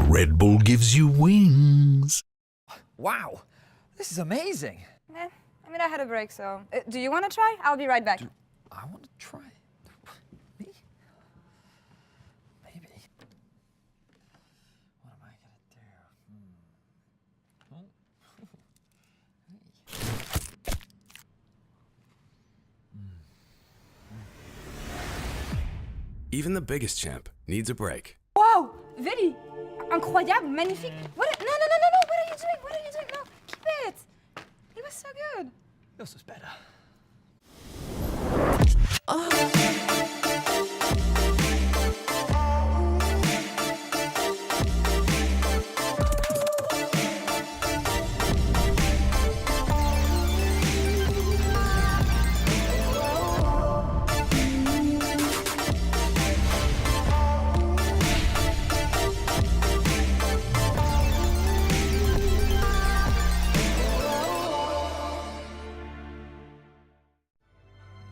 Red Bull gives you wings. Wow, this is amazing. I mean, I had a break, so... do you want to try? I'll be right back. I want to try. Me? Maybe. What am I gonna do? Even the biggest champ needs a break. Wow! Vili! Incroyable, magnifique! What? No! What are you doing? What are you doing? No, keep it! It was so good! Yours was better.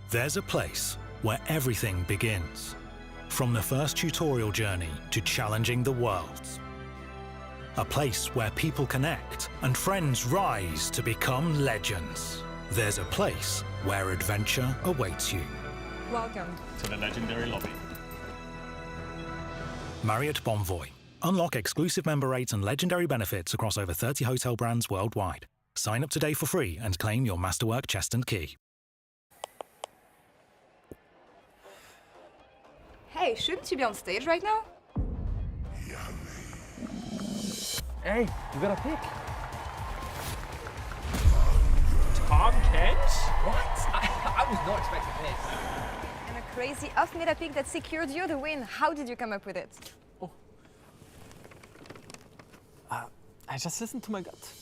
There's a place where everything begins. From the first tutorial journey to challenging the worlds. A place where people connect and friends rise to become legends. There's a place where adventure awaits you. Welcome. To the legendary lobby. Marriott Bonvoy. Unlock exclusive member rates and legendary benefits across over 30 hotel brands worldwide. Sign up today for free and claim your Masterwork chest and key. Hey, shouldn't you be on stage right now? Hey, you got a pick. Tom Kent? What? I was not expecting this. And a crazy off-meta pick that secured you the win. How did you come up with it? Oh. I just listened to my gut.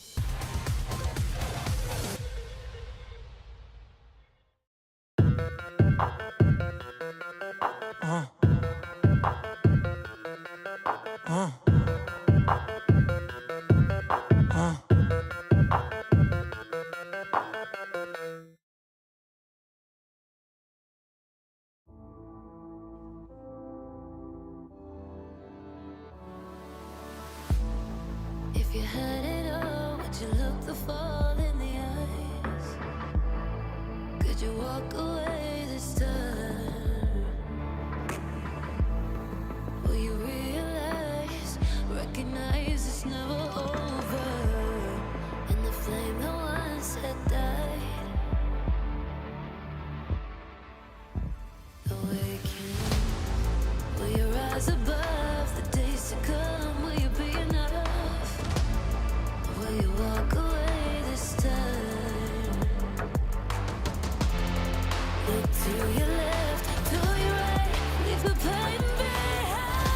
If you had it all, would you look the fall in the eyes? Could you walk away this time? Will you realize, recognize it's never over? And the flame that once had died, awaken. Will you rise above the days to come? Will you be enough? Will you walk away this time? Look to your left, to your right, leave the pain behind.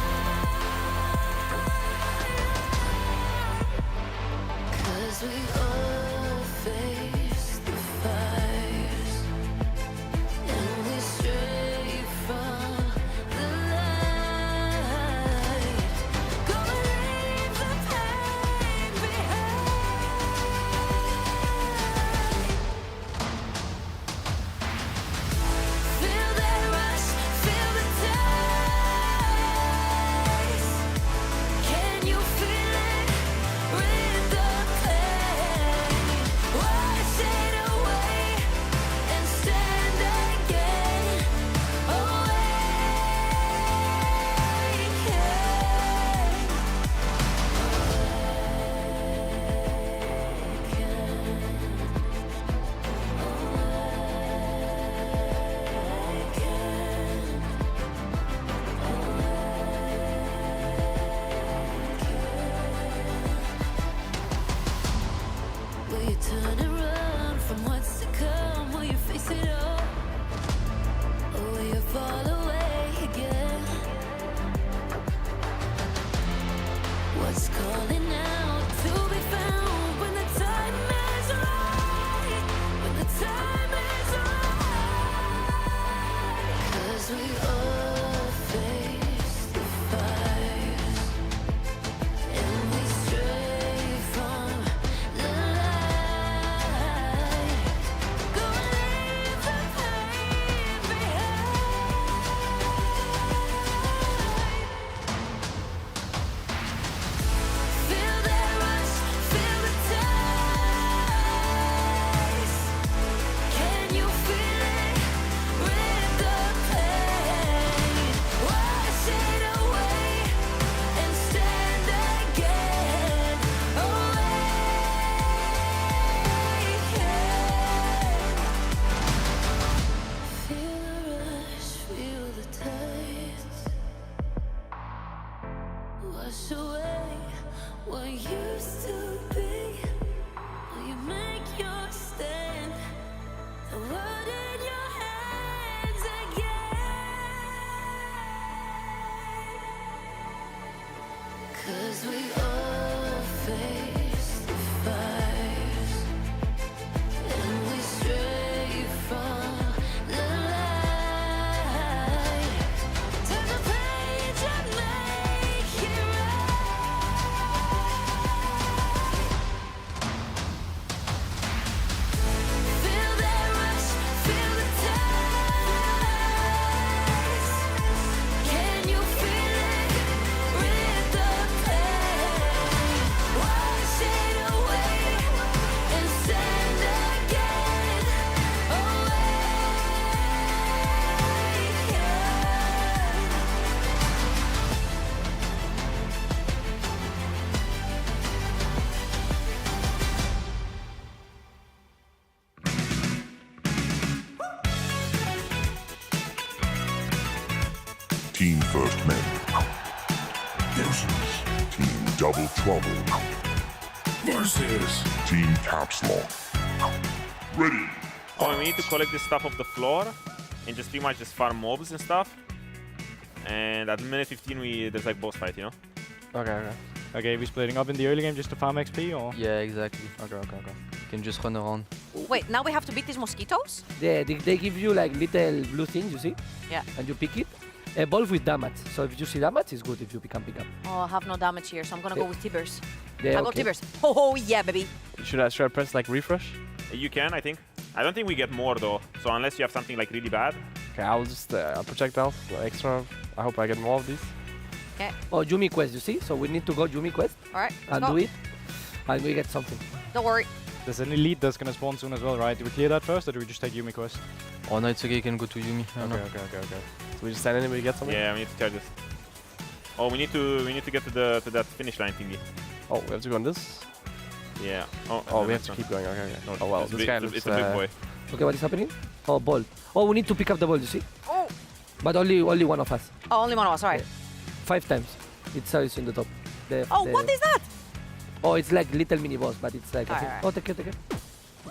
'Cause we all face the fires, and we stray from the light. wash away what used to be. Will you make your stand? The world in your hands again. 'Cause we all face the fires, and we stray from the light. Turn the page and make it right. Feel that rush, feel the ties. Can you feel it? Rid the pain. Wash it away and stand again. Team First Men versus Team Double Trouble versus Team Caps Lock. Ready? Oh, we need to collect this stuff off the floor and just pretty much just farm mobs and stuff. And at minute 15, there's like boss fight, you know? Okay, okay. Okay, we splitting up in the early game just to farm XP or? Yeah, exactly. Okay, okay, okay. You can just run around. Wait, now we have to beat these mosquitoes? Yeah, they give you like little blue things, you see? Yeah. And you pick it. Evolve with damage. So if you see damage, it's good if you can pick up. Oh, I have no damage here, so I'm gonna go with Tibers. Yeah, I go Tibers. Oh, yeah, baby. Should I press like refresh? You can, I think. I don't think we get more though. So unless you have something like really bad. Okay, I'll just projectiles extra. I hope I get more of these. Okay. Oh, Yumi quest, you see? So we need to go Yumi quest All right, and let's do go. it. And we get something. Don't worry. There's an elite that's gonna spawn soon as well, right? Do we clear that first or do we just take Yumi quest? Oh no, it's okay, you can go to Yumi. Okay, okay, okay, okay. So we just stand in and we get something? Yeah, we need to charge this. Oh, we need to get to that finish line thingy. Oh, we have to go on this? Yeah. Oh, we have to keep going. Okay, okay. No, Oh well, it's this big, guy it's, looks... it's a big boy. Okay, what is happening? Oh, ball. Oh, we need to pick up the ball, you see? Oh, But only one of us. oh only one of us, all right. 5 times. It says in the top. Oh, what is that? Oh, it's like little mini boss, but it's like... I think- Alright. Oh, take it, take it.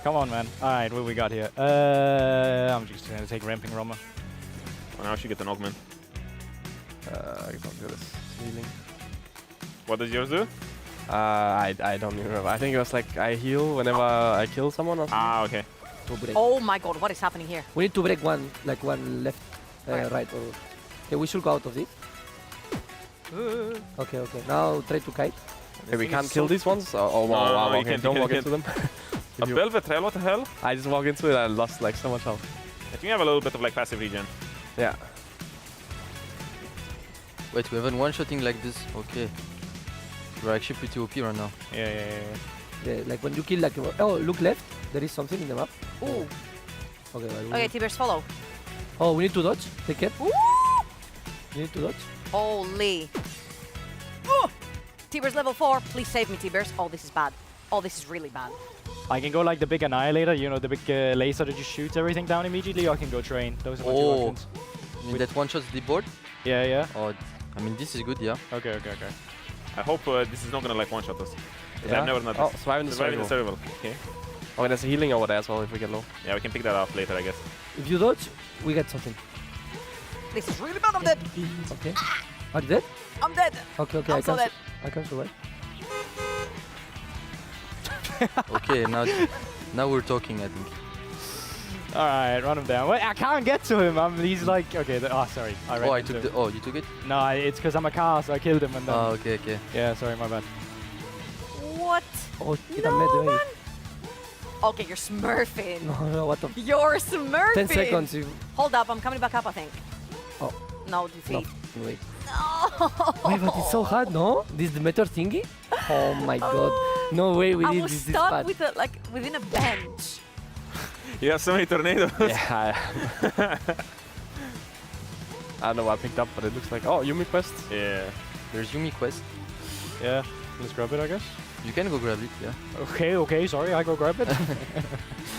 Come on, man. Alright, what we got here? I'm just gonna take Ramping Roma. Oh, now she get an augment. I can't do this. Healing. What does yours do? I don't even remember. I think it was like I heal whenever I kill someone or something. Ah, okay. To break. Oh my god, what is happening here? We need to break one, like one left, Alright. right. Or... Okay, we should go out of this. Okay, okay. Now try to kite. Okay, we thing can't is kill so- these ones? Oh, No, wow, no, wow, no, you okay, can't, don't you walk can't. into them. A Velvet Trail, what the hell? I just walk into it and I lost like so much health. I think we have a little bit of like passive regen. Yeah. Wait, we haven't one-shotting like this. Okay. We're actually pretty OP right now. Yeah. Yeah, like when you kill, like... Oh, look left. There is something in the map. Ooh. Okay, well, Okay, Tibers, follow. Oh, we need to dodge. Take care. Ooh. You need to dodge. Holy. Oh! Tibers level 4. Please save me, Tibers. Oh, this is bad. Oh, this is really bad. I can go like the big annihilator, you know, the big laser that just shoots everything down immediately, or I can go train. Those are my two Oh. options. I mean, that one-shots the board? Yeah, yeah. Oh, I mean, this is good, yeah. Okay, okay, okay. I hope this is not gonna like one-shot us. 'Cause Yeah? I've never done Oh, this. survive in the Survive in circle. the serval. Okay. Oh, there's a healing over there as well if we get low. Yeah, we can pick that up later, I guess. If you dodge, we get something. This is really bad. I'm dead. Okay. Are you dead? I'm dead. Okay, okay. I'm so dead. I can survive. Okay, now we're talking, I think. Alright, run him down. Wait, I can't get to him. He's like, okay, oh, sorry. Oh, ran I into took him. the... Oh, you took it? No, it's because I'm a car, so I killed him and then... Oh, okay, okay. Yeah, sorry, my bad. What? Oh, shit, No, I'm dead. man. Okay, you're smurfing. No, no, what the... You're smurfing. 10 seconds. You... Hold up, I'm coming back up, I think. Oh. No, defeat. No, wait. No. Wait, but it's so hard, no? This the meteor thingy? Oh my god. No way we I did was this stuck bad. with within a bench. You have so many tornadoes. Yeah. I don't know what I picked up, but it looks like... Oh, Yumi quest? Yeah. There's Yumi quest. Yeah. Let's grab it, I guess. You can go grab it, yeah. Okay, sorry, I go grab it.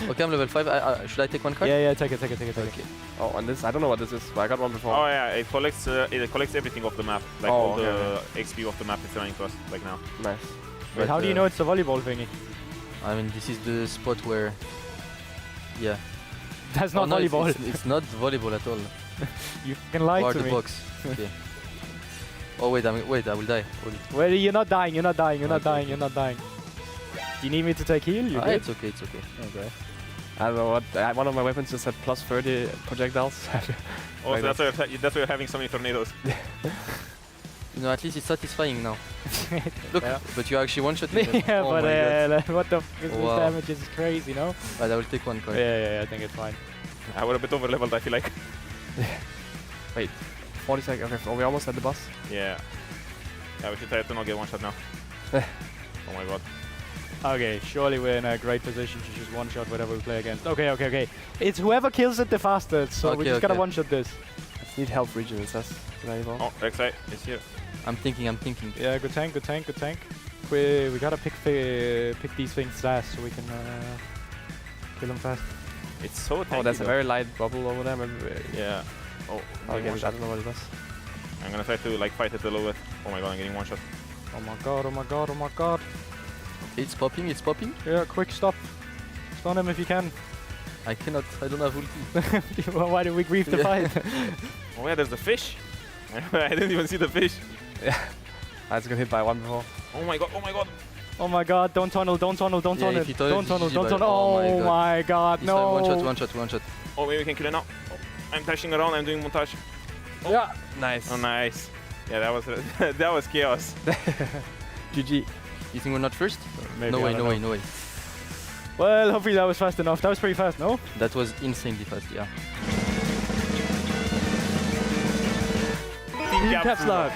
Okay, I'm level 5. Should I take one card? Yeah, take it. Okay. Oh, and this, I don't know what this is, but I got one before. Oh yeah, it collects everything off the map, like Oh, all okay. the XP off the map it's running to us, like now. Nice. Wait, how do you know it's a volleyball thingy? I mean, this is the spot where... Yeah. That's not no, volleyball. It's not volleyball at all. You can lie Or to the me. box. Okay. Oh wait, I will die. Well, you're not dying. You're not dying. You're not Okay, dying. You're not dying. Do you need me to take heal? You good? It's okay. It's okay. Okay. I don't know what, one of my weapons just had plus 30 projectiles. Oh, so that's why you're having so many tornadoes. You know, at least it's satisfying now. Look, Yeah. but you actually one-shot me. Yeah, Oh but my God. like, what the f is this Wow. damage? This is crazy, no? Right, I will take one card. Yeah, I think it's fine. We're a bit over leveled, I feel like. Wait, 40 seconds. Okay, we almost at the boss. Yeah. Yeah, we should try to not get one shot now. Oh my god. Okay, surely we're in a great position to just one-shot whatever we play against. Okay. It's whoever kills it the fastest, so we Okay, just gotta okay. one-shot this. Let's need health regen, it says. Oh, Rek'Sai is here. I'm thinking. Yeah, good tank. We gotta pick these things fast so we can kill them fast. It's so tanky. Oh, there's a though. very light bubble over there. Maybe Yeah. Oh, I getting one shot. don't know what it does. I'm gonna try to like fight it a little bit. Oh my god, I'm getting one shot. Oh my god. It's popping. Yeah, quick stop. Stun him if you can. I cannot. I don't have ulti. Well, why did we grief the fight? Oh yeah, there's the fish. I didn't even see the fish. I just got hit by one before. Oh my god. Oh my god, don't tunnel. if you tunnel, Don't it's GG, tunnel. but Oh my god, This no. one shot. Oh, maybe we can kill it now. Oh, I'm dashing around, I'm doing montage. Yeah. Nice. Oh nice. Yeah, that was that was chaos. GG. You think we're not first? Maybe, No I don't know. way. Well, hopefully that was fast enough. That was pretty fast, no? That was insanely fast, yeah. Team Caps lock.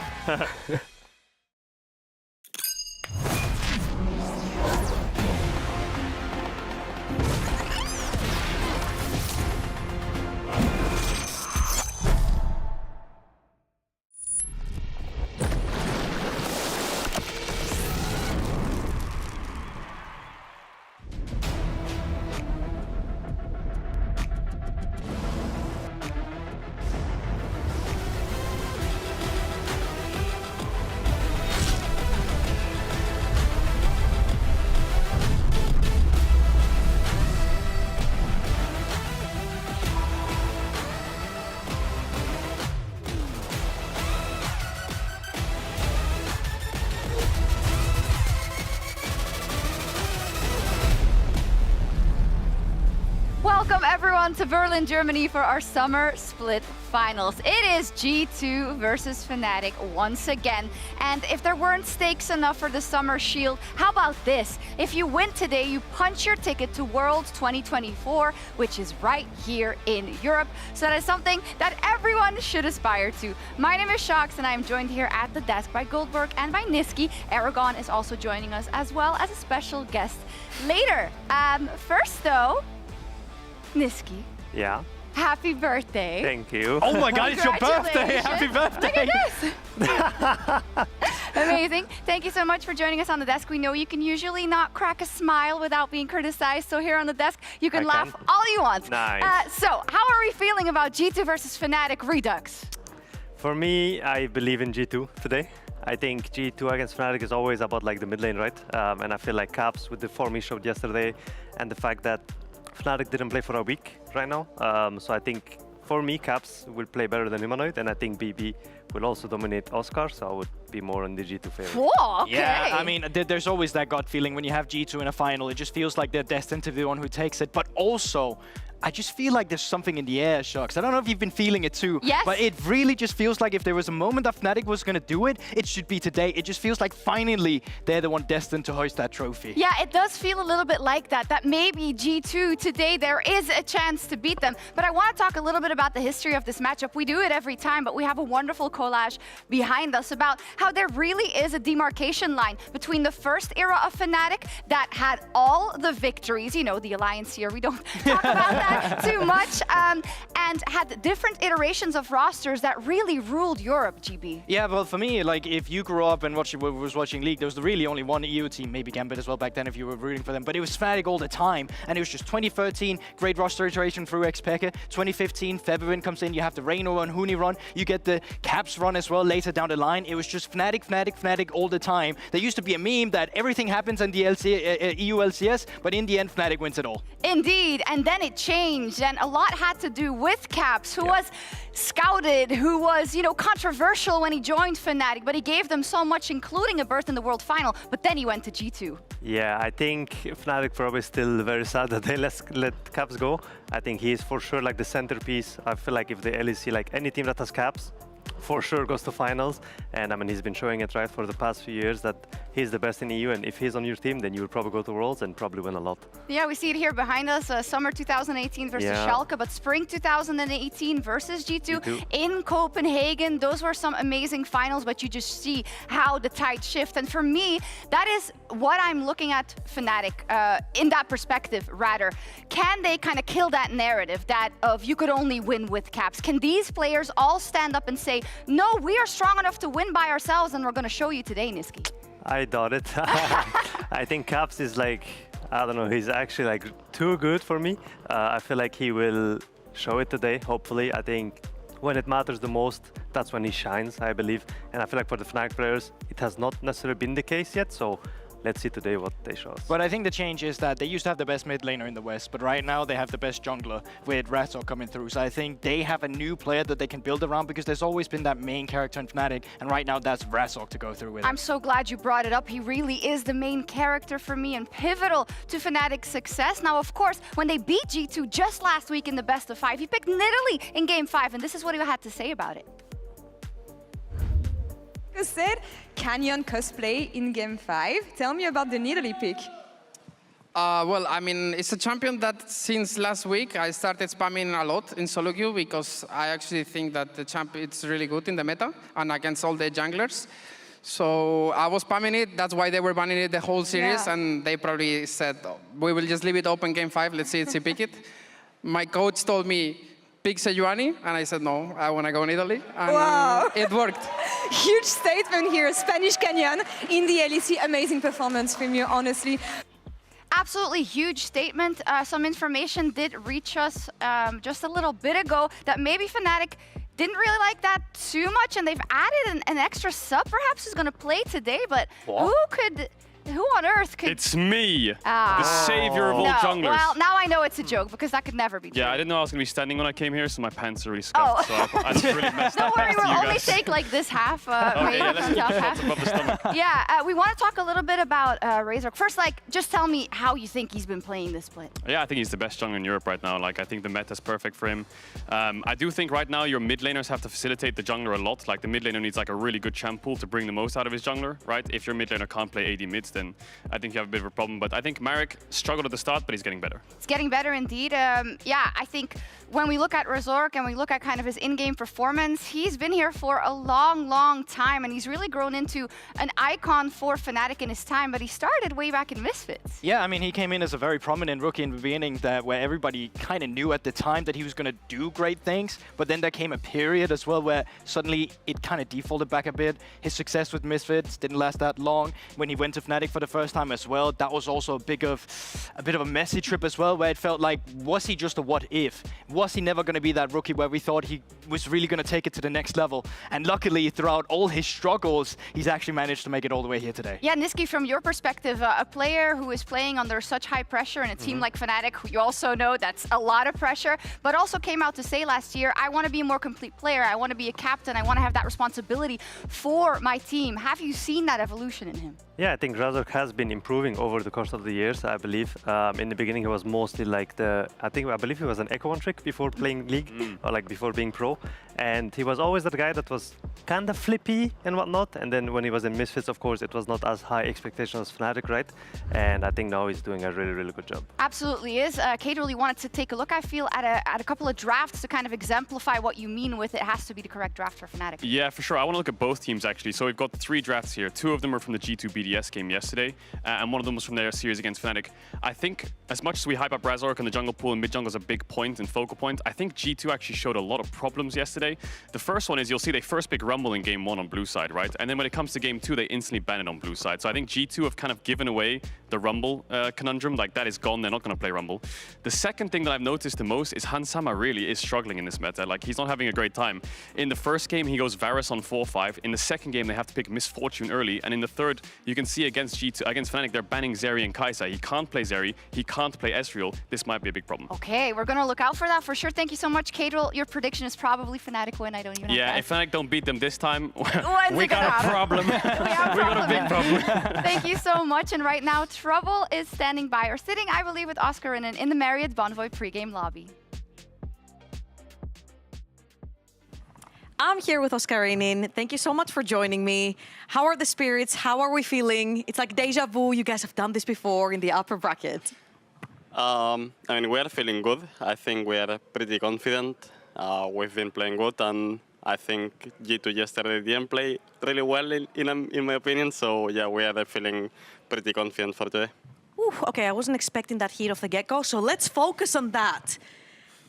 Welcome everyone to Berlin, Germany for our summer split finals. It is G2 versus Fnatic once again. And if there weren't stakes enough for the Summer Shield, how about this? If you win today, you punch your ticket to Worlds 2024, which is right here in Europe. So that is something that everyone should aspire to. My name is Shox and I am joined here at the desk by Goldberg and by Niski. Aragon is also joining us as well as a special guest later. First though, Niski. Yeah. Happy birthday. Thank you. Oh my god, it's your birthday! Happy birthday! Look at this! Amazing. Thank you so much for joining us on the desk. We know you can usually not crack a smile without being criticized, so here on the desk, you can laugh all you want. Nice. So, how are we feeling about G2 versus Fnatic Redux? For me, I believe in G2 today. I think G2 against Fnatic is always about like the mid lane, right? And I feel like Caps with the form he showed yesterday and the fact that Fnatic didn't play for a week right now. So I think for me, Caps will play better than Humanoid, and I think BB will also dominate Oscar, so I would be more on the G2 favorite. Whoa, okay. Yeah, I mean, there's always that gut feeling when you have G2 in a final. It just feels like they're destined to be the one who takes it. But also, I just feel like there's something in the air, Shox. I don't know if you've been feeling it too, yes. But it really just feels like if there was a moment that Fnatic was going to do it, it should be today. It just feels like finally they're the one destined to hoist that trophy. Yeah, it does feel a little bit like that, that maybe G2 today there is a chance to beat them. But I want to talk a little bit about the history of this matchup. We do it every time, but we have a wonderful collage behind us about how there really is a demarcation line between the first era of Fnatic that had all the victories, you know, the Alliance here, we don't talk about that too much. And had different iterations of rosters that really ruled Europe, GB. Yeah, well, for me, like, if you grew up and was watching League, there was really only one EU team, maybe Gambit as well back then if you were rooting for them, but it was Fnatic all the time, and it was just 2013, great roster iteration through Xpeke, 2015, Feverin comes in, you have the Reino and Huni run, you get the Caps run as well later down the line. It was just Fnatic, Fnatic, Fnatic all the time. There used to be a meme that everything happens in the EU LCS, but in the end, Fnatic wins it all. Indeed, and then it changed, and a lot had to do with Caps, who was scouted, who was, you know, controversial when he joined Fnatic, but he gave them so much, including a berth in the World Final, but then he went to G2. Yeah, I think Fnatic probably still very sad that they let Caps go. I think he is for sure like the centerpiece. I feel like if the LEC, like any team that has Caps, for sure goes to finals. And I mean, he's been showing it right for the past few years that he's the best in EU. And if he's on your team, then you will probably go to Worlds and probably win a lot. Yeah, we see it here behind us, summer 2018 versus Schalke, but spring 2018 versus G2 in Copenhagen. Those were some amazing finals, but you just see how the tide shift. And for me, that is what I'm looking at Fnatic in that perspective, rather. Can they kind of kill that narrative that of you could only win with Caps? Can these players all stand up and say, no, we are strong enough to win by ourselves, and we're going to show you today, Niski? I doubt it. I think Caps is like, I don't know, he's actually like too good for me. I feel like he will show it today, hopefully. I think when it matters the most, that's when he shines, I believe. And I feel like for the Fnatic players, it has not necessarily been the case yet. So let's see today what they show us. But I think the change is that they used to have the best mid laner in the West, but right now they have the best jungler with Razork coming through. So I think they have a new player that they can build around because there's always been that main character in Fnatic, and right now that's Razork to go through with. I'm so glad you brought it up. He really is the main character for me and pivotal to Fnatic's success. Now, of course, when they beat G2 just last week in the best of 5, he picked Nidalee in Game 5, and this is what he had to say about it. Said Canyon cosplay in Game 5. Tell me about the Nidalee pick. Well, I mean, it's a champion that since last week I started spamming a lot in solo queue because I actually think that the champ is really good in the meta and against all the junglers. So I was spamming it. That's why they were banning it the whole series, and they probably said, oh, we will just leave it open Game 5. Let's see if he pick it. My coach told me, pick Sejuani, and I said, no, I want to go in Italy. And wow. It worked. Huge statement here, Spanish Canyon in the LEC. Amazing performance from you, honestly. Absolutely huge statement. Some information did reach us just a little bit ago that maybe Fnatic didn't really like that too much, and they've added an extra sub perhaps who's going to play today, but who on earth could... It's me, the savior of all junglers. Well, now I know it's a joke, because that could never be true. Yeah, I didn't know I was going to be standing when I came here, so my pants are really scuffed. So I just really messed up. Don't worry, we'll only take like this half. Okay, yeah, let's keep the shots above the stomach. Yeah, we want to talk a little bit about Razork. First, like, just tell me how you think he's been playing this split. Yeah, I think he's the best jungler in Europe right now. Like, I think the meta's perfect for him. I do think right now your mid laners have to facilitate the jungler a lot. Like, the mid laner needs like a really good champ pool to bring the most out of his jungler, right? If your mid laner can't play AD mids, then I think you have a bit of a problem. But I think Marek struggled at the start, but he's getting better. It's getting better indeed. Yeah, I think when we look at Razork and we look at kind of his in-game performance, he's been here for a long, long time, and he's really grown into an icon for Fnatic in his time, but he started way back in Misfits. Yeah, I mean, he came in as a very prominent rookie in the beginning where everybody kind of knew at the time that he was going to do great things, but then there came a period as well where suddenly it kind of defaulted back a bit. His success with Misfits didn't last that long. When he went to Fnatic for the first time as well, that was also a bit of a messy trip as well, where it felt like, was he just a what if? Was he never going to be that rookie where we thought he was really going to take it to the next level? And luckily, throughout all his struggles, he's actually managed to make it all the way here today. Yeah, Niski, from your perspective, a player who is playing under such high pressure in a team like Fnatic, who you also know that's a lot of pressure, but also came out to say last year, I want to be a more complete player, I want to be a captain, I want to have that responsibility for my team. Have you seen that evolution in him? Yeah, I think Razork has been improving over the course of the years, I believe. In the beginning, he was mostly like I believe he was an Echo One trick before playing League, or like before being pro. And he was always that guy that was kind of flippy and whatnot. And then when he was in Misfits, of course, it was not as high expectation as Fnatic, right? And I think now he's doing a really, really good job. Absolutely is. Kate really wanted to take a look, I feel, at a couple of drafts to kind of exemplify what you mean with it has to be the correct draft for Fnatic. Yeah, for sure. I want to look at both teams, actually. So we've got 3 drafts here. 2 of them are from the G2 BDS game yesterday, and one of them was from their series against Fnatic. I think as much as we hype up Razork and the jungle pool and mid jungle is a big point and focal point, I think G2 actually showed a lot of problems yesterday. The first one is you'll see they first pick Rumble in game 1 on blue side, right? And then when it comes to game 2, they instantly ban it on blue side. So I think G2 have kind of given away the Rumble conundrum. Like, that is gone. They're not going to play Rumble. The second thing that I've noticed the most is Hansama really is struggling in this meta. Like, he's not having a great time. In the first game, he goes Varus on 4-5. In the second game, they have to pick Misfortune early. And in the third, you can see against Fnatic, they're banning Zeri and Kai'Sa. He can't play Zeri. He can't play Ezreal. This might be a big problem. Okay, we're going to look out for that for sure. Thank you so much, Kadril. Your prediction is probably Fnatic win. I don't even know. Yeah, if Fnatic don't beat them this time, we got a problem. We got a big problem. Thank you so much. And right now, Trouble is standing by, or sitting, I believe, with Oscar in the Marriott Bonvoy pregame lobby. I'm here with Oscarinin. Thank you so much for joining me. How are the spirits? How are we feeling? It's like deja vu. You guys have done this before in the upper bracket. I mean, we are feeling good. I think we are pretty confident. We've been playing good, and I think G2 yesterday didn't play really well, in my opinion. So, yeah, we are feeling pretty confident for today. Ooh, okay, I wasn't expecting that heat off the get-go, so let's focus on that.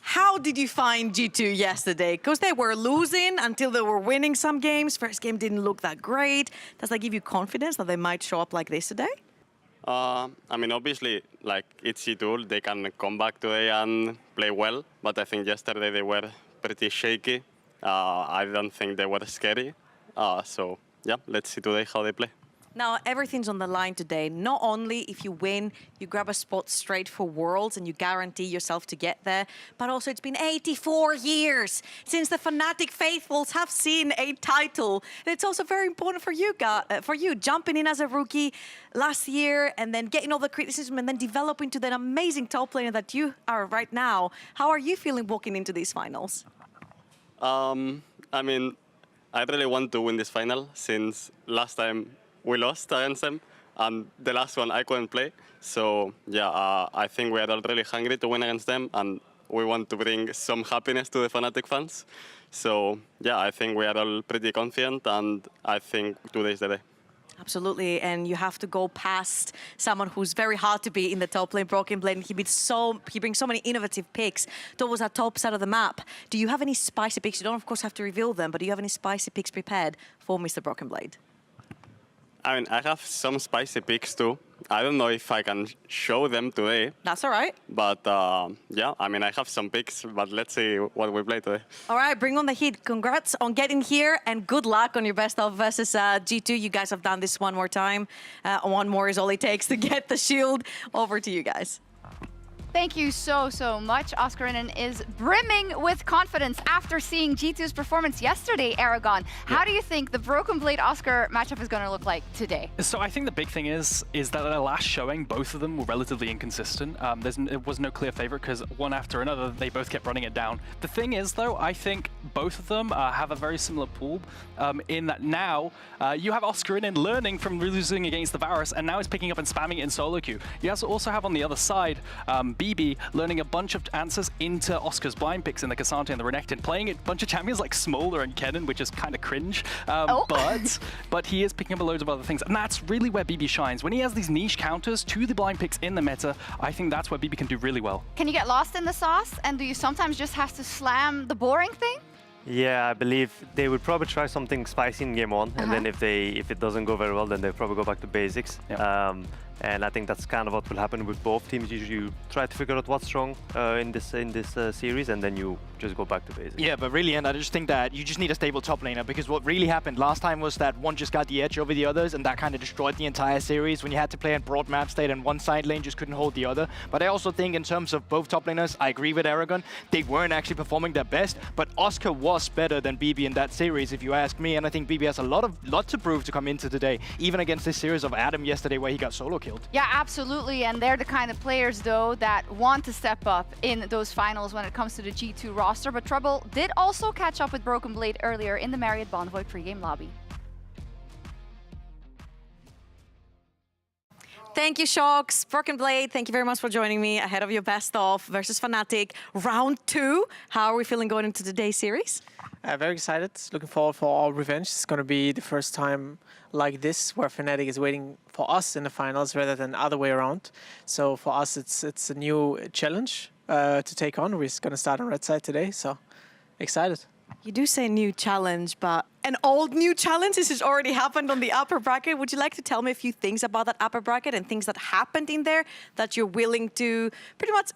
How did you find G2 yesterday? Because they were losing until they were winning some games. First game didn't look that great. Does that give you confidence that they might show up like this today? I mean, obviously, like, it's G2. They can come back today and play well. But I think yesterday they were pretty shaky. I don't think they were scary. So, yeah, let's see today how they play. Now, everything's on the line today. Not only if you win, you grab a spot straight for Worlds and you guarantee yourself to get there, but also it's been 84 years since the Fnatic faithfuls have seen a title. And it's also very important for you jumping in as a rookie last year and then getting all the criticism and then developing to that amazing top laner that you are right now. How are you feeling walking into these finals? I mean, I really want to win this final since last time we lost against them, and the last one I couldn't play. So, yeah, I think we are all really hungry to win against them, and we want to bring some happiness to the Fnatic fans. So, yeah, I think we are all pretty confident, and I think today is the day. Absolutely, and you have to go past someone who's very hard to beat in the top lane, Broken Blade. He brings so many innovative picks towards that top side of the map. Do you have any spicy picks? You don't, of course, have to reveal them, but do you have any spicy picks prepared for Mr. Broken Blade? I mean, I have some spicy picks too. I don't know if I can show them today. That's all right. But yeah, I mean, I have some picks, but let's see what we play today. All right, bring on the heat. Congrats on getting here and good luck on your best of versus G2. You guys have done this one more time. One more is all it takes to get the shield. Over to you guys. Thank you so much. Oscarinin is brimming with confidence after seeing G2's performance yesterday, Aragon. How do you think the Broken Blade Oscar matchup is going to look like today? So I think the big thing is that their last showing, both of them were relatively inconsistent. There was no clear favorite because one after another, they both kept running it down. The thing is, though, I think both of them have a very similar pool in that now you have Oscarinin learning from losing against the Varus, and now he's picking up and spamming it in solo queue. You also have on the other side, BB learning a bunch of answers into Oscar's blind picks in the Cassandra and the Renekton, playing a bunch of champions like Smolder and Kennen, which is kind of cringe. But he is picking up loads of other things, and that's really where BB shines. When he has these niche counters to the blind picks in the meta, I think that's where BB can do really well. Can you get lost in the sauce, and do you sometimes just have to slam the boring thing? Yeah, I believe they would probably try something spicy in game 1, and then if it doesn't go very well, then they'll probably go back to basics. And I think that's kind of what will happen with both teams. You try to figure out what's wrong in this series, and then you just go back to basics. Yeah, but really, and I just think that you just need a stable top laner, because what really happened last time was that one just got the edge over the others, and that kind of destroyed the entire series when you had to play in broad map state and one side lane just couldn't hold the other. But I also think in terms of both top laners, I agree with Aragon. They weren't actually performing their best, but Oscar was better than BB in that series, if you ask me, and I think BB has a lot to prove to come into today, even against this series of Adam yesterday where he got solo killed. killed. Yeah, absolutely. And they're the kind of players, though, that want to step up in those finals when it comes to the G2 roster. But Trouble did also catch up with Broken Blade earlier in the Marriott Bonvoy pregame lobby. Thank you, Shocks. Broken Blade, thank you very much for joining me ahead of your best of versus Fnatic round 2. How are we feeling going into today's series? Very excited. Looking forward for our revenge. It's going to be the first time like this where Fnatic is waiting for us in the finals rather than the other way around. So for us, it's a new challenge to take on. We're going to start on red side today, so excited. You do say new challenge, but an old new challenge. This has already happened on the upper bracket. Would you like to tell me a few things about that upper bracket and things that happened in there that you're willing to pretty much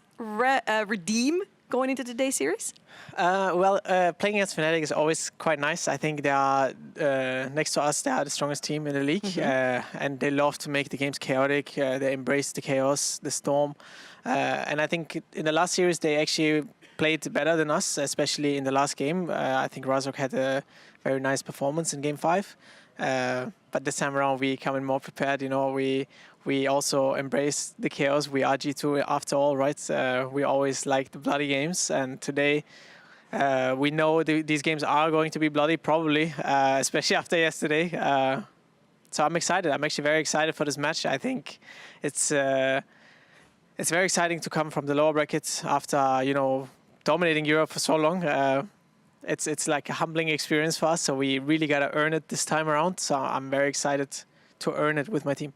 redeem going into today's series? Playing against Fnatic is always quite nice. I think they are, next to us, they are the strongest team in the league. And they love to make the games chaotic. They embrace the chaos, the storm. And I think in the last series, they actually played better than us, especially in the last game. I think Razork had a very nice performance in game 5. But this time around, we come in more prepared. You know, we also embrace the chaos. We are G2 after all, right? We always like the bloody games. And today, we know these games are going to be bloody, probably, especially after yesterday. So I'm excited. I'm actually very excited for this match. I think it's very exciting to come from the lower brackets after, you know, dominating Europe for so long. It's like a humbling experience for us, so we really got to earn it this time around. So I'm very excited to earn it with my team.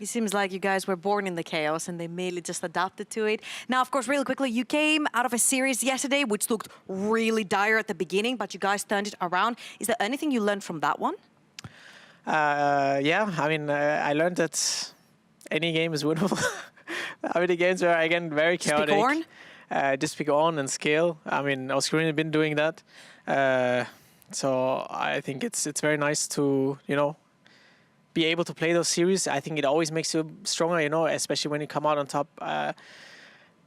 It seems like you guys were born in the chaos and they mainly just adapted to it. Now, of course, really quickly, you came out of a series yesterday which looked really dire at the beginning, but you guys turned it around. Is there anything you learned from that one? Yeah, I mean, I learned that any game is winnable. I mean, the games were, again, very chaotic. Speak on? Just pick on and scale. I mean, Oscarina has been doing that. So I think it's very nice to, you know, be able to play those series. I think it always makes you stronger, you know, especially when you come out on top.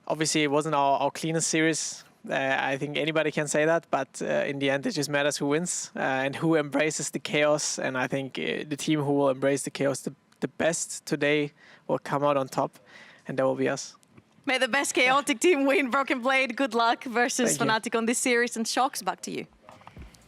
Obviously, it wasn't our cleanest series. I think anybody can say that, but in the end, it just matters who wins and who embraces the chaos. And I think the team who will embrace the chaos the best today will come out on top, and that will be us. May the best chaotic team win. Broken Blade, good luck versus Fnatic on this series. And Shocks, back to you.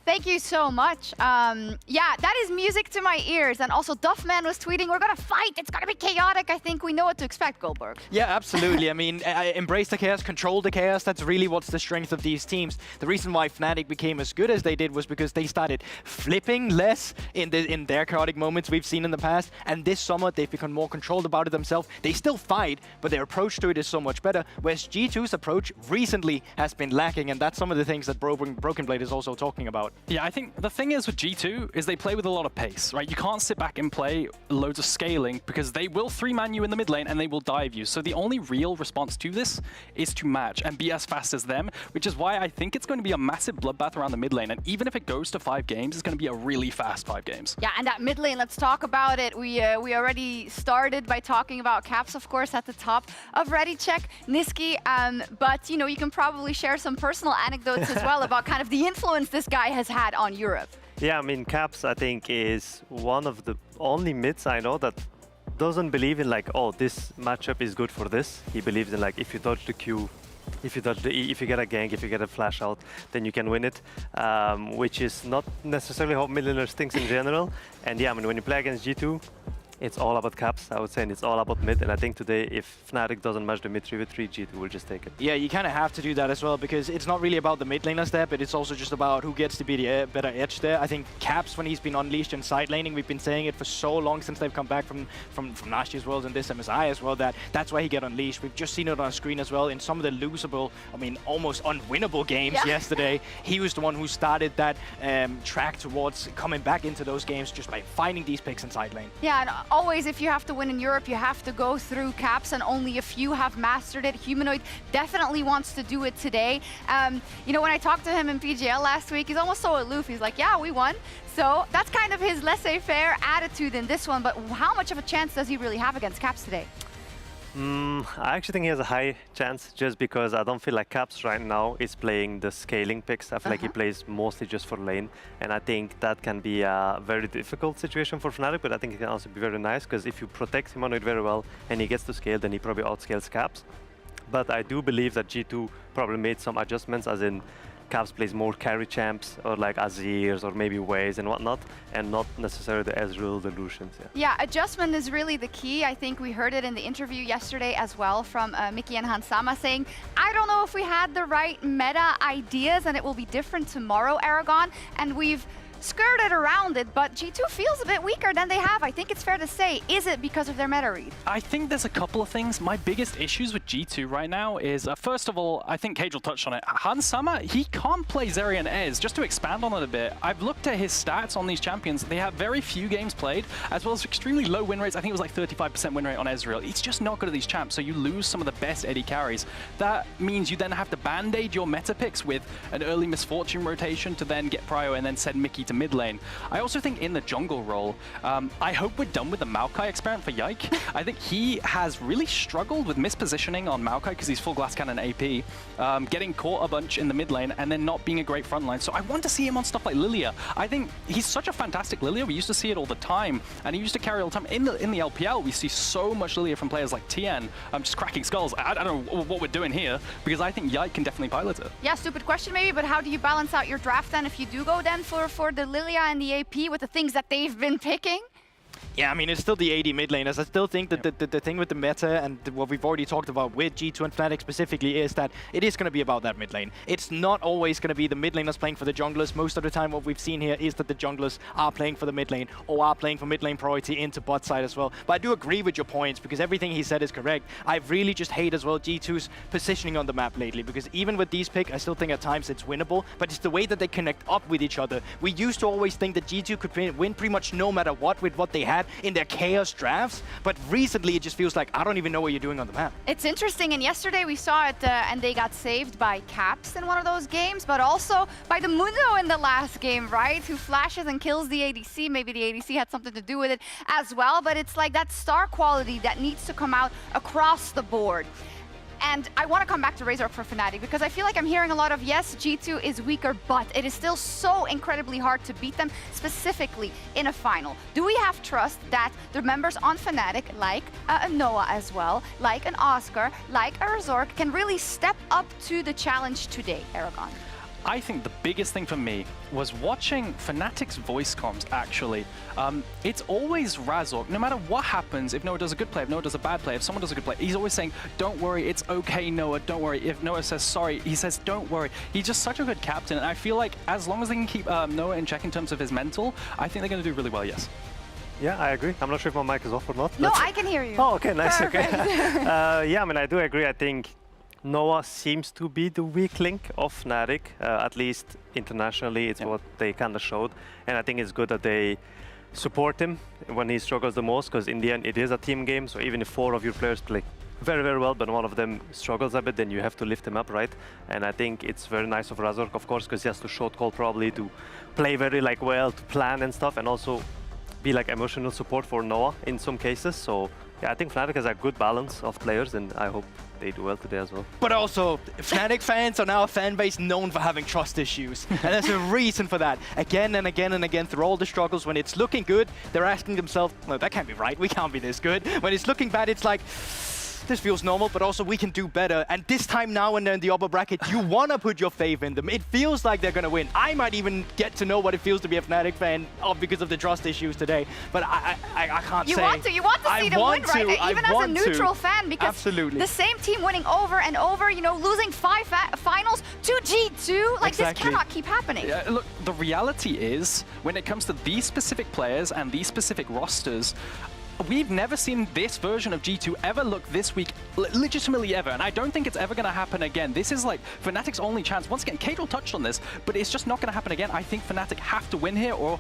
Thank you so much. Yeah, that is music to my ears. And also, Duffman was tweeting, we're going to fight. It's going to be chaotic. I think we know what to expect, Goldberg. Yeah, absolutely. I mean, embrace the chaos, control the chaos. That's really what's the strength of these teams. The reason why Fnatic became as good as they did was because they started flipping less in their chaotic moments we've seen in the past. And this summer, they've become more controlled about it themselves. They still fight, but their approach to it is so much better. Whereas G2's approach recently has been lacking. And that's some of the things that Broken Blade is also talking about. Yeah, I think the thing is with G2 is they play with a lot of pace, right? You can't sit back and play loads of scaling because they will 3-man you in the mid lane and they will dive you. So the only real response to this is to match and be as fast as them, which is why I think it's going to be a massive bloodbath around the mid lane. And even if it goes to 5 games, it's going to be a really fast 5 games. Yeah, and that mid lane, let's talk about it. We already started by talking about Caps, of course, at the top of Ready Check, Niski. But, you know, you can probably share some personal anecdotes as well about kind of the influence this guy has had on Europe. Yeah, I mean, Caps, I think, is one of the only mids I know that doesn't believe in, like, oh, this matchup is good for this. He believes in, like, if you dodge the Q, if you dodge the E, if you get a gank, if you get a flash out, then you can win it, which is not necessarily how mid laners think in general. And yeah, I mean, when you play against G2, it's all about Caps, I would say, and it's all about mid. And I think today, if Fnatic doesn't match the mid 3v3, G2 will just take it. Yeah, you kind of have to do that as well, because it's not really about the mid laners there, but it's also just about who gets to be the better edge there. I think Caps, when he's been unleashed in side laning, we've been saying it for so long since they've come back from last year's Worlds and this MSI as well, that's why he got unleashed. We've just seen it on screen as well in some of the losable, I mean, almost unwinnable games yesterday. He was the one who started that track towards coming back into those games just by finding these picks in side lane. Yeah, and always if you have to win in Europe, you have to go through Caps, and only a few have mastered it. Humanoid definitely wants to do it today. You know, when I talked to him in PGL last week, he's almost so aloof. He's like, yeah, we won. So that's kind of his laissez-faire attitude in this one, but how much of a chance does he really have against Caps today? I actually think he has a high chance just because I don't feel like Caps right now is playing the scaling picks. I feel like he plays mostly just for lane, and I think that can be a very difficult situation for Fnatic, but I think it can also be very nice because if you protect him on it very well and he gets to scale, then he probably outscales Caps. But I do believe that G2 probably made some adjustments, as in Caps plays more carry champs or like Azirs or maybe Waves and whatnot, and not necessarily the Ezreal, the Lucians. Yeah, adjustment is really the key. I think we heard it in the interview yesterday as well from Mickey and Hansama saying, I don't know if we had the right meta ideas and it will be different tomorrow, Aragon. And we've skirted around it, but G2 feels a bit weaker than they have. I think it's fair to say. Is it because of their meta read? I think there's a couple of things. My biggest issues with G2 right now is, first of all, I think Cage will touch on it. Hansama, he can't play Zeri and Ez. Just to expand on it a bit, I've looked at his stats on these champions. They have very few games played, as well as extremely low win rates. I think it was like 35% win rate on Ezreal. It's just not good at these champs, so you lose some of the best AD carries. That means you then have to band-aid your meta picks with an early Misfortune rotation to then get Prio and then send Mickey to mid lane. I also think in the jungle role, I hope we're done with the Maokai experiment for Yike. I think he has really struggled with mispositioning on Maokai because he's full glass cannon AP, getting caught a bunch in the mid lane and then not being a great frontline. So I want to see him on stuff like Lilia. I think he's such a fantastic Lilia. We used to see it all the time, and he used to carry all the time. In the LPL, we see so much Lilia from players like TN, just cracking skulls. I don't know what we're doing here, because I think Yike can definitely pilot it. Yeah, stupid question maybe, but how do you balance out your draft then if you do go then for the Lilia and the AP with the things that they've been picking? Yeah, I mean, it's still the AD mid laners. I still think that the thing with the meta and what we've already talked about with G2 and Fnatic specifically is that it is going to be about that mid lane. It's not always going to be the mid laners playing for the junglers. Most of the time what we've seen here is that the junglers are playing for the mid lane or are playing for mid lane priority into bot side as well. But I do agree with your points because everything he said is correct. I really just hate as well G2's positioning on the map lately, because even with these picks, I still think at times it's winnable, but it's the way that they connect up with each other. We used to always think that G2 could win pretty much no matter what with what they had in their chaos drafts, but recently it just feels like I don't even know what you're doing on the map. It's interesting, and yesterday we saw it and they got saved by Caps in one of those games, but also by the Mundo in the last game, right? Who flashes and kills the ADC. Maybe the ADC had something to do with it as well, but it's like that star quality that needs to come out across the board. And I want to come back to Razork for Fnatic because I feel like I'm hearing a lot of, yes, G2 is weaker, but it is still so incredibly hard to beat them, specifically in a final. Do we have trust that the members on Fnatic, like a Noah as well, like an Oscar, like a Razork, can really step up to the challenge today, Aragon? I think the biggest thing for me was watching Fnatic's voice comms, actually. It's always Razork. No matter what happens, if Noah does a good play, if Noah does a bad play, if someone does a good play, he's always saying, don't worry, it's okay, Noah, don't worry. If Noah says sorry, he says, don't worry. He's just such a good captain, and I feel like as long as they can keep Noah in check in terms of his mental, I think they're going to do really well, yes. Yeah, I agree. I'm not sure if my mic is off or not. No, I can hear you. Oh, okay, nice. Perfect. Okay. Yeah, I mean, I do agree. I think Noah seems to be the weak link of Fnatic, at least internationally. It's what they kind of showed. And I think it's good that they support him when he struggles the most, because in the end, it is a team game. So even if 4 of your players play very, very well, but one of them struggles a bit, then you have to lift him up, right? And I think it's very nice of Razork, of course, because he has to short call probably to play very well, to plan and stuff, and also be like emotional support for Noah in some cases. So yeah, I think Fnatic has a good balance of players, and I hope they do well today as well. But also, Fnatic fans are now a fan base known for having trust issues. And there's a reason for that. Again and again and again, through all the struggles, when it's looking good, they're asking themselves, no, that can't be right. We can't be this good. When it's looking bad, it's like, this feels normal, but also we can do better. And this time now when they're in the upper bracket, you want to put your faith in them. It feels like they're going to win. I might even get to know what it feels to be a Fnatic fan because of the trust issues today. But I can't say. You want to see them win, right? Even as a neutral fan, because absolutely. The same team winning over and over, you know, losing 5 finals to G2, like this cannot keep happening. Yeah, look, the reality is, when it comes to these specific players and these specific rosters, we've never seen this version of G2 ever look this weak, legitimately ever, and I don't think it's ever going to happen again. This is like Fnatic's only chance. Once again, Cage will touch on this, but it's just not going to happen again. I think Fnatic have to win here, or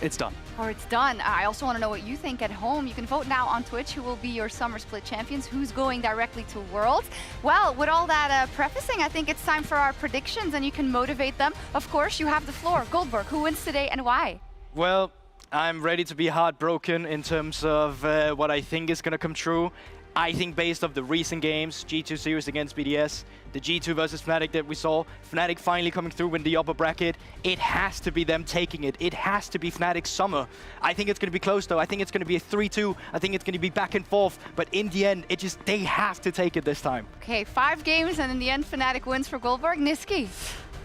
it's done. Or it's done. I also want to know what you think at home. You can vote now on Twitch who will be your Summer Split champions, who's going directly to Worlds. Well, with all that prefacing, I think it's time for our predictions, and you can motivate them. Of course, you have the floor. Goldberg, who wins today and why? Well, I'm ready to be heartbroken in terms of what I think is going to come true. I think based off the recent games, G2 series against BDS, the G2 versus Fnatic that we saw, Fnatic finally coming through in the upper bracket, it has to be them taking it. It has to be Fnatic's summer. I think it's going to be close though. I think it's going to be a 3-2. I think it's going to be back and forth. But in the end, they have to take it this time. Okay, 5 games, and in the end, Fnatic wins for Goldberg. Niski.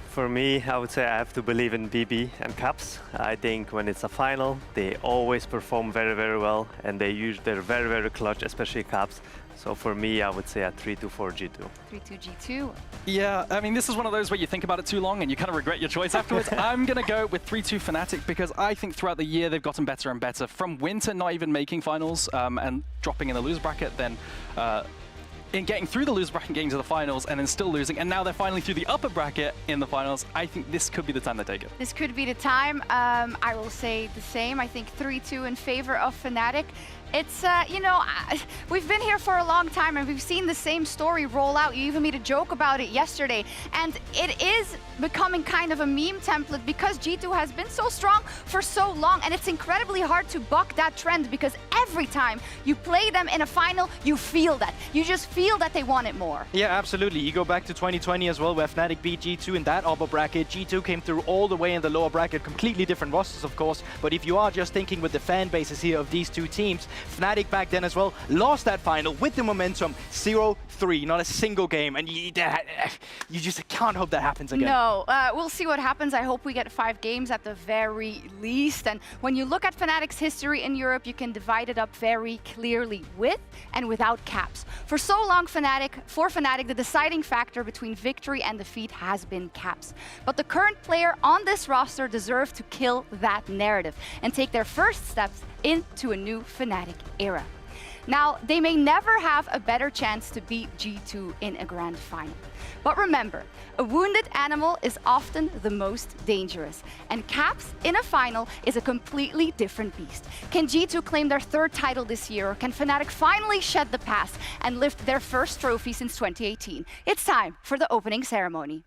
For me, I would say I have to believe in BB and Caps. I think when it's a final, they always perform very, very well, and they're very, very clutch, especially Caps. So for me, I would say a 3-2 for G2. 3-2 G2. Yeah, I mean, this is one of those where you think about it too long and you kind of regret your choice afterwards. I'm going to go with 3-2 Fnatic because I think throughout the year they've gotten better and better. From winter not even making finals and dropping in the loser bracket, then in getting through the loser bracket, getting to the finals, and then still losing, and now they're finally through the upper bracket in the finals. I think this could be the time they take it. This could be the time. I will say the same. I think 3-2 in favor of Fnatic. It's, you know, we've been here for a long time and we've seen the same story roll out. You even made a joke about it yesterday. And it is becoming kind of a meme template because G2 has been so strong for so long. And it's incredibly hard to buck that trend because every time you play them in a final, you feel that. You just feel that they want it more. Yeah, absolutely. You go back to 2020 as well, where Fnatic beat G2 in that upper bracket. G2 came through all the way in the lower bracket, completely different rosters, of course. But if you are just thinking with the fan bases here of these two teams, Fnatic back then as well lost that final with the momentum 0-3, not a single game, and you just can't hope that happens again. No, we'll see what happens. I hope we get 5 games at the very least. And when you look at Fnatic's history in Europe, you can divide it up very clearly with and without Caps. For so long, for Fnatic, the deciding factor between victory and defeat has been Caps. But the current player on this roster deserves to kill that narrative and take their first steps into a new Fnatic era. Now, they may never have a better chance to beat G2 in a grand final. But remember, a wounded animal is often the most dangerous, and Caps in a final is a completely different beast. Can G2 claim their 3rd title this year, or can Fnatic finally shed the past and lift their first trophy since 2018? It's time for the opening ceremony.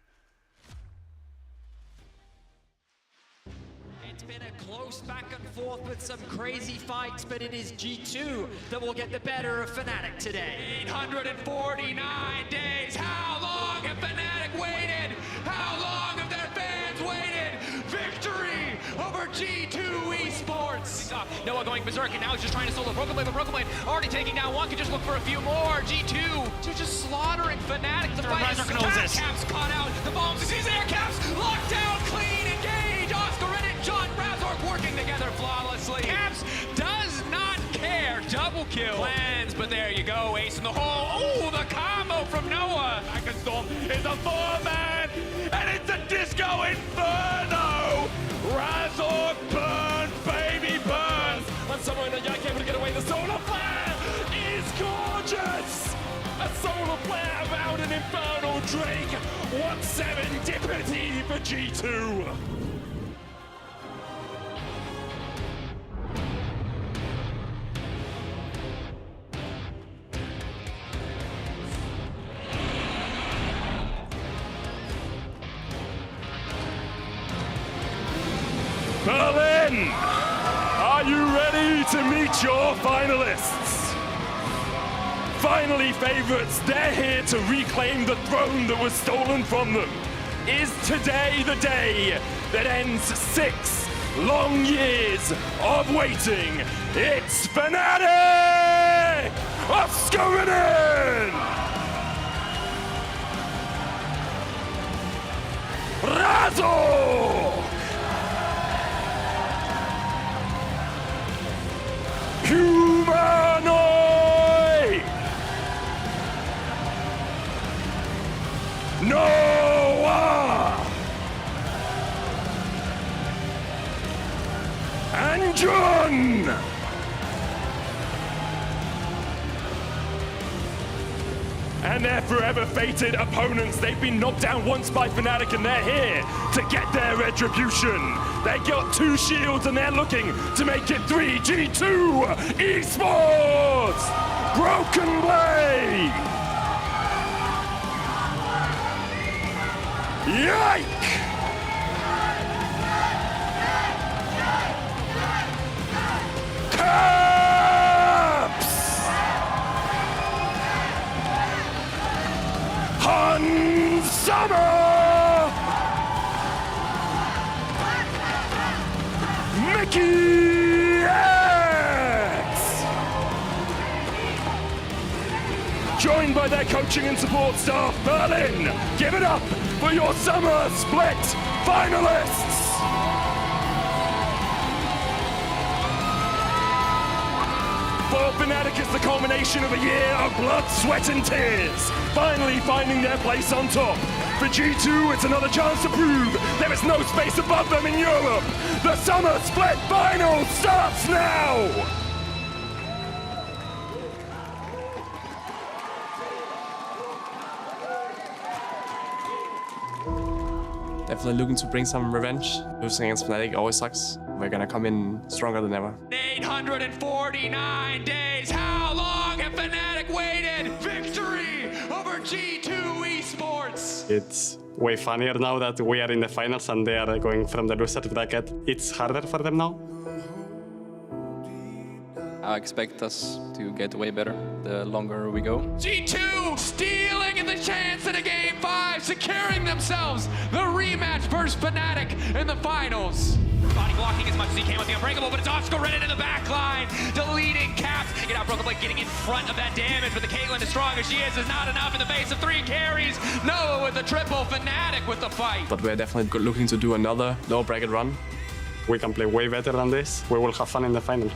It's been a close back and forth with some crazy fights, but it is G2 that will get the better of Fnatic today. 849 days. How long have Fnatic waited? How long have their fans waited? Victory over G2 Esports. Noah going berserk, and now he's just trying to solo Broken Blade, but Broken Blade already taking down one. Could just look for a few more. G2 just slaughtering Fnatic. The fight is back. Caps caught out. The bombs. He's there. Caps locked down, clean, engage. Oscar and John Razork working together flawlessly. Caps does not care. Double kill. Plans, but there you go. Ace in the hole. Oh, the combo from Noah. Storm is a 4-man, and it's a Disco Inferno. Razork burn, baby burn. And someone in the young able to get away. The solar flare is gorgeous. A solar flare about an Infernal Drake. 1-7 Deputy for G2. Berlin, are you ready to meet your finalists? Finally, favorites, they're here to reclaim the throne that was stolen from them. Is today the day that ends 6 long years of waiting? It's Fnatic of Skovinen! Razork! Humanoid! Noah! And John! And their forever fated opponents, they've been knocked down once by Fnatic and they're here to get their retribution. They got 2 shields and they're looking to make it 3 G2 Esports! Broken Blade! Yike! Caps! by their coaching and support staff. Berlin, give it up for your summer split finalists. For Fnatic, it's the culmination of a year of blood, sweat and tears, finally finding their place on top. For G2, it's another chance to prove there is no space above them in Europe. The Summer Split Final starts now! Definitely looking to bring some revenge. Losing against Fnatic always sucks. We're gonna come in stronger than ever. 849 days, how long have Fnatic waited? Victory over G2 Esports! It's way funnier now that we are in the finals and they are going from the loser bracket. It's harder for them now. I expect us to get way better the longer we go. G2 stealing in the chance in a Game 5, securing themselves the rematch versus Fnatic in the finals. Body blocking as much as he can with the Unbreakable, but it's Oscar Reddit in the back line, deleting Caps. Get out Broken Blade, getting in front of that damage, but the Caitlyn, as strong as she is not enough in the face of 3 carries. Noah with the triple, Fnatic with the fight. But we're definitely looking to do another lower bracket run. We can play way better than this. We will have fun in the final.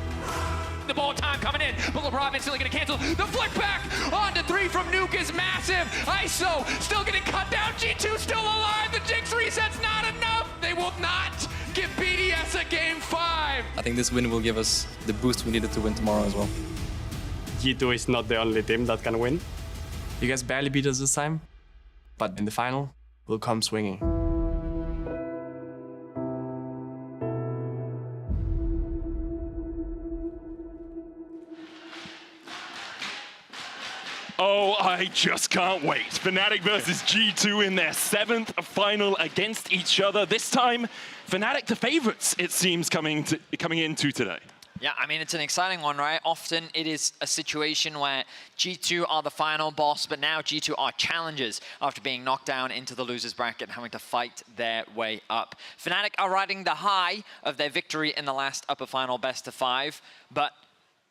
The ball time coming in, but LeBron instantly gonna cancel. The flick back onto 3 from Nuke is massive. ISO still getting cut down. G2 still alive. The Jinx reset's not enough. They will not give BDS a Game 5. I think this win will give us the boost we needed to win tomorrow as well. G2 is not the only team that can win. You guys barely beat us this time, but in the final, we'll come swinging. Oh, I just can't wait. Fnatic versus G2 in their 7th final against each other. This time, Fnatic the favorites, it seems, coming into today. Yeah, I mean, it's an exciting one, right? Often it is a situation where G2 are the final boss, but now G2 are challengers after being knocked down into the loser's bracket and having to fight their way up. Fnatic are riding the high of their victory in the last upper final best of 5, but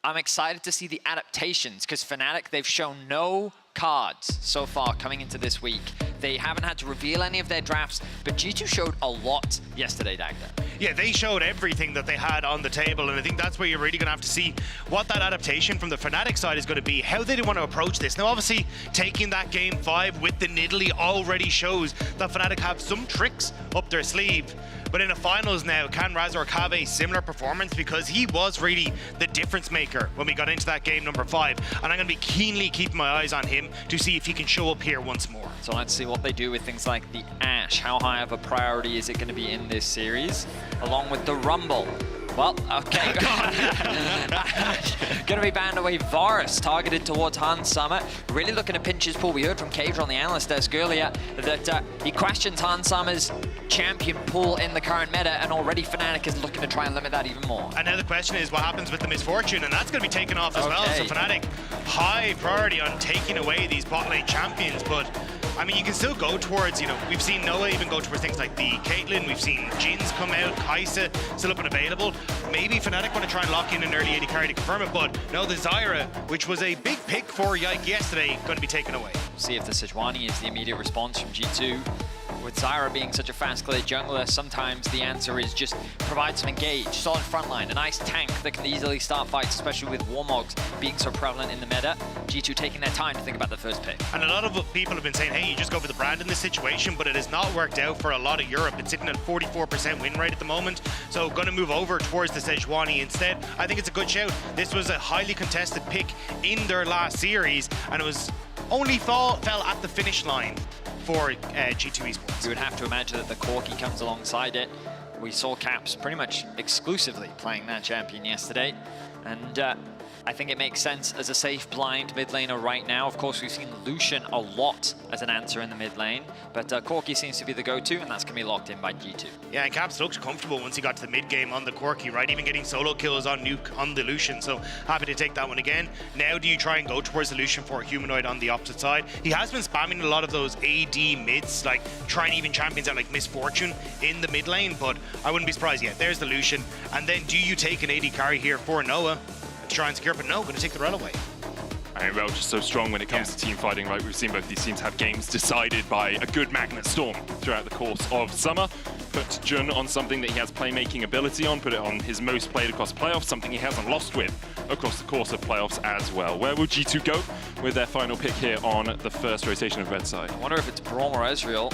I'm excited to see the adaptations because Fnatic, they've shown no cards so far coming into this week. They haven't had to reveal any of their drafts, but G2 showed a lot yesterday, Dagda. Yeah, they showed everything that they had on the table, and I think that's where you're really going to have to see what that adaptation from the Fnatic side is going to be, how they want to approach this. Now, obviously, taking that Game 5 with the Nidalee already shows that Fnatic have some tricks up their sleeve. But in the finals now, can Razork have a similar performance? Because he was really the difference maker when we got into that game number 5. And I'm going to be keenly keeping my eyes on him to see if he can show up here once more. So let's see what they do with things like the Ashe. How high of a priority is it going to be in this series? Along with the Rumble. Well, okay. Going to be banned away. Varus targeted towards Hans Summer. Really looking to pinch his pull. We heard from Cager on the analyst desk earlier that he questions Hans Summer's champion pool in the current meta, and already Fnatic is looking to try and limit that even more. And now the question is what happens with the Misfortune, and that's going to be taken off as well. So Fnatic, high priority on taking away these bot lane champions, but I mean, you can still go towards, you know, we've seen Noah even go towards things like the Caitlyn, we've seen Jinx come out, Kai'Sa still up and available. Maybe Fnatic want to try and lock in an early AD carry to confirm it, but no, the Zyra, which was a big pick for Yike yesterday, going to be taken away. See if the Sejuani is the immediate response from G2. With Zyra being such a fast-clear jungler, sometimes the answer is just provide some engage, solid frontline, a nice tank that can easily start fights, especially with Warmogs being so prevalent in the meta. G2 taking their time to think about the first pick. And a lot of people have been saying, hey, you just go for the brand in this situation, but it has not worked out for a lot of Europe. It's sitting at 44% win rate at the moment, so going to move over towards the Sejuani instead. I think it's a good shout. This was a highly contested pick in their last series, and it was only fell at the finish line for G2 Esports. You would have to imagine that the Corki comes alongside it. We saw Caps pretty much exclusively playing that champion yesterday, and I think it makes sense as a safe blind mid laner right now. Of course, we've seen Lucian a lot as an answer in the mid lane, but Corki seems to be the go-to, and that's going to be locked in by G2. Yeah, and Caps looked comfortable once he got to the mid game on the Corki, right? Even getting solo kills on Nuke on the Lucian, so happy to take that one again. Now do you try and go towards the Lucian for a humanoid on the opposite side? He has been spamming a lot of those AD mids, like trying even champions out like Misfortune in the mid lane, but I wouldn't be surprised yet. There's the Lucian, and then do you take an AD carry here for Noah to try and secure, but no, going to take the run away. I mean, Rel just so strong when it comes to team fighting, right? We've seen both these teams have games decided by a good Magnet Storm throughout the course of summer. Put Jun on something that he has playmaking ability on, put it on his most played across playoffs, something he hasn't lost with across the course of playoffs as well. Where will G2 go with their final pick here on the first rotation of red side? I wonder if it's Braum or Ezreal.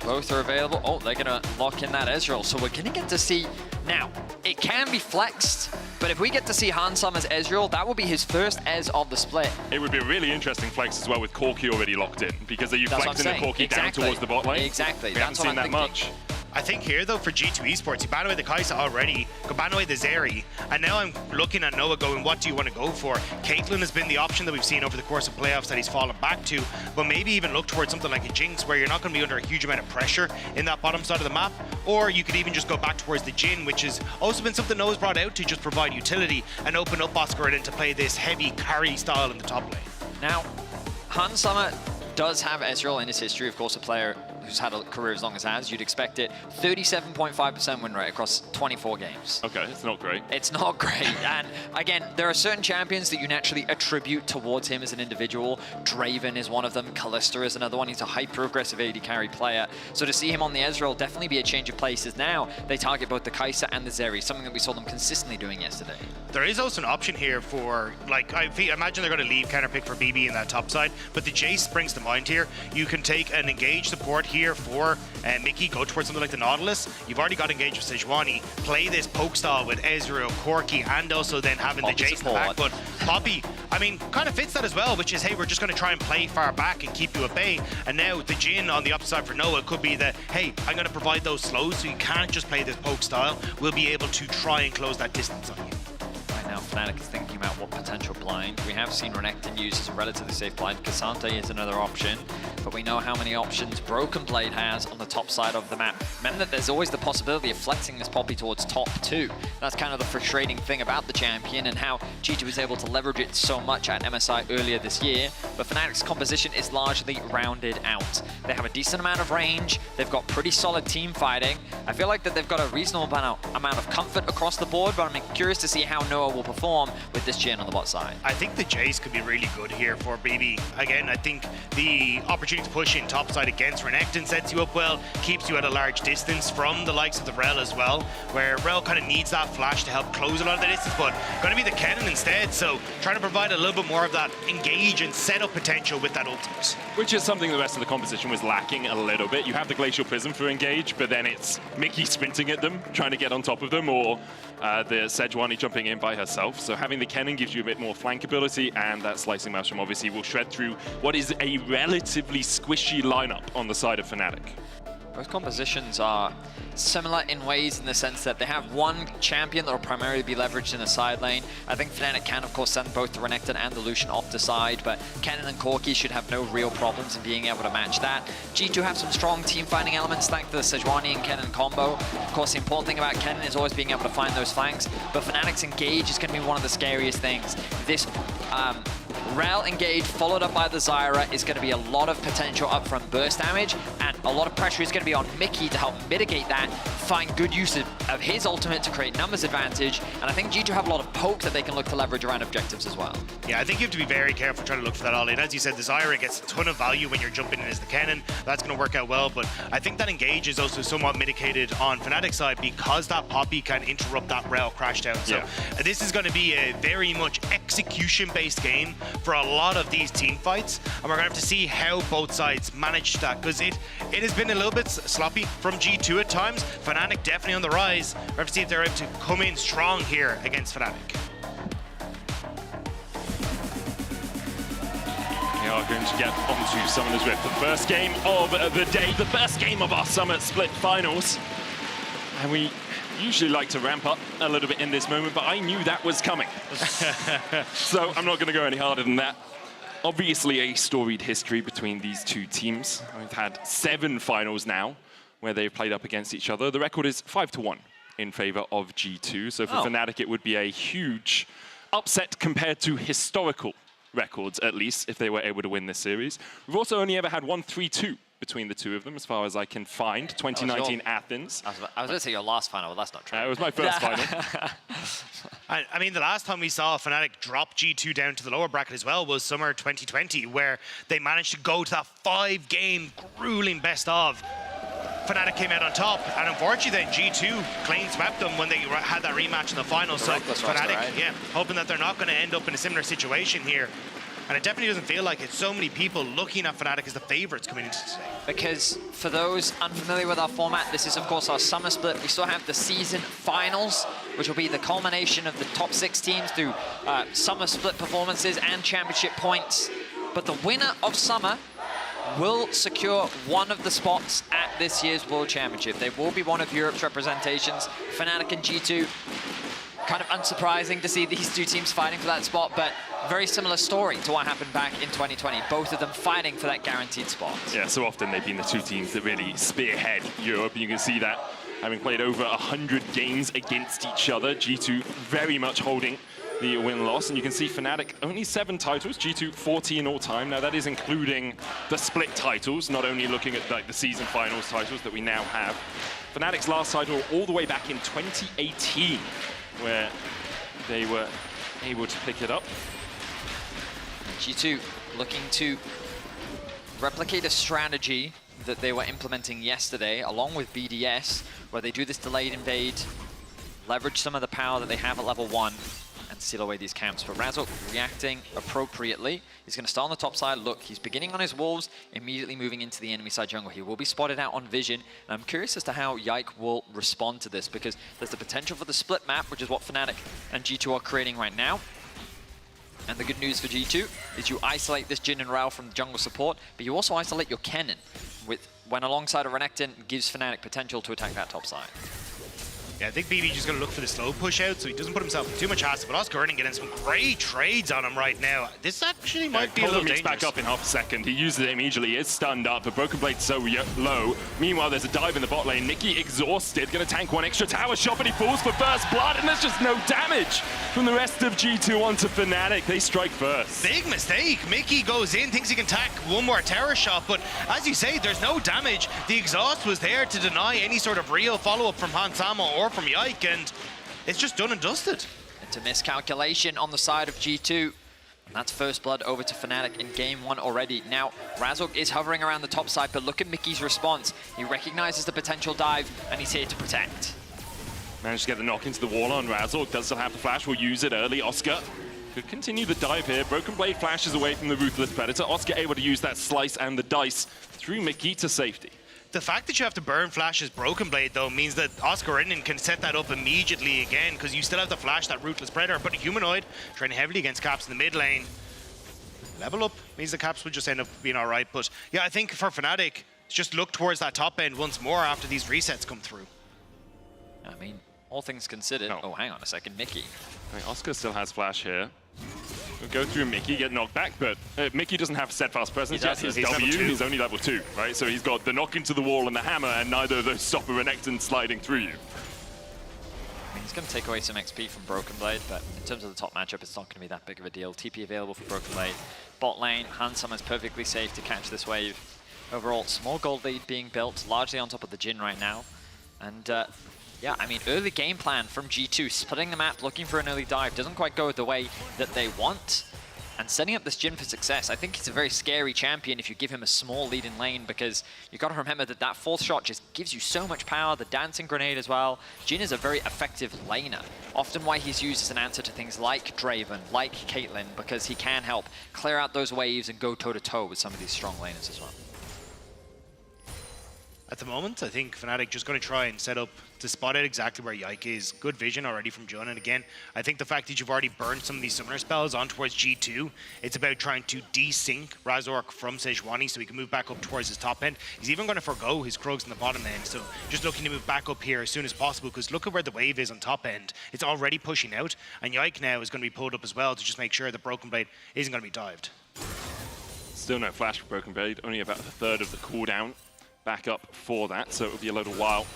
Both are available. Oh, they're gonna lock in that Ezreal. So we're gonna get to see, now, it can be flexed, but if we get to see Hansum as Ezreal, that will be his first Ez of the split. It would be a really interesting flex as well with Corki already locked in, because are you flexing the Corki down towards the bot lane? Exactly. We haven't seen that much. I think here, though, for G2 Esports, you ban away the Kai'Sa already, go ban away the Zeri, and now I'm looking at Noah going, what do you want to go for? Caitlyn has been the option that we've seen over the course of playoffs that he's fallen back to, but maybe even look towards something like a Jinx, where you're not going to be under a huge amount of pressure in that bottom side of the map, or you could even just go back towards the Jhin, which has also been something Noah's brought out to just provide utility and open up Oscar to play this heavy carry style in the top lane. Now, Hansum does have Ezreal in his history, of course, a player who's had a career as long as has. You'd expect it. 37.5% win rate across 24 games. Okay, it's not great. It's not great. And again, there are certain champions that you naturally attribute towards him as an individual. Draven is one of them. Kalista is another one. He's a hyper-aggressive AD carry player. So to see him on the Ezreal definitely be a change of places. Now they target both the Kai'Sa and the Zeri, something that we saw them consistently doing yesterday. There is also an option here for, like, I imagine they're going to leave counter pick for BB in that top side, but the Jace springs to mind here. You can take an engage support here for Mickey, go towards something like the Nautilus. You've already got engaged with Sejuani. Play this poke style with Ezreal, Corki, and also then having the Jace in the back. But Poppy, I mean, kind of fits that as well, which is, hey, we're just going to try and play far back and keep you at bay. And now the Jhin on the opposite side for Noah could be that, hey, I'm going to provide those slows so you can't just play this poke style. We'll be able to try and close that distance on you. Now Fnatic is thinking about what potential blind. We have seen Renekton used as a relatively safe blind. Cassante is another option, but we know how many options Broken Blade has on the top side of the map. Remember that there's always the possibility of flexing this Poppy towards top 2. That's kind of the frustrating thing about the champion and how G2 was able to leverage it so much at MSI earlier this year. But Fnatic's composition is largely rounded out. They have a decent amount of range. They've got pretty solid team fighting. I feel like that they've got a reasonable amount of comfort across the board, but I'm curious to see how Noah will perform with this Jhin on the bot side. I think the Jace could be really good here for BB. Again, I think the opportunity to push in top side against Renekton sets you up well, keeps you at a large distance from the likes of the Rel as well, where Rel kind of needs that flash to help close a lot of the distance, but going to be the Kennen instead, so trying to provide a little bit more of that engage and setup potential with that ultimate. Which is something the rest of the composition was lacking a little bit. You have the Glacial Prism for engage, but then it's Mickey sprinting at them, trying to get on top of them, or the Sejuani jumping in by herself. So having the Kennen gives you a bit more flankability, and that Slicing Maelstrom obviously will shred through what is a relatively squishy lineup on the side of Fnatic. Both compositions are similar in ways in the sense that they have one champion that will primarily be leveraged in the side lane. I think Fnatic can, of course, send both the Renekton and the Lucian off the side, but Kennen and Corki should have no real problems in being able to match that. G2 have some strong team fighting elements thanks to the Sejuani and Kennen combo. Of course, the important thing about Kennen is always being able to find those flanks, but Fnatic's engage is going to be one of the scariest things. This Rel engage followed up by the Zyra is going to be a lot of potential upfront burst damage, and a lot of pressure is going to be on Mickey to help mitigate that, find good use of his ultimate to create numbers advantage, and I think G2 have a lot of poke that they can look to leverage around objectives as well. Yeah, I think you have to be very careful trying to look for that all in. As you said, the Zyra gets a ton of value when you're jumping in as the Kennen. That's going to work out well, but I think that engage is also somewhat mitigated on Fnatic's side because that Poppy can interrupt that Rel crash down. So this is going to be a very much execution-based game for a lot of these team fights, and we're going to have to see how both sides manage that, because it has been a little bit sloppy from G2 at times. Fnatic definitely on the rise. We're going to have to see if they're able to come in strong here against Fnatic. We are going to get onto Summoner's Rift, the first game of the day, the first game of our Summer Split Finals. And we usually like to ramp up a little bit in this moment, but I knew that was coming. So I'm not going to go any harder than that. Obviously a storied history between these two teams. We've had 7 finals now where they've played up against each other. The record is 5-1 in favor of G2. So for Fnatic, it would be a huge upset compared to historical records, at least, if they were able to win this series. We've also only ever had 1 3-2 between the two of them, as far as I can find. 2019 Athens. I was going to say your last final, but that's not true. It was my first final. I mean, the last time we saw Fnatic drop G2 down to the lower bracket as well was summer 2020, where they managed to go to that 5-game grueling best of. Fnatic came out on top, and unfortunately then G2 clean swept them when they had that rematch in the final. So Fnatic, yeah, hoping that they're not going to end up in a similar situation here. And it definitely doesn't feel like it. So many people looking at Fnatic as the favorites coming into today. Because for those unfamiliar with our format, this is of course our summer split. We still have the season finals, which will be the culmination of the top 6 teams through summer split performances and championship points. But the winner of summer will secure one of the spots at this year's World Championship. They will be one of Europe's representations. Fnatic and G2, kind of unsurprising to see these two teams fighting for that spot, but very similar story to what happened back in 2020. Both of them fighting for that guaranteed spot. Yeah, so often they've been the two teams that really spearhead Europe. You can see that having played over 100 games against each other. G2 very much holding the win-loss, and you can see Fnatic only 7 titles, G2 14 all time. Now that is including the split titles, not only looking at like the season finals titles that we now have. Fnatic's last title all the way back in 2018, where they were able to pick it up. G2 looking to replicate a strategy that they were implementing yesterday, along with BDS, where they do this delayed invade, leverage some of the power that they have at level 1, and seal away these camps. But Razork reacting appropriately. He's going to start on the top side. Look, he's beginning on his wolves, immediately moving into the enemy side jungle. He will be spotted out on vision. And I'm curious as to how Yike will respond to this, because there's the potential for the split map, which is what Fnatic and G2 are creating right now. And the good news for G2 is you isolate this Jhin and Rao from the jungle support, but you also isolate your Kennen, when alongside a Renekton gives Fnatic potential to attack that top side. Yeah, I think BB just going to look for the slow push out so he doesn't put himself in too much hassle, but Oscar Erning getting some great trades on him right now. This actually might be a little dangerous. Back up in half a second. He uses it immediately. He is stunned up, but Broken Blade's so low. Meanwhile, there's a dive in the bot lane. Mickey exhausted, going to tank one extra tower shot, but he falls for first blood, and there's just no damage from the rest of G2 onto Fnatic. They strike first. Big mistake. Mickey goes in, thinks he can tack one more tower shot, but as you say, there's no damage. The exhaust was there to deny any sort of real follow-up from Hansama or from Yike, and it's just done and dusted. It's a miscalculation on the side of G2. And that's first blood over to Fnatic in game 1 already. Now, Razork is hovering around the top side, but look at Mickey's response. He recognizes the potential dive, and he's here to protect. Managed to get the knock into the wall on Razork. Does still have the flash. Will use it early. Oscar could continue the dive here. Broken Blade flashes away from the Ruthless Predator. Oscar able to use that slice and the dice through Mickey to safety. The fact that you have to burn Flash's Broken Blade, though, means that Oscar Erning can set that up immediately again, because you still have to flash that Ruthless Predator. But a Humanoid, training heavily against Caps in the mid lane. Level up means the Caps would just end up being all right. But yeah, I think for Fnatic, just look towards that top end once more after these resets come through. I mean, all things considered. Oh, hang on a second, Mickey. I mean, Oscar still has flash here. We'll go through Mickey, get knocked back, but Mickey doesn't have steadfast presence yet. His W, he's only level 2, right? So he's got the knock into the wall and the hammer, and neither of those stop a Renekton sliding through you. I mean, he's going to take away some XP from Broken Blade, but in terms of the top matchup, it's not going to be that big of a deal. TP available for Broken Blade. Bot lane, Hansama's perfectly safe to catch this wave. Overall, small gold lead being built, largely on top of the Jhin right now. And yeah, I mean, early game plan from G2, splitting the map, looking for an early dive, doesn't quite go the way that they want. And setting up this Jhin for success, I think he's a very scary champion if you give him a small lead in lane, because you've got to remember that that 4th shot just gives you so much power, the dancing grenade as well. Jhin is a very effective laner, often why he's used as an answer to things like Draven, like Caitlyn, because he can help clear out those waves and go toe-to-toe with some of these strong laners as well. At the moment, I think Fnatic just going to try and set up to spot out exactly where Yike is. Good vision already from Jhin, and again, I think the fact that you've already burned some of these summoner spells on towards G2, it's about trying to desync Razork from Sejuani so he can move back up towards his top end. He's even going to forgo his Krugs in the bottom end, so just looking to move back up here as soon as possible, because look at where the wave is on top end. It's already pushing out, and Yike now is going to be pulled up as well to just make sure that Broken Blade isn't going to be dived. Still no flash for Broken Blade, only about a third of the cooldown back up for that, so it'll be a little while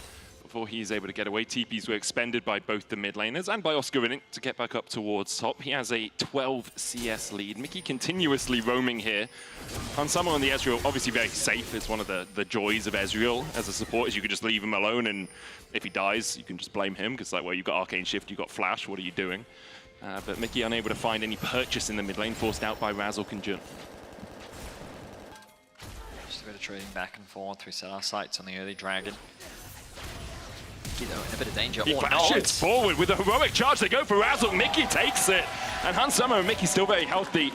before he is able to get away. TPs were expended by both the mid laners and by Oscar in it to get back up towards top. He has a 12 CS lead. Mickey continuously roaming here. Hansama on the Ezreal, obviously very safe. It's one of the joys of Ezreal as a support, is you can just leave him alone, and if he dies, you can just blame him, because like, well, you've got Arcane Shift, you've got Flash, what are you doing? But Mickey unable to find any purchase in the mid lane, forced out by Razork and Jun. Just a bit of trading back and forth. We set our sights on the early dragon. Mickey, though, in a bit of danger. He flashes forward with a heroic charge. They go for Razork. Mickey takes it. And Hansama and Mickey still very healthy.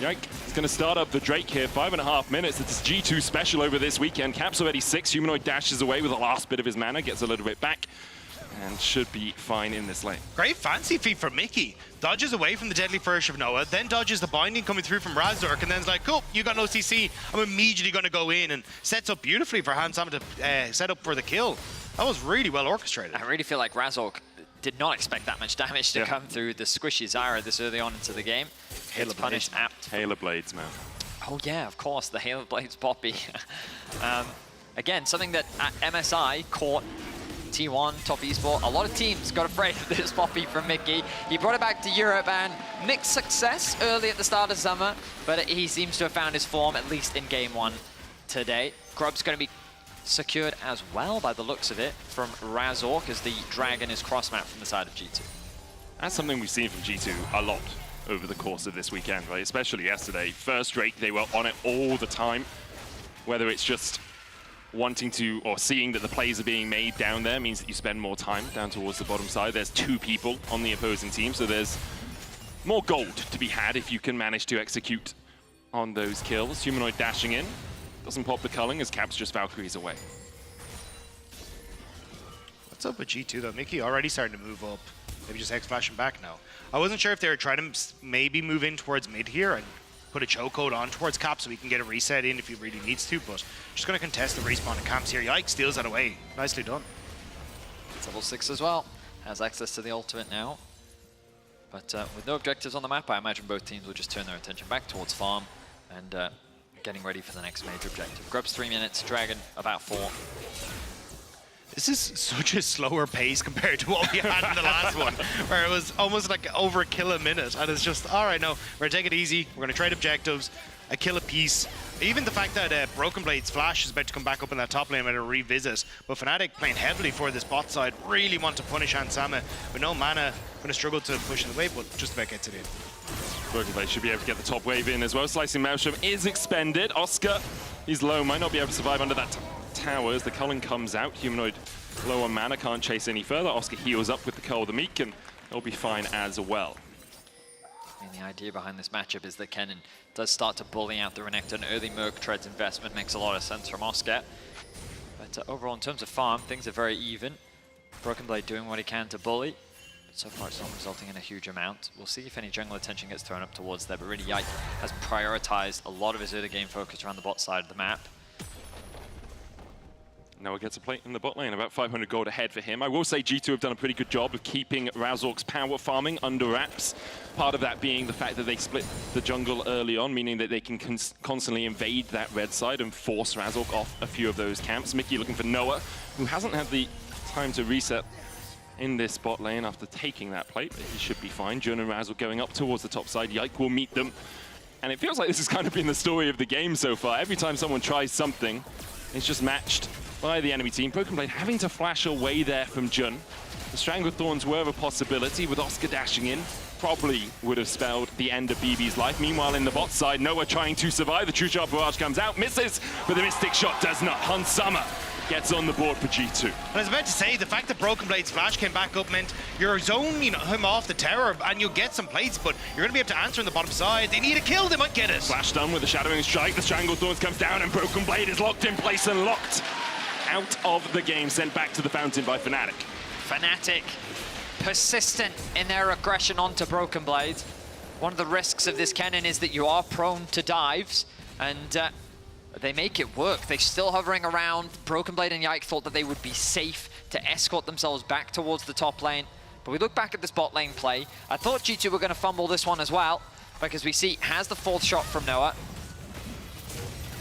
Yike is going to start up the Drake here. 5.5 minutes. It's G2 special over this weekend. Cap's already 6. Humanoid dashes away with the last bit of his mana. Gets a little bit back. And should be fine in this lane. Great fancy feat for Mickey. Dodges away from the Deadly Flourish of Noah, then dodges the binding coming through from Razork, and then it's like, cool, you got no CC. I'm immediately going to go in, and sets up beautifully for Hansama to set up for the kill. That was really well orchestrated. I really feel like Razork did not expect that much damage to come through the squishy Zyra this early on into the game. It's punished apt. Halo Blades, man. Oh yeah, of course, the Halo Blades Poppy. Again, something that at MSI caught T1, top esport. A lot of teams got afraid of this Poppy from Mickey. He brought it back to Europe and mixed success early at the start of summer, but he seems to have found his form, at least in game 1 today. Grub's going to be secured as well by the looks of it from Razork as the Dragon is cross-mapped from the side of G2. That's something we've seen from G2 a lot over the course of this weekend, right? Especially yesterday. First Drake, they were on it all the time. Whether it's just wanting to, or seeing that the plays are being made down there means that you spend more time down towards the bottom side. There's 2 people on the opposing team, so there's more gold to be had if you can manage to execute on those kills. Humanoid dashing in. Doesn't pop the culling as Caps just Valkyries away. What's up with G2 though? Mickey already starting to move up. Maybe just X-flashing back now. I wasn't sure if they were trying to maybe move in towards mid here and put a chokehold on towards Cap so he can get a reset in if he really needs to, but just going to contest the respawn of Camps here. Yike steals that away. Nicely done. It's level 6 as well. Has access to the ultimate now. But with no objectives on the map, I imagine both teams will just turn their attention back towards farm and getting ready for the next major objective. Grub's 3 minutes, Dragon about 4. This is such a slower pace compared to what we had in the last one, where it was almost like over a kill a minute, and it's just, all right, no, we're gonna take it easy, we're gonna trade objectives, a kill a piece. Even the fact that Broken Blade's Flash is about to come back up in that top lane and a revisit, but Fnatic playing heavily for this bot side, really want to punish Hansama. With no mana, gonna struggle to push in the wave, but just about gets it in. Broken Blade should be able to get the top wave in as well. Slicing Maelstrom is expended. Oscar, he's low, might not be able to survive under that tower as the culling comes out. Humanoid low on mana, can't chase any further. Oscar heals up with the Cull of the Meek, and he'll be fine as well. I mean, the idea behind this matchup is that Kennen does start to bully out the Renekton. Early Merc Treads investment makes a lot of sense from Oscar. But overall, in terms of farm, things are very even. Broken Blade doing what he can to bully. But so far, it's not resulting in a huge amount. We'll see if any jungle attention gets thrown up towards there. But really, Yike has prioritized a lot of his early game focus around the bot side of the map. Noah gets a plate in the bot lane, about 500 gold ahead for him. I will say G2 have done a pretty good job of keeping Razork's power farming under wraps. Part of that being the fact that they split the jungle early on, meaning that they can constantly invade that red side and force Razork off a few of those camps. Mickey looking for Noah, who hasn't had the time to reset in this bot lane after taking that plate, but he should be fine. Jun and Razork going up towards the top side. Yike will meet them. And it feels like this has kind of been the story of the game so far. Every time someone tries something, it's just matched by the enemy team. Broken Blade having to flash away there from Jun. The Stranglethorns were a possibility with Oscar dashing in. Probably would have spelled the end of BB's life. Meanwhile, in the bot side, Noah trying to survive. The True Shot Barrage comes out, misses, but the Mystic Shot does not. Hansama gets on the board for G2. And I was about to say, the fact that Broken Blade's Flash came back up meant you're zoning him off the tower and you'll get some plates, but you're going to be able to answer on the bottom side. They need a kill, they might get it. Flash done with the Shadowing Strike. The Stranglethorns comes down and Broken Blade is locked in place and locked out of the game, sent back to the fountain by Fnatic. Fnatic persistent in their aggression onto Broken Blade. One of the risks of this Kennen is that you are prone to dives, and they make it work. They're still hovering around. Broken Blade and Yike thought that they would be safe to escort themselves back towards the top lane. But we look back at this bot lane play. I thought G2 were going to fumble this one as well, because we see has the 4th shot from Noah.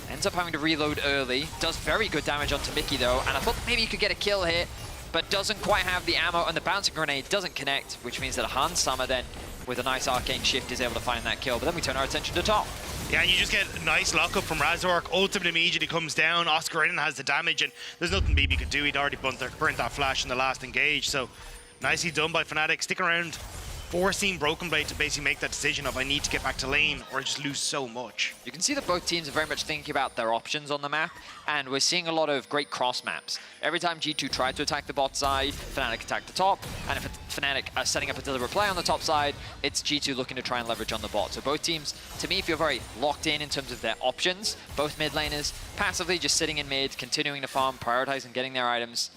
Ends up having to reload early. Does very good damage onto Mickey though, and I thought maybe you could get a kill here. but doesn't quite have the ammo, and the bouncing grenade doesn't connect, which means that Hans Summer then, with a nice arcane shift, is able to find that kill. But then we turn our attention to top. Yeah, and you just get a nice lockup from Razork. Ultimate immediately comes down. Oscarinin has the damage, and there's nothing BB could do. He'd already burnt that flash in the last engage. So nicely done by Fnatic. Stick around, forcing Broken Blade to basically make that decision of I need to get back to lane or just lose so much. You can see that both teams are very much thinking about their options on the map, and we're seeing a lot of great cross maps. Every time G2 tried to attack the bot side, Fnatic attacked the top, and if Fnatic are setting up a deliberate play on the top side, it's G2 looking to try and leverage on the bot. So both teams, to me, feel very locked in terms of their options. Both mid laners passively just sitting in mid, continuing to farm, prioritizing getting their items.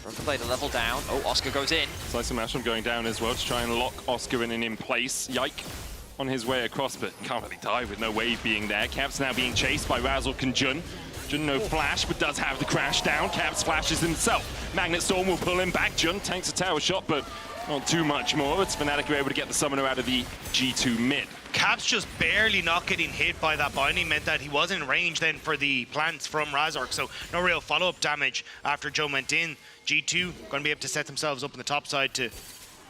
Broken Blade a level down. Oh, Oscar goes in. Slice and Masham going down as well to try and lock Oscarinin in place. Yike on his way across, but can't really die with no wave being there. Caps now being chased by Razork and Jun. Jun no flash, but does have the crash down. Caps flashes himself. Magnet Storm will pull him back. Jun tanks a tower shot, but not too much more. It's Fnatic who are able to get the summoner out of the G2 mid. Caps just barely not getting hit by that binding meant that he was in range then for the plants from Razork, so no real follow-up damage after Joe went in. G2 going to be able to set themselves up on the top side to,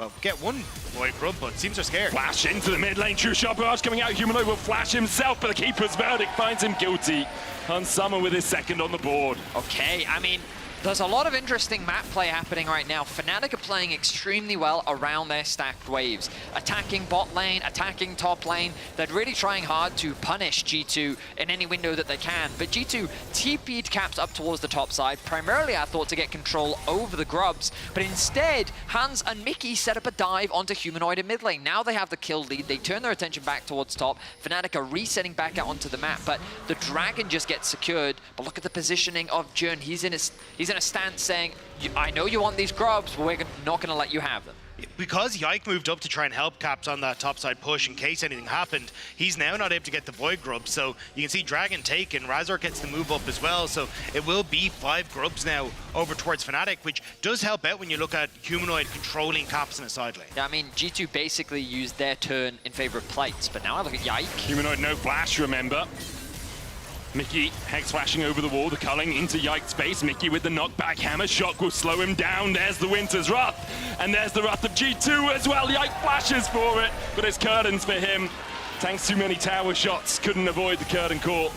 well, get one Void Grub, but seems they're scared. Flash into the mid lane, true shot barrage coming out. Humanoid will flash himself, but the keeper's verdict finds him guilty. Hans Summer with his second on the board. Okay, I mean, there's a lot of interesting map play happening right now. Fnatic are playing extremely well around their stacked waves. Attacking bot lane, attacking top lane. They're really trying hard to punish G2 in any window that they can. But G2 TP'd Caps up towards the top side, primarily I thought to get control over the grubs. But instead, Hans and Mickey set up a dive onto Humanoid in mid lane. Now they have the kill lead. They turn their attention back towards top. Fnatic are resetting back out onto the map, but the Dragon just gets secured. But look at the positioning of Jun. He's in a stance saying, I know you want these grubs, but we're not going to let you have them. Because Yike moved up to try and help Caps on that topside push in case anything happened, he's now not able to get the Void Grubs. So you can see Dragon taken, Razork gets to move up as well. So it will be 5 grubs now over towards Fnatic, which does help out when you look at Humanoid controlling Caps in a side lane. Yeah, I mean, G2 basically used their turn in favor of plates, but now I look at Yike. Humanoid no flash, remember. Mickey, Hex flashing over the wall, the culling into Yike's space. Mickey with the knockback hammer, shock will slow him down. There's the Winter's Wrath, and there's the Wrath of G2 as well. Yike flashes for it, but it's curtains for him. Tanks too many tower shots, couldn't avoid the curtain call.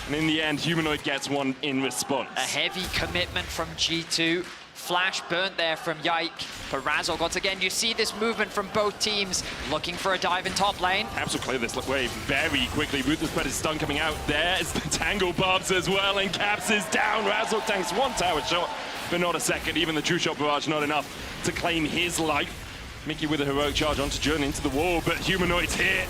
And in the end, Humanoid gets one in response. A heavy commitment from G2. Flash burnt there from Yike. For Razork, once again, you see this movement from both teams looking for a dive in top lane. Caps will clear this wave very quickly. Ruthless Predator's stun coming out. There's the Tangle Barbs as well, and Caps is down. Razork tanks one tower shot, but not a second. Even the True Shot Barrage not enough to claim his life. Mickey with a heroic charge onto Jun into the wall, but Humanoid's here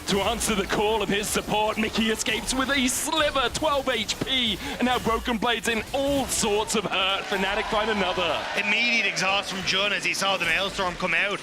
to answer the call of his support. Mickey escapes with a sliver, 12 HP, and now Broken Blade's in all sorts of hurt. Fnatic find another. Immediate exhaust from Jun as he saw the Maelstrom come out.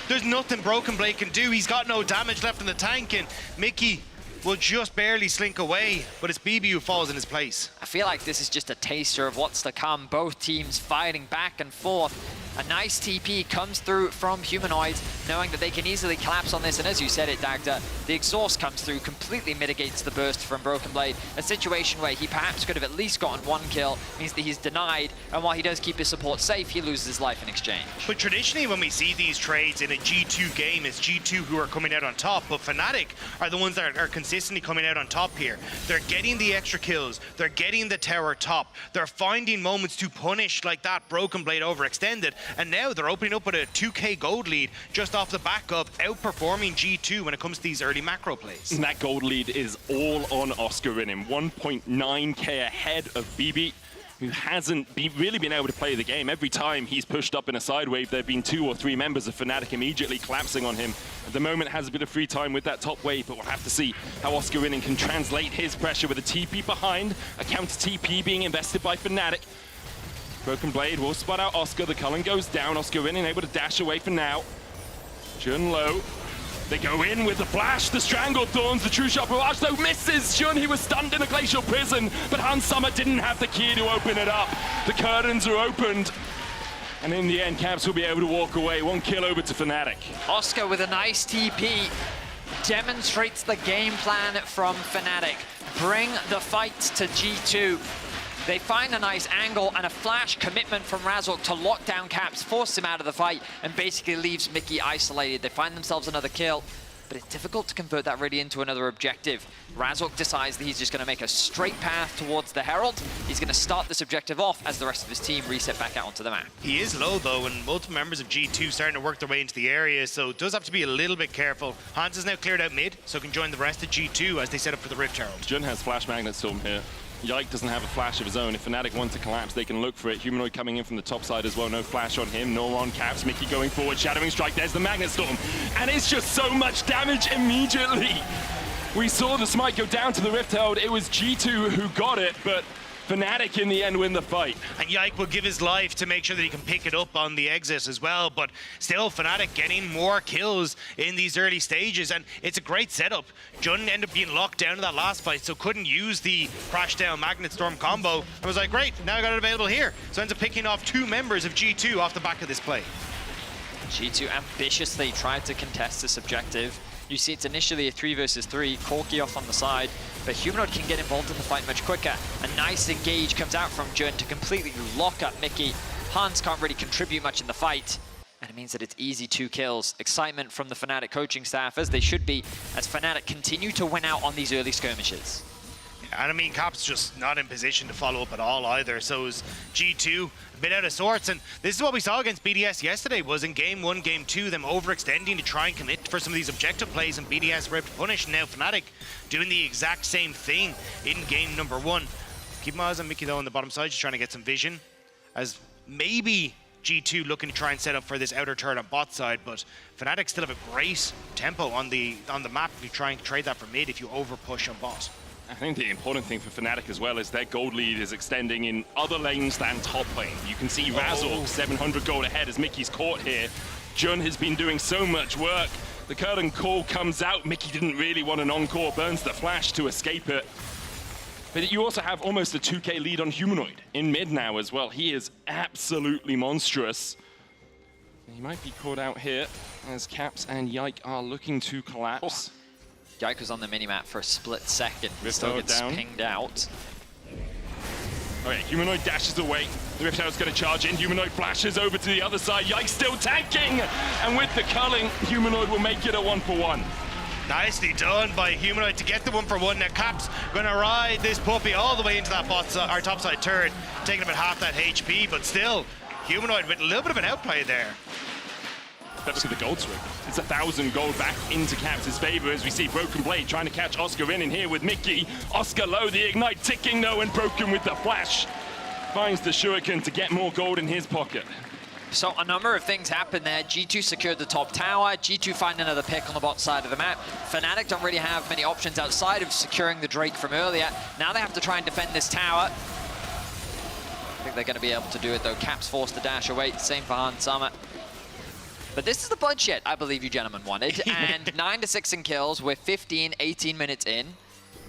There's nothing Broken Blade can do. He's got no damage left in the tank, and Mickey will just barely slink away, but it's BB who falls in his place. I feel like this is just a taster of what's to come. Both teams fighting back and forth. A nice TP comes through from Humanoids, knowing that they can easily collapse on this. And as you said it, Dagda, the exhaust comes through, completely mitigates the burst from Broken Blade. A situation where he perhaps could have at least gotten one kill means that he's denied. And while he does keep his support safe, he loses his life in exchange. But traditionally, when we see these trades in a G2 game, it's G2 who are coming out on top. But Fnatic are the ones that are consistently coming out on top here. They're getting the extra kills. They're getting the tower top. They're finding moments to punish like that Broken Blade overextended. And now they're opening up with a 2k gold lead just off the back of outperforming G2 when it comes to these early macro plays. And that gold lead is all on Oscarinin, 1.9k ahead of BB, who hasn't really been able to play the game. Every time he's pushed up in a side wave, there have been 2 or 3 members of Fnatic immediately collapsing on him. At the moment, has a bit of free time with that top wave, but we'll have to see how Oscarinin can translate his pressure with a TP behind, a counter TP being invested by Fnatic. Broken Blade will spot out Oscar. The culling goes down. Oscarinin able to dash away for now. Jun low. They go in with the flash, the Strangled Thorns, the True Shot Barrage, though misses. Jun, he was stunned in a Glacial Prison, but Hans Summer didn't have the key to open it up. The curtains are opened. And in the end, Caps will be able to walk away. 1 kill over to Fnatic. Oscar with a nice TP demonstrates the game plan from Fnatic. Bring the fight to G2. They find a nice angle and a flash commitment from Razork to lock down Caps, force him out of the fight, and basically leaves Mickey isolated. They find themselves another kill, but it's difficult to convert that really into another objective. Razork decides that he's just going to make a straight path towards the Herald. He's going to start this objective off as the rest of his team reset back out onto the map. He is low though, and multiple members of G2 starting to work their way into the area, so does have to be a little bit careful. Hans is now cleared out mid, so can join the rest of G2 as they set up for the Rift Herald. Jun has Flash Magnet Storm here. Yike doesn't have a flash of his own. If Fnatic want to collapse, they can look for it. Humanoid coming in from the top side as well. No flash on him, nor on Caps. Mickey going forward, Shadowing Strike. There's the Magnet Storm. And it's just so much damage immediately. We saw the smite go down to the Rift Herald. It was G2 who got it, but Fnatic in the end win the fight. And Yike will give his life to make sure that he can pick it up on the exit as well, but still Fnatic getting more kills in these early stages, and it's a great setup. Jun ended up being locked down in that last fight, so couldn't use the Crash Down Magnet Storm combo. I was like, great, now I got it available here. So ends up picking off 2 members of G2 off the back of this play. G2 ambitiously tried to contest this objective. You see it's initially a 3 versus 3, Corki off on the side, but Humanoid can get involved in the fight much quicker. A nice engage comes out from Jun to completely lock up Mickey. Hans can't really contribute much in the fight, and it means that it's easy 2 kills. Excitement from the Fnatic coaching staff, as they should be, as Fnatic continue to win out on these early skirmishes. And I mean, Cap's just not in position to follow up at all either, so is G2 a bit out of sorts. And this is what we saw against BDS yesterday, was in game 1, game 2, them overextending to try and commit for some of these objective plays, and BDS were able to punish. And now Fnatic doing the exact same thing in game number 1. Keep my eyes on Mickey though on the bottom side, just trying to get some vision, as maybe G2 looking to try and set up for this outer turret on bot side, but Fnatic still have a great tempo on the map if you try and trade that for mid if you over push on bot. I think the important thing for Fnatic as well is their gold lead is extending in other lanes than top lane. You can see Razork 700 gold ahead as Mickey's caught here. Jun has been doing so much work. The curtain call comes out. Mickey didn't really want an encore, burns the flash to escape it. But you also have almost a 2k lead on Humanoid in mid now as well. He is absolutely monstrous. He might be caught out here as Caps and Yike are looking to collapse. Yike was on the minimap for a split second. Still gets pinged out. Okay, Humanoid dashes away. The Rift Herald's going to charge in. Humanoid flashes over to the other side. Yike still tanking! And with the culling, Humanoid will make it a 1-for-1. Nicely done by Humanoid to get the 1-for-1. Now Cap's gonna ride this puppy all the way into that our topside turret, taking about half that HP, but still, Humanoid with a little bit of an outplay there. Let's look at the gold swing. It's 1,000 gold back into Caps' favor as we see Broken Blade trying to catch Oscar in here with Mickey. Oscar low, the ignite ticking though, and Broken with the flash. Finds the shuriken to get more gold in his pocket. So a number of things happened there. G2 secured the top tower. G2 find another pick on the bot side of the map. Fnatic don't really have many options outside of securing the Drake from earlier. Now they have to try and defend this tower. I think they're going to be able to do it though. Caps forced to dash away. Same for Han Summer. But this is the bloodshed I believe you gentlemen wanted. And 9-6 in kills. We're 15, 18 minutes in.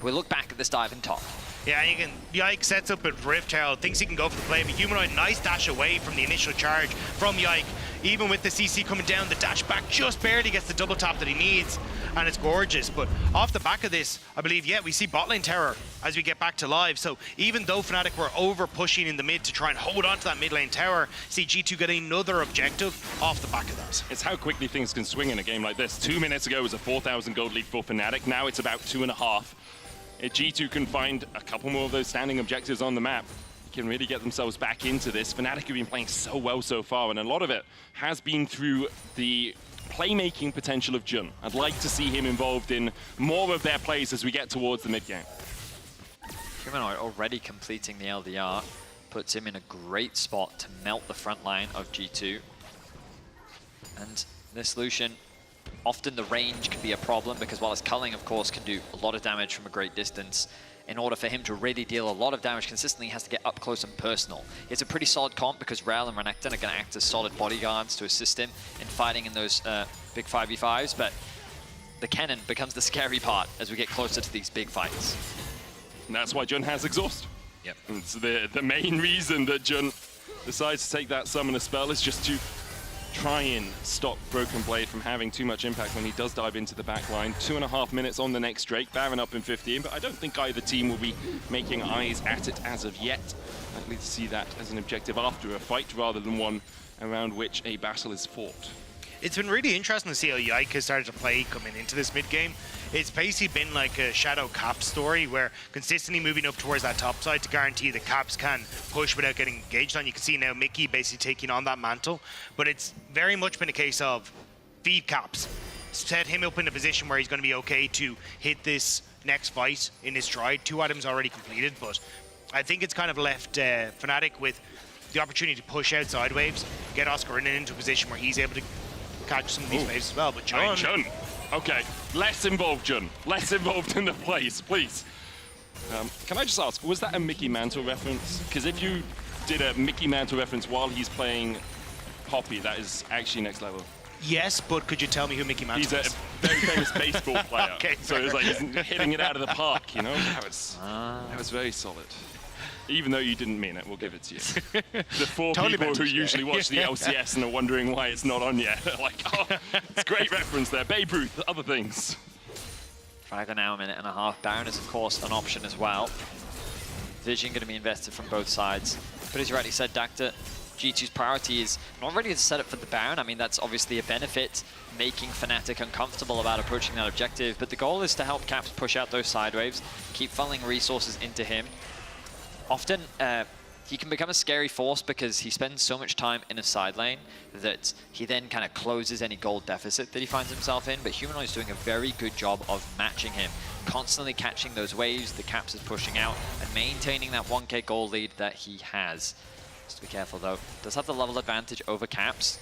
We'll look back at this dive in top. Yeah, Yike sets up at Rift Herald, thinks he can go for the play, but Humanoid, nice dash away from the initial charge from Yike. Even with the CC coming down, the dash back just barely gets the double tap that he needs, and it's gorgeous. But off the back of this, I believe, yeah, we see bot lane terror as we get back to live. So even though Fnatic were over pushing in the mid to try and hold on to that mid lane tower, see G2 get another objective off the back of that. It's how quickly things can swing in a game like this. 2 minutes ago was a 4,000 gold lead for Fnatic. Now it's about 2.5. If G2 can find a couple more of those standing objectives on the map, can really get themselves back into this. Fnatic have been playing so well so far, and a lot of it has been through the playmaking potential of Jun. I'd like to see him involved in more of their plays as we get towards the mid-game. Humanoid already completing the LDR puts him in a great spot to melt the front line of G2. And this Lucian, often the range can be a problem because while his culling, of course, can do a lot of damage from a great distance, in order for him to really deal a lot of damage consistently, he has to get up close and personal. It's a pretty solid comp because Rel and Renekton are going to act as solid bodyguards to assist him in fighting in those big 5v5s, but the cannon becomes the scary part as we get closer to these big fights. And that's why Jun has Exhaust. Yep. It's the main reason that Jun decides to take that Summoner spell is just to try and stop Broken Blade from having too much impact when he does dive into the back line. 2.5 minutes on the next Drake, Baron up in 15, but I don't think either team will be making eyes at it as of yet. Likely to see that as an objective after a fight rather than one around which a battle is fought. It's been really interesting to see how Yike has started to play coming into this mid-game. It's basically been like a Shadow Cap story where consistently moving up towards that top side to guarantee the Caps can push without getting engaged on. You can see now Mickey basically taking on that mantle, but it's very much been a case of feed Caps. Set him up in a position where he's going to be okay to hit this next fight in his stride. 2 items already completed, but I think it's kind of left Fnatic with the opportunity to push outside waves, get Oscar into a position where he's able to catch some of these waves as well. But Jun, okay, less involved, Jun. Less involved in the plays, please. Can I just ask, was that a Mickey Mantle reference? Because if you did a Mickey Mantle reference while he's playing Poppy, that is actually next level. Yes, but could you tell me who Mickey Mantle is? He's a very famous baseball player. Okay, so it's like he's hitting it out of the park, you know? That was very solid. Even though you didn't mean it, we'll give it to you. The 4 people who usually watch the LCS and are wondering why it's not on yet. Like, oh, it's a great reference there. Babe Ruth, other things. Fragger now, 1.5 minutes. Baron is, of course, an option as well. Vision going to be invested from both sides. But as you rightly said, Dacta, G2's priority is not ready to set up for the Baron. I mean, that's obviously a benefit, making Fnatic uncomfortable about approaching that objective. But the goal is to help Caps push out those side waves, keep funneling resources into him. Often, he can become a scary force because he spends so much time in a side lane that he then kind of closes any gold deficit that he finds himself in. But Humanoid is doing a very good job of matching him, constantly catching those waves the Caps is pushing out and maintaining that 1k gold lead that he has. Just be careful though, does have the level advantage over Caps.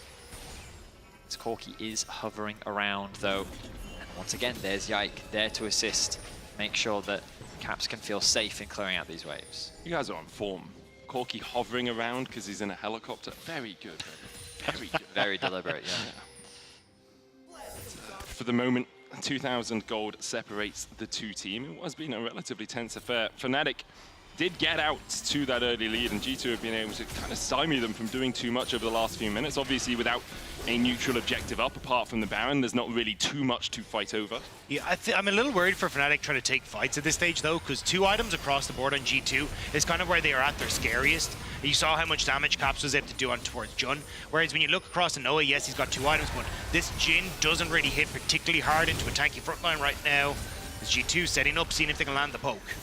This Corki is hovering around though. And once again, there's Yike there to assist, make sure that Caps can feel safe in clearing out these waves. You guys are on form. Corki hovering around because he's in a helicopter. Very good. Very good. Very deliberate, yeah. For the moment, 2,000 gold separates the two teams. It was been a relatively tense affair. Fnatic did get out to that early lead, and G2 have been able to kind of stymie them from doing too much over the last few minutes. Obviously, without a neutral objective up, apart from the Baron, there's not really too much to fight over. Yeah, I'm a little worried for Fnatic trying to take fights at this stage, though, because 2 items across the board on G2 is kind of where they are at their scariest. You saw how much damage Caps was able to do on towards Jun, whereas when you look across to Noah, yes, he's got 2 items, but this Jhin doesn't really hit particularly hard into a tanky frontline right now. It's G2 setting up, seeing if they can land the poke.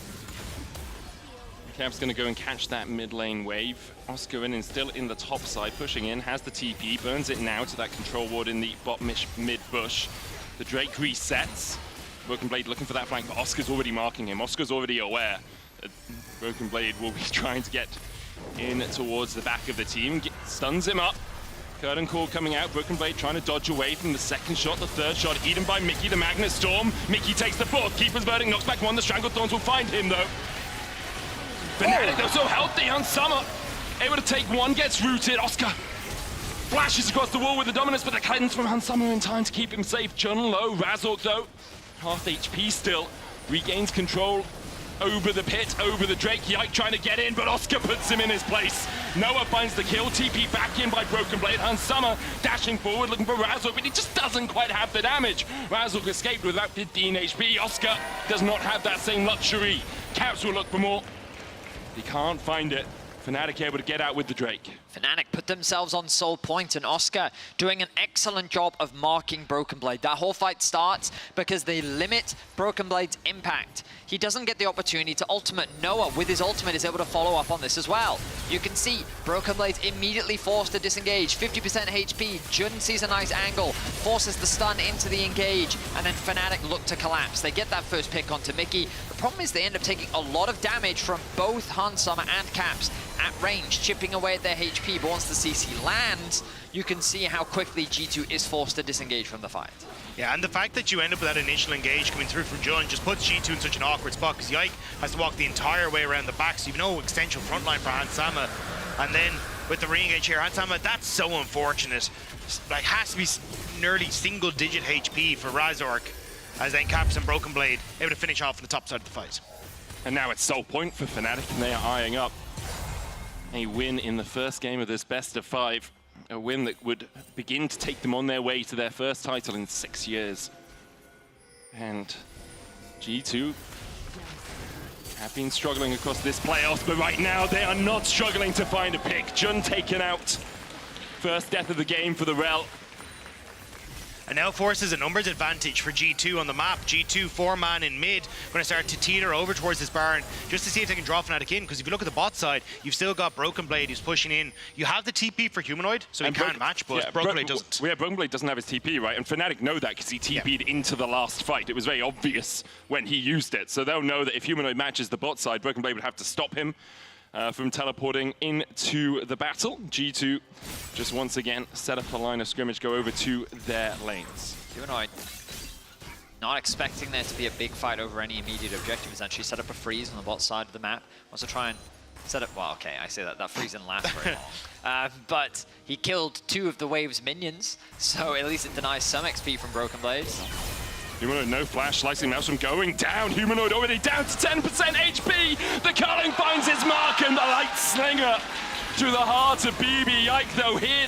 Caps going to go and catch that mid lane wave. Oscar in and still in the top side, pushing in, has the TP, burns it now to that control ward in the bot mid bush. The Drake resets. Broken Blade looking for that flank, but Oscar's already marking him. Oscar's already aware that Broken Blade will be trying to get in towards the back of the team. Stuns him up. Curtain Call coming out, Broken Blade trying to dodge away from the second shot, the third shot, eaten by Mickey, the Magnet Storm. Mickey takes the fourth, Keeper's Burning, knocks back one, the Strangled Thorns will find him though. Fnatic, they're so healthy on Summer. Able to take one, gets rooted. Oscar flashes across the wall with the dominance, but the cleanse from Hansama in time to keep him safe. Jun low, Razork though, half HP still, regains control over the pit, over the Drake. Yike trying to get in, but Oscar puts him in his place. Noah finds the kill, TP back in by Broken Blade. Hansama dashing forward, looking for Razork, but he just doesn't quite have the damage. Razork escaped with about 15 HP. Oscar does not have that same luxury. Caps will look for more. He can't find it. Fnatic able to get out with the Drake. Fnatic put themselves on Soul Point, and Oscar doing an excellent job of marking Broken Blade. That whole fight starts because they limit Broken Blade's impact. He doesn't get the opportunity to ultimate. Noah, with his ultimate, is able to follow up on this as well. You can see Broken Blade's immediately forced to disengage. 50% HP, Jun sees a nice angle, forces the stun into the engage, and then Fnatic look to collapse. They get that first pick onto Mickey. The problem is they end up taking a lot of damage from both Hansama and Caps at range, chipping away at their HP, but once the CC lands, you can see how quickly G2 is forced to disengage from the fight. Yeah, and the fact that you end up with that initial engage coming through from Jun just puts G2 in such an awkward spot, because Yike has to walk the entire way around the back, so you've no extension frontline for Hansama. And then with the re-engage here, Hansama, that's so unfortunate. Like, has to be nearly single-digit HP for Razork, as then Caps and Broken Blade able to finish off on the top side of the fight. And now it's Soul Point for Fnatic, and they are eyeing up a win in the first game of this best of 5. A win that would begin to take them on their way to their first title in 6 years. And G2 have been struggling across this playoffs, but right now they are not struggling to find a pick. Jun taken out. First death of the game for the Rel. And now forces a numbers advantage for G2 on the map. G2 4-man in mid, going to start to teeter over towards this Baron just to see if they can draw Fnatic in, because if you look at the bot side, you've still got Broken Blade who's pushing in. You have the TP for Humanoid, so he can't match, but Broken Blade doesn't. Yeah, Broken Blade doesn't have his TP, right? And Fnatic know that because he TP'd into the last fight. It was very obvious when he used it. So they'll know that if Humanoid matches the bot side, Broken Blade would have to stop him from teleporting into the battle. G2 just once again set up a line of scrimmage, go over to their lanes. Humanoid not expecting there to be a big fight over any immediate objective. He's actually set up a freeze on the bot side of the map. Wants to try and set up, well, okay, I say that freeze didn't last very long. But he killed 2 of the wave's minions, so at least it denies some XP from Broken Blades. Humanoid, no flash, slicing mouse from going down. Humanoid already down to 10% HP. The culling finds its mark, and the light slinger to the heart of BB. Yike, though, here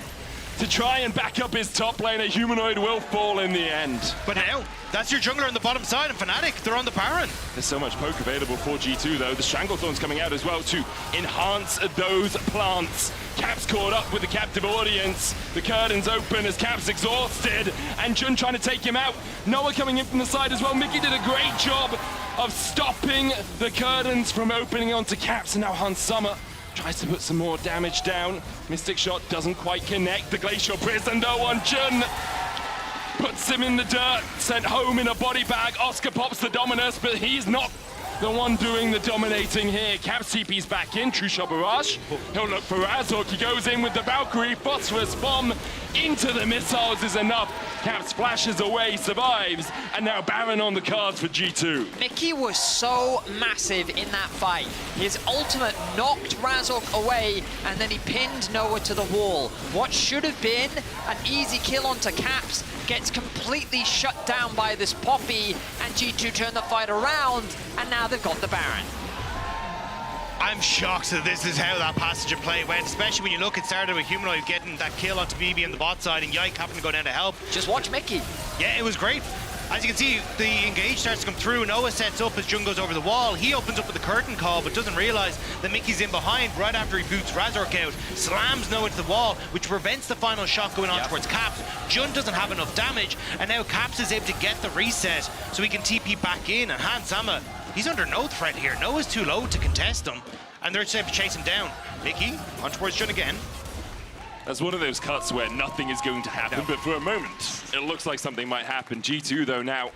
to try and back up his top laner. Humanoid will fall in the end. But now, that's your jungler on the bottom side, and Fnatic, they're on the Baron. There's so much poke available for G2, though. The Stranglethorn's coming out as well to enhance those plants. Caps caught up with the captive audience. The curtains open as Caps exhausted, and Jun trying to take him out. Noah coming in from the side as well. Mickey did a great job of stopping the curtains from opening onto Caps, and now Hans Summer tries to put some more damage down. Mystic Shot doesn't quite connect. The Glacial Prison, though, on Jun. Puts him in the dirt, sent home in a body bag. Oscar pops the Dominus, but he's not the one doing the dominating here. Caps TP's back in, True Shot Barrage. He'll look for Razork, he goes in with the Valkyrie. Phosphorus Bomb into the missiles is enough. Caps flashes away, survives, and now Baron on the cards for G2. Mickey was so massive in that fight. His ultimate knocked Razork away, and then he pinned Noah to the wall. What should have been an easy kill onto Caps gets completely shut down by this Poppy, and G2 turn the fight around, and now they've got the Baron. I'm shocked that this is how that passage of play went, especially when you look, it started with Humanoid getting that kill onto BB on the bot side and Yike having to go down to help. Just watch Mickey. Yeah, it was great. As you can see, the engage starts to come through. Noah sets up as Jun goes over the wall. He opens up with the curtain call, but doesn't realize that Mickey's in behind right after he boots Razork out. Slams Noah into the wall, which prevents the final shot going on towards Caps. Jun doesn't have enough damage, and now Caps is able to get the reset so he can TP back in. And Hans Sama, he's under no threat here. Noah's too low to contest him, and they're able to chase him down. Mickey on towards Jun again. That's one of those cuts where nothing is going to happen, but for a moment, it looks like something might happen. G2, though, now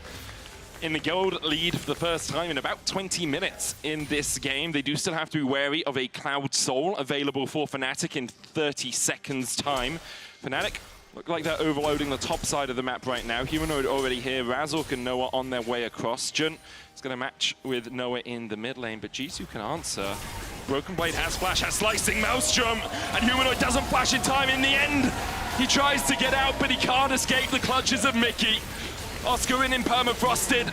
in the gold lead for the first time in about 20 minutes in this game. They do still have to be wary of a Cloud Soul available for Fnatic in 30 seconds' time. Fnatic look like they're overloading the top side of the map right now. Humanoid already here. Razork and Noah on their way across. Jun is going to match with Noah in the mid lane, but G2 can answer. Broken Blade has flash, has slicing Maelstrom, and Humanoid doesn't flash in time in the end. He tries to get out, but he can't escape the clutches of Mickey. Oscar in permafrosted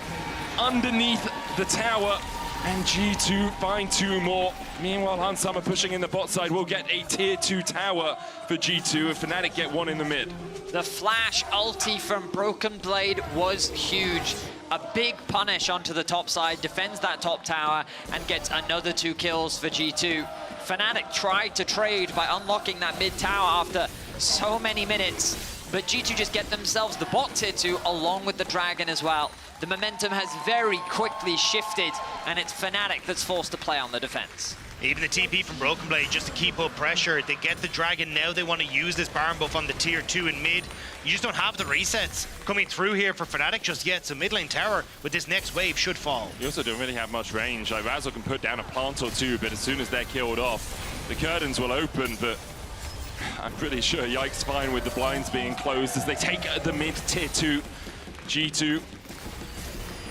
underneath the tower, and G2 find 2 more. Meanwhile, Hans Summer pushing in the bot side will get a tier 2 tower for G2, and Fnatic get 1 in the mid. The flash ulti from Broken Blade was huge. A big punish onto the top side, defends that top tower, and gets another 2 kills for G2. Fnatic tried to trade by unlocking that mid tower after so many minutes, but G2 just get themselves the bot tier 2 along with the Dragon as well. The momentum has very quickly shifted, and it's Fnatic that's forced to play on the defense. Even the TP from Broken Blade just to keep up pressure. They get the Dragon now. They want to use this Baron buff on the tier 2 in mid. You just don't have the resets coming through here for Fnatic just yet. So mid lane tower with this next wave should fall. You also don't really have much range. Like Razork can put down a plant or 2, but as soon as they're killed off, the curtains will open. But I'm pretty sure Yike's fine with the blinds being closed as they take the mid tier 2. G2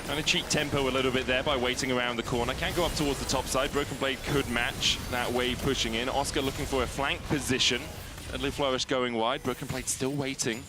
trying to cheat tempo a little bit there by waiting around the corner. Can't go up towards the top side. Broken Blade could match that wave pushing in. Oscar looking for a flank position. Deadly Flourish going wide. Broken Blade still waiting.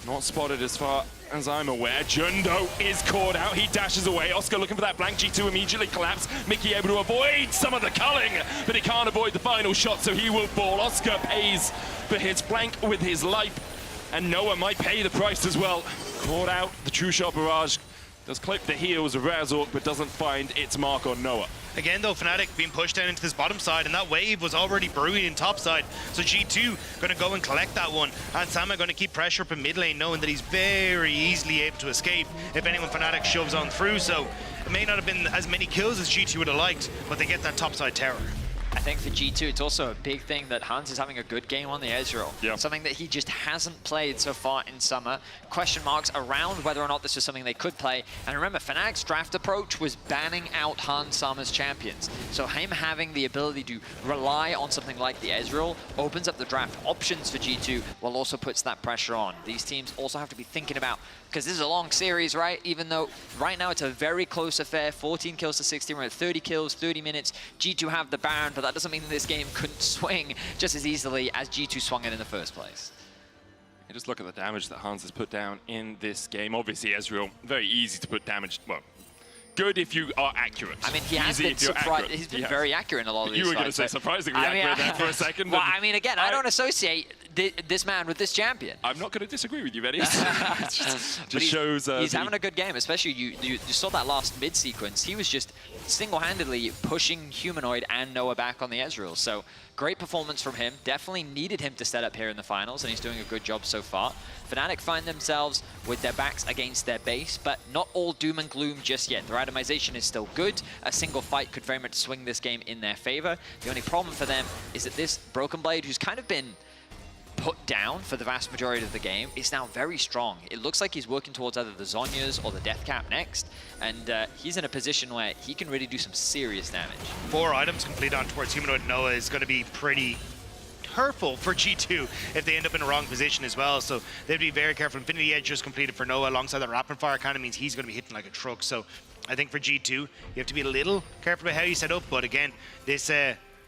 Not spotted as far as I'm aware. Jundo is caught out. He dashes away. Oscar looking for that blank. G2 immediately collapse. Mickey able to avoid some of the culling, but he can't avoid the final shot, so he will fall. Oscar pays for his flank with his life, and Noah might pay the price as well. Caught out. The true shot barrage does clip the heels of Razork, but doesn't find its mark on Noah. Again, though, Fnatic being pushed down into this bottom side, and that wave was already brewing in top side. So G2 going to go and collect that one. And Sama going to keep pressure up in mid lane, knowing that he's very easily able to escape if anyone Fnatic shoves on through. So it may not have been as many kills as G2 would have liked, but they get that top side tower. I think for G2, it's also a big thing that Hans is having a good game on the Ezreal. Yeah. Something that he just hasn't played so far in summer. Question marks around whether or not this is something they could play. And remember, Fnatic's draft approach was banning out Hans Summer's champions. So him having the ability to rely on something like the Ezreal opens up the draft options for G2, while also puts that pressure on. These teams also have to be thinking about, because this is a long series, right? Even though right now it's a very close affair, 14 kills to 16, we're at 30 kills, 30 minutes. G2 have the Baron, but that doesn't mean that this game couldn't swing just as easily as G2 swung it in the first place. And just look at the damage that Hans has put down in this game. Obviously, Ezreal, very easy to put damage, well, good if you are accurate. I mean, he has been he's been very accurate in a lot of these You were going to say fights, surprisingly accurate there for a second. Well, I mean, again, I don't associate this man with this champion. I'm not going to disagree with you, Benny. just shows... he's having a good game, especially you saw that last mid sequence. He was just single-handedly pushing Humanoid and Noah back on the Ezreal. So great performance from him. Definitely needed him to set up here in the finals, and he's doing a good job so far. Fnatic find themselves with their backs against their base, but not all doom and gloom just yet. Their itemization is still good. A single fight could very much swing this game in their favor. The only problem for them is that this Broken Blade, who's kind of been put down for the vast majority of the game, is now very strong. It looks like he's working towards either the Zhonya's or the Death Cap next, and he's in a position where he can really do some serious damage. 4 items complete on towards Humanoid Noah is going to be pretty hurtful for G2 if they end up in a wrong position as well. So they'd be very careful. Infinity Edge just completed for Noah alongside that Rapid Fire kind of means he's going to be hitting like a truck. So I think for G2, you have to be a little careful about how you set up. But again, this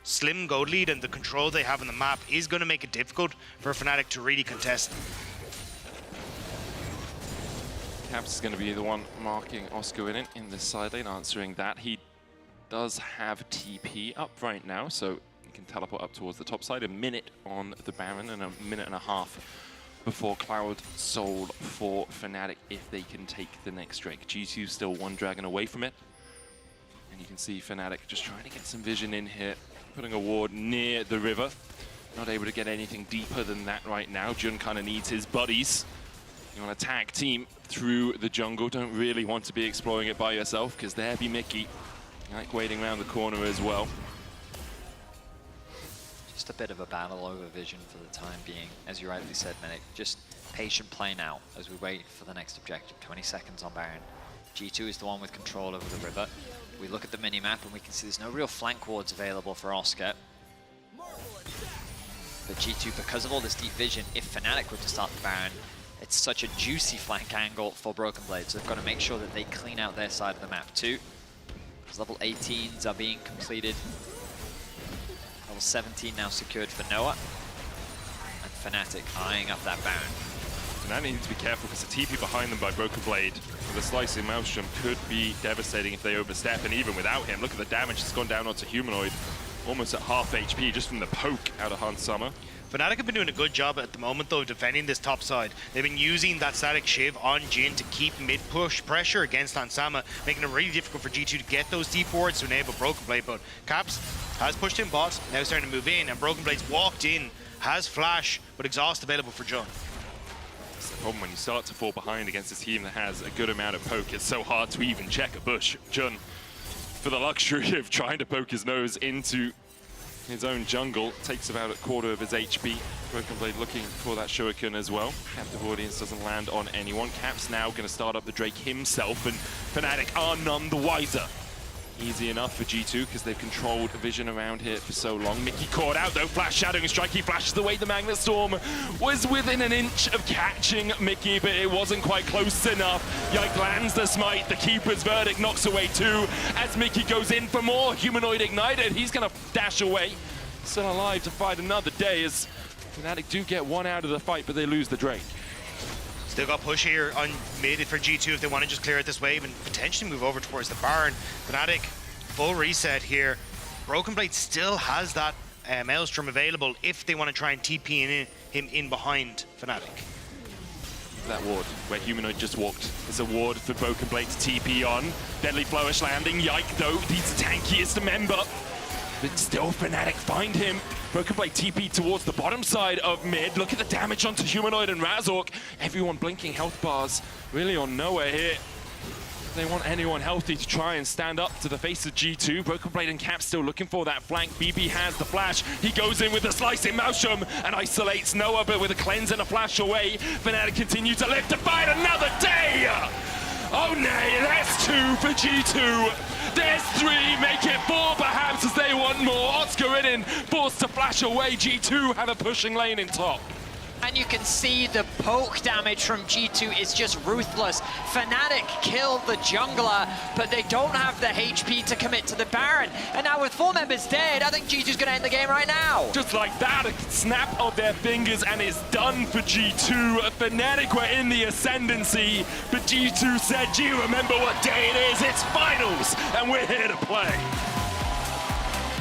slim gold lead and the control they have on the map is going to make it difficult for Fnatic to really contest. Caps is going to be the one marking Oscar in it in this side lane, answering that. He does have TP up right now, so he can teleport up towards the top side. A minute on the Baron and a minute and a half before Cloud Soul for Fnatic if they can take the next Drake. G2 still one dragon away from it. And you can see Fnatic just trying to get some vision in here, putting a ward near the river. Not able to get anything deeper than that right now. Jun kind of needs his buddies. You want to tag team through the jungle. Don't really want to be exploring it by yourself, because there be Mickey. Like waiting around the corner as well. Just a bit of a battle over vision for the time being. As you rightly said, Medic, just patient play now as we wait for the next objective. 20 seconds on Baron. G2 is the one with control over the river. We look at the mini-map and we can see there's no real flank wards available for Oscar. But G2, because of all this deep vision, if Fnatic were to start the Baron, it's such a juicy flank angle for Broken Blade, so they've got to make sure that they clean out their side of the map too. Level 18s are being completed. Level 17 now secured for Noah. And Fnatic eyeing up that Baron. Fnatic needs to be careful, because the TP behind them by Broken Blade with a slicing Maelstrom could be devastating if they overstep, and even without him, look at the damage that's gone down onto Humanoid. Almost at half HP just from the poke out of Hans Summer. Fnatic have been doing a good job at the moment, though, defending this top side. They've been using that static shiv on Jhin to keep mid-push pressure against Ansama, making it really difficult for G2 to get those deep wards to enable Broken Blade. But Caps has pushed in bot, now starting to move in, and Broken Blade's walked in, has flash, but exhaust available for Jun. That's the problem when you start to fall behind against a team that has a good amount of poke. It's so hard to even check a bush. Jun, for the luxury of trying to poke his nose into his own jungle, takes about a quarter of his HP. Broken Blade looking for that shuriken as well. Captive Audience doesn't land on anyone. Cap's now going to start up the Drake himself, and Fnatic are none the wiser. Easy enough for G2 because they've controlled vision around here for so long. Mickey caught out though, flash shadowing strike. He flashes away. The Magnet Storm was within an inch of catching Mickey, but it wasn't quite close enough. Yike lands the smite. The Keeper's Verdict knocks away 2 as Mickey goes in for more. Humanoid ignited. He's going to dash away. Still alive to fight another day as Fnatic do get one out of the fight, but they lose the Drake. Still got push here on mid for G2 if they want to just clear out this wave and potentially move over towards the barn. Fnatic, full reset here. Broken Blade still has that Maelstrom available if they want to try and TP him in behind Fnatic. That ward where Humanoid just walked. It's a ward for Broken Blade to TP on. Deadly Flourish landing. Yike though, he's the tankiest member. But still Fnatic find him. Broken Blade TP towards the bottom side of mid. Look at the damage onto Humanoid and Razork. Everyone blinking health bars. Really on nowhere here. They want anyone healthy to try and stand up to the face of G2. Broken Blade and Cap still looking for that flank. BB has the flash. He goes in with a slicing Maelstrom and isolates Noah, but with a cleanse and a flash away, Fnatic continue to live to fight another day! Oh nay, that's 2 for G2. There's 3, make it 4 perhaps as they want more. Oscar in, forced to flash away. G2 have a pushing lane in top. And you can see the poke damage from G2 is just ruthless. Fnatic killed the jungler, but they don't have the HP to commit to the Baron. And now with 4 members dead, I think G2's gonna end the game right now. Just like that, a snap of their fingers and it's done for G2. Fnatic were in the ascendancy, but G2 said, do you remember what day it is? It's finals, and we're here to play.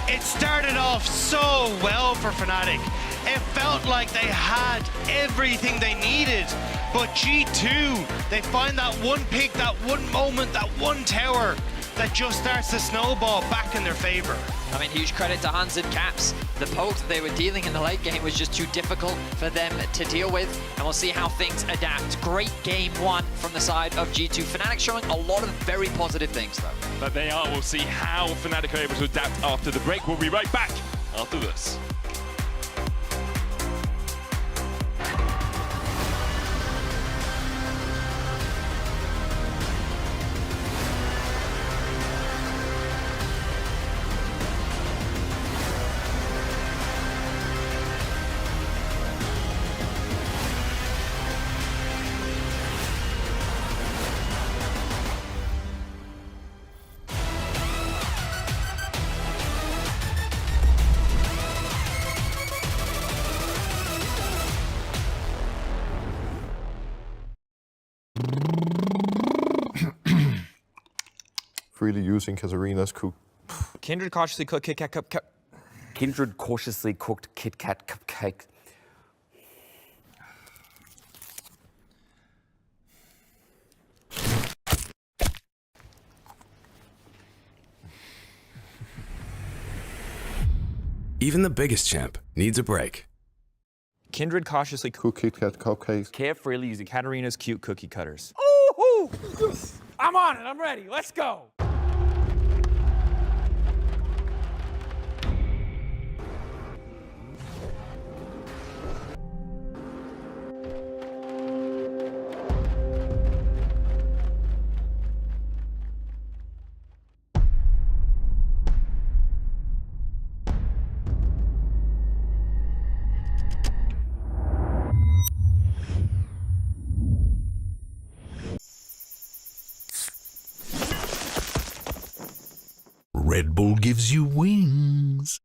It started off so well for Fnatic. It felt like they had everything they needed, but G2, they find that one pick, that one moment, that one tower that just starts to snowball back in their favor. I mean, huge credit to Hans and Caps. The poke that they were dealing in the late game was just too difficult for them to deal with, and we'll see how things adapt. Great game 1 from the side of G2. Fnatic showing a lot of very positive things, though. But they are. We'll see how Fnatic are able to adapt after the break. We'll be right back after this. Freely using Katarina's cook. Kindred cautiously cooked Kit Kat cupcake. Kindred cautiously cooked Kit Kat cupcake. Even the biggest champ needs a break. Kindred cautiously cooked Kit Kat cupcakes. Carefreely using Katarina's cute cookie cutters. Ooh, I'm on it. I'm ready. Let's go. Red Bull gives you wings.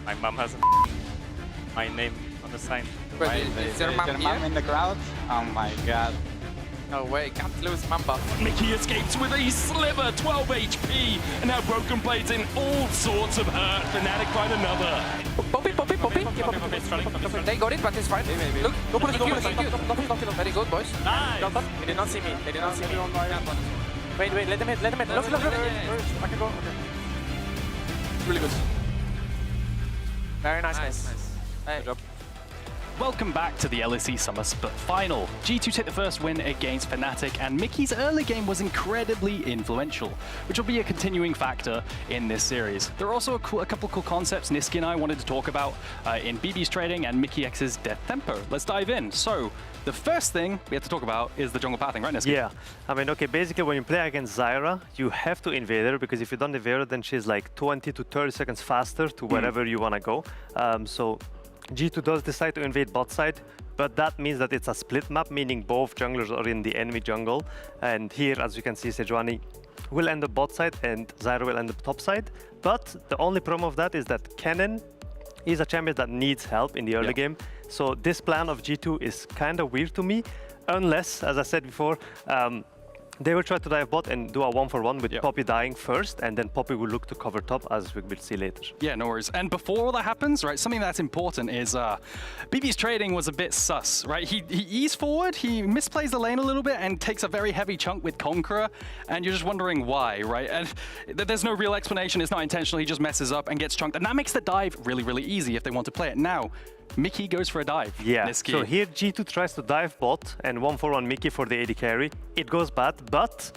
My mom has my name on the sign. But is your mom in the crowd? Oh my god. No way, can't lose Mamba. Mickey escapes with a sliver, 12 HP, and now Broken Blade's in all sorts of hurt. Fnatic find another. Poppy. They got it, but it's fine. Look, go for the Q. Very good, boys. Nice. They did not see me. They did not see me. Wait, let them hit. Look. I can go. Okay. Really good. Very nice. Good job. Welcome back to the LEC Summer Split Final. G2 take the first win against Fnatic, and Mickey's early game was incredibly influential, which will be a continuing factor in this series. There are also a couple cool concepts Niski and I wanted to talk about in BB's trading and Mickey X's Death Tempo. Let's dive in. So, the first thing we have to talk about is the jungle pathing, right, Niski? Yeah, I mean, okay, basically when you play against Zyra, you have to invade her, because if you don't invade her, then she's like 20 to 30 seconds faster to wherever you want to go. So G2 does decide to invade bot side, but that means that it's a split map, meaning both junglers are in the enemy jungle. And here, as you can see, Sejuani will end up bot side and Zyra will end up top side. But the only problem of that is that Kennen is a champion that needs help in the early game. So this plan of G2 is kind of weird to me, unless, as I said before, they will try to dive bot and do a 1-for-1 with Poppy dying first, and then Poppy will look to cover top, as we will see later. Yeah, no worries. And before all that happens, right, something that's important is BB's trading was a bit sus, right? He eased forward, he misplays the lane a little bit and takes a very heavy chunk with Conqueror, and you're just wondering why, right? And there's no real explanation, it's not intentional, he just messes up and gets chunked, and that makes the dive really, really easy if they want to play it. Now, Mickey goes for a dive. Yeah, so here G2 tries to dive bot and 1-for-1 Mickey for the AD carry. It goes bad, but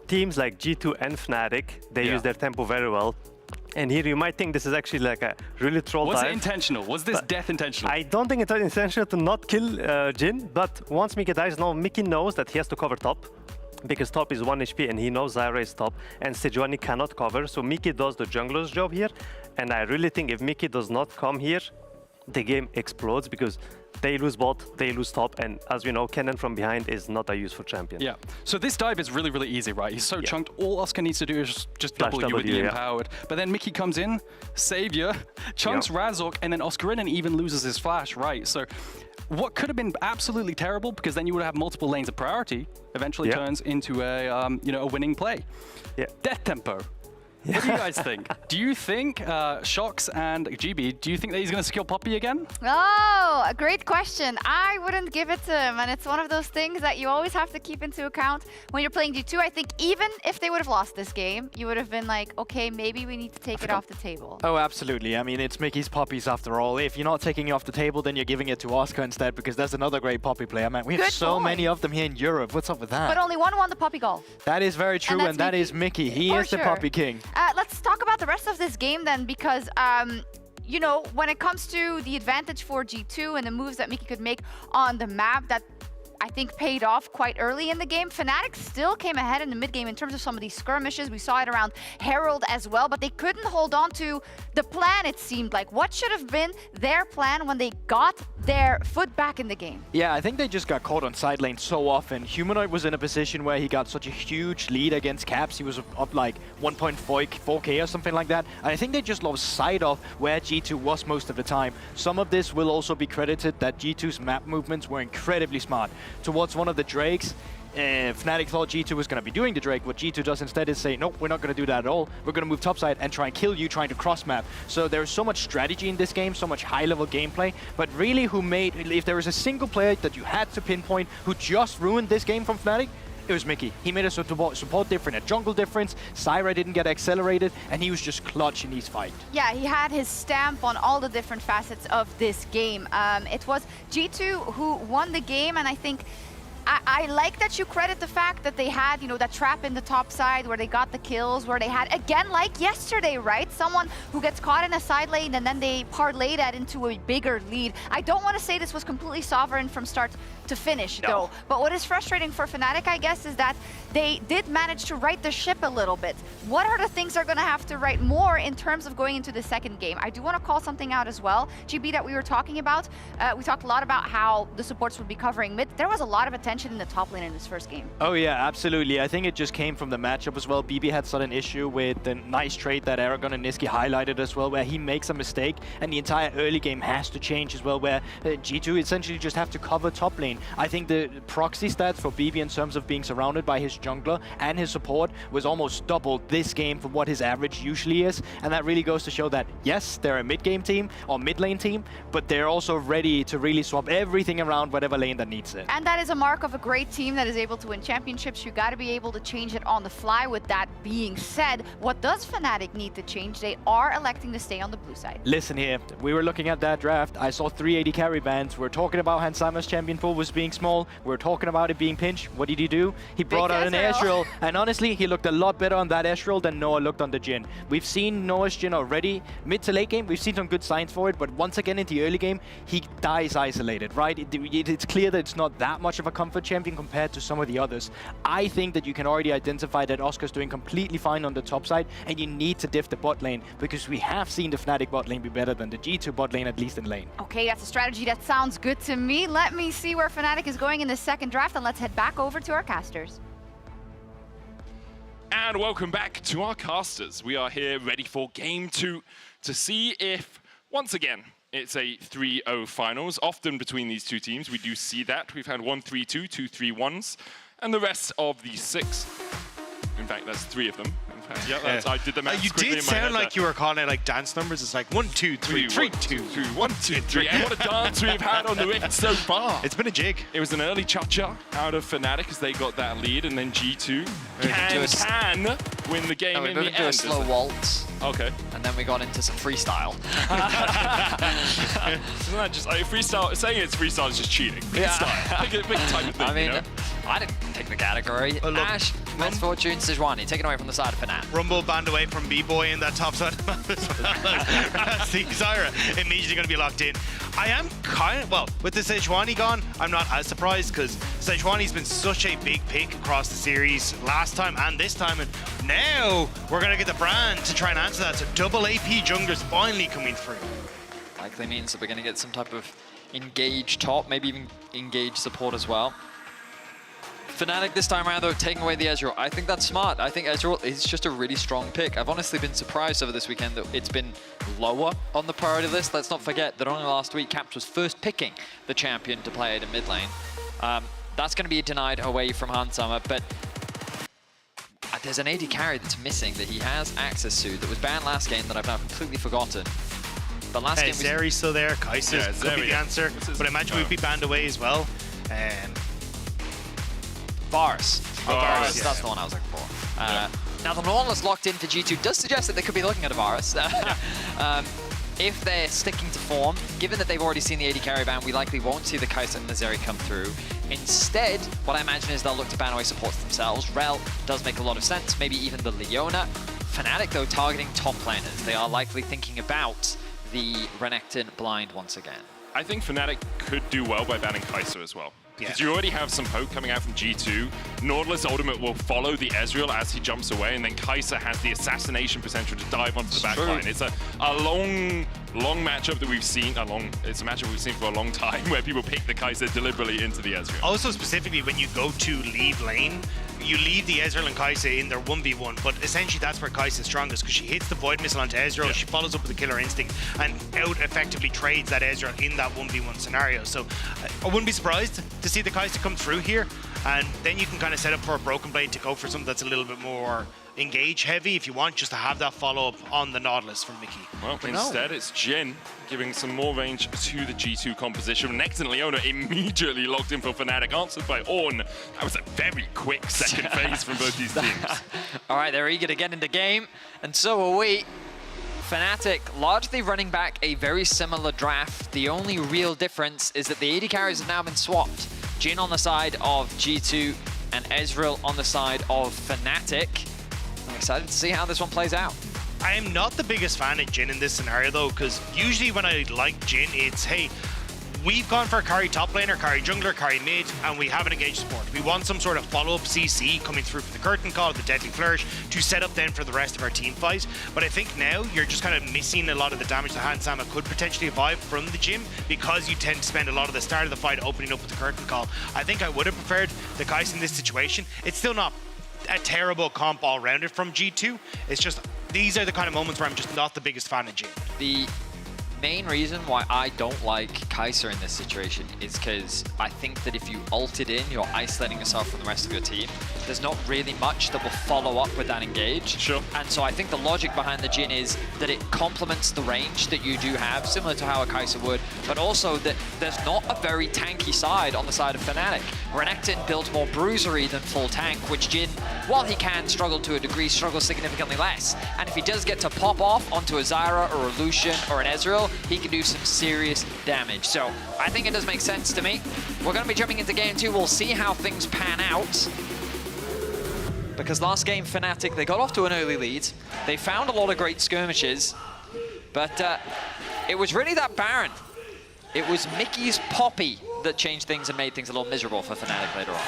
teams like G2 and Fnatic, they use their tempo very well. And here you might think this is actually like a really troll dive. Was it intentional? Was this death intentional? I don't think it's intentional to not kill Jin, but once Mickey dies, now Mickey knows that he has to cover top, because top is 1 HP and he knows Zyra is top and Sejuani cannot cover. So Mickey does the jungler's job here. And I really think if Mickey does not come here, the game explodes, because they lose bot, they lose top, and as we know, Kennen from behind is not a useful champion. Yeah, so this dive is really, really easy, right? He's so chunked, all Oscar needs to do is just W with the empowered. But then Mickey comes in, Savior, chunks Razork, and then Oscarinen even loses his flash, right? So what could have been absolutely terrible, because then you would have multiple lanes of priority, eventually turns into a, a winning play. Yeah. Death Tempo. What do you guys think? Do you think Shox and GB, do you think that he's going to skill Poppy again? Oh, a great question. I wouldn't give it to him, and it's one of those things that you always have to keep into account when you're playing G2. I think even if they would have lost this game, you would have been like, okay, maybe we need to take it off the table. Oh, absolutely. I mean, it's Mickey's Poppies after all. If you're not taking it off the table, then you're giving it to Oscar instead, because that's another great Poppy player. Man, we have so many of them here in Europe. What's up with that? But only one won the Poppy Goal. That is very true, and that is Mickey. He is the Poppy King. Let's talk about the rest of this game then, because you know, when it comes to the advantage for G2 and the moves that Mickey could make on the map, that I think paid off quite early in the game. Fnatic still came ahead in the mid game in terms of some of these skirmishes. We saw it around Herald as well, but they couldn't hold on to the plan, it seemed like. What should have been their plan when they got their foot back in the game? Yeah, I think they just got caught on side lane so often. Humanoid was in a position where he got such a huge lead against Caps. He was up like 1.4k or something like that. And I think they just lost sight of where G2 was most of the time. Some of this will also be credited that G2's map movements were incredibly smart. Towards one of the Drakes, Fnatic thought G2 was going to be doing the Drake. What G2 does instead is say, nope, we're not going to do that at all. We're going to move topside and try and kill you trying to cross map. So there's so much strategy in this game, so much high-level gameplay. But really, if there was a single player that you had to pinpoint who just ruined this game from Fnatic, it was Mickey. He made a support difference, a jungle difference. Zyra didn't get accelerated, and he was just clutch in his fight. Yeah, he had his stamp on all the different facets of this game. It was G2 who won the game, and I think I like that you credit the fact that they had, you know, that trap in the top side where they got the kills, where they had, again, like yesterday, right? Someone who gets caught in a side lane and then they parlay that into a bigger lead. I don't want to say this was completely sovereign from start to finish, though. But what is frustrating for Fnatic, I guess, is that they did manage to right the ship a little bit. What are the things they're going to have to right more in terms of going into the second game? I do want to call something out as well, GB, that we were talking about. We talked a lot about how the supports would be covering mid. There was a lot of attention attention in the top lane in this first game. Oh yeah, absolutely. I think it just came from the matchup as well. BB had such an issue with the nice trade that Aragon and Niski highlighted as well, where he makes a mistake and the entire early game has to change as well, where G2 essentially just have to cover top lane. I think the proxy stats for BB in terms of being surrounded by his jungler and his support was almost double this game from what his average usually is, and that really goes to show that yes, they're a mid-game team or mid-lane team, but they're also ready to really swap everything around whatever lane that needs it. And that is a mark of a great team that is able to win championships. You got to be able to change it on the fly. With that being said, what does Fnatic need to change? They are electing to stay on the blue side. Listen here, we were looking at that draft. I saw 380 carry bands. We're talking about Hans Zimmer's champion pool was being small. We're talking about it being pinched. What did he do? He brought out an Ezreal, and honestly, he looked a lot better on that Ezreal than Noah looked on the Jhin. We've seen Noah's Jhin already. Mid to late game, we've seen some good signs for it, but once again in the early game, he dies isolated, right? It's clear that it's not that much of a comfort champion compared to some of the others. I think that you can already identify that Oscar's doing completely fine on the top side, and you need to diff the bot lane, because we have seen the Fnatic bot lane be better than the G2 bot lane, at least in lane. Okay, that's a strategy that sounds good to me. Let me see where Fnatic is going in the second draft, and let's head back over to our casters. And welcome back to our casters. We are here ready for game 2 to see if, once again, it's a 3-0 finals. Often between these two teams, we do see that. We've had 1-3-2, 2-3-1s, and the rest of the 6. In fact, that's 3 of them. In fact, yeah, I did the math. You did sound like you were calling it like dance numbers. It's like 1, 2, 3, 3, 2, 1, 2, 3. And what a dance we've had on the Rift so far. It's been a jig. It was an early cha-cha out of Fnatic as they got that lead, and then G2 can win the game in the end. Do a slow waltz. Okay. And then we got into some freestyle. Isn't that just like freestyle? Saying it's freestyle is just cheating. Freestyle. Big type of thing. I mean, you know? I didn't pick the category. Ash, Misfortune, Sejuani, taken away from the side of Fnatic. Rumble banned away from B-Boy in that top side. See, Zyra immediately going to be locked in. I am kind of, well, with the Sejuani gone, I'm not as surprised, because Sejuani's been such a big pick across the series last time and this time, and now we're going to get the brand to try and answer that. So double AP junglers finally coming through. Likely means that we're going to get some type of engage top, maybe even engage support as well. Fnatic this time around, though, taking away the Ezreal. I think that's smart. I think Ezreal is just a really strong pick. I've honestly been surprised over this weekend that it's been lower on the priority list. Let's not forget that only last week Caps was first picking the champion to play it in mid lane. That's going to be denied away from Hansama, but there's an AD carry that's missing that he has access to that was banned last game that I've now completely forgotten. But last game Zeri's still there, Kai'Sa could be the answer, but I imagine we'd be banned away as well. Varus. Varus, that's the one I was looking for. Now the Nautilus locked in for G2 does suggest that they could be looking at a Varus. If they're sticking to form, given that they've already seen the AD carry ban, we likely won't see the Kai'Sa and the Zeri come through. Instead, what I imagine is they'll look to ban away supports themselves. Rel does make a lot of sense, maybe even the Leona. Fnatic, though, targeting top laners. They are likely thinking about the Renekton blind once again. I think Fnatic could do well by banning Kai'Sa as well. Because you already have some poke coming out from G2. Nautilus Ultimate will follow the Ezreal as he jumps away, and then Kai'Sa has the assassination potential to dive onto the back line. It's a long matchup that we've seen. It's a matchup we've seen for a long time where people pick the Kai'Sa deliberately into the Ezreal. Also, specifically, when you go to leave lane, you leave the Ezreal and Kai'Sa in their 1v1, but essentially that's where Kai'Sa is strongest, because she hits the Void Missile onto Ezreal, she follows up with the Killer Instinct, and out-effectively trades that Ezreal in that 1v1 scenario. So I wouldn't be surprised to see the Kai'Sa come through here, and then you can kind of set up for a Broken Blade to go for something that's a little bit more engage heavy if you want, just to have that follow-up on the Nautilus from Mickey. Well, instead it's Jhin giving some more range to the G2 composition. Next and Leona immediately locked in for Fnatic, answered by Ornn. That was a very quick second phase from both these teams. All right, they're eager to get into game, and so are we. Fnatic largely running back a very similar draft. The only real difference is that the AD carries have now been swapped. Jhin on the side of G2 and Ezreal on the side of Fnatic. I'm excited to see how this one plays out. I am not the biggest fan of Jhin in this scenario, though, because usually when I like Jhin, it's, hey, we've gone for Kari top laner, Kari jungler, Kari mid, and we haven't engaged support. We want some sort of follow-up CC coming through from the curtain call, the deadly flourish, to set up then for the rest of our team fight. But I think now you're just kind of missing a lot of the damage that Hans Sama could potentially evolve from the gym, because you tend to spend a lot of the start of the fight opening up with the curtain call. I think I would have preferred the Kai'Sa in this situation. It's still not a terrible comp all-rounded from G2. It's just, these are the kind of moments where I'm just not the biggest fan of Jin. The main reason why I don't like Kai'Sa in this situation is because I think that if you ulted in, you're isolating yourself from the rest of your team. There's not really much that will follow up with that engage. Sure. And so I think the logic behind the Jin is that it complements the range that you do have, similar to how a Kai'Sa would, but also that there's not a very tanky side on the side of Fnatic. Renekton built more bruisery than full tank, which Jin, while he can struggle to a degree, struggles significantly less. And if he does get to pop off onto a Zyra or a Lucian or an Ezreal, he can do some serious damage. So I think it does make sense to me. We're going to be jumping into game 2. We'll see how things pan out. Because last game, Fnatic, they got off to an early lead. They found a lot of great skirmishes. But it was really that Baron. It was Mickey's Poppy that changed things and made things a little miserable for Fnatic later on.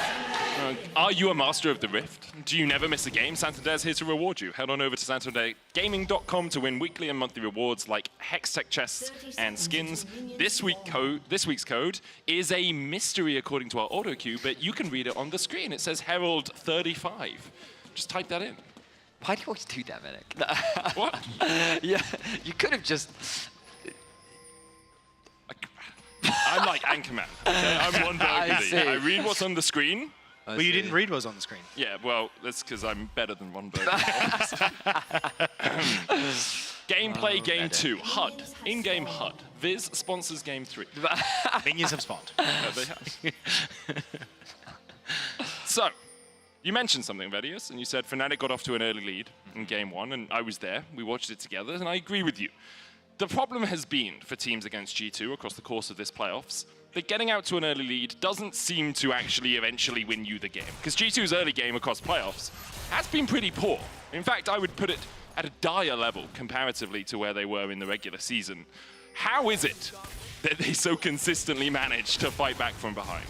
Are you a master of the Rift? Do you never miss a game? Santander's here to reward you. Head on over to santandergaming.com to win weekly and monthly rewards like Hextech chests and skins. This week's code is a mystery according to our auto queue, but you can read it on the screen. It says Herald35. Just type that in. Why do you always do that, Medic? What? Yeah, you could have just... I'm like Anchorman. Okay? I'm one Burgundy. I read what's on the screen. Well, you didn't read what was on the screen. Yeah, well, that's because I'm better than one Burgundy. Gameplay game 2. HUD. In-game HUD. Viz sponsors game 3. Minions have spawned. They have. So, you mentioned something, Vedius, and you said Fnatic got off to an early lead in game 1, and I was there. We watched it together, and I agree with you. The problem has been for teams against G2 across the course of this playoffs that getting out to an early lead doesn't seem to actually eventually win you the game. Because G2's early game across playoffs has been pretty poor. In fact, I would put it at a dire level comparatively to where they were in the regular season. How is it that they so consistently manage to fight back from behind?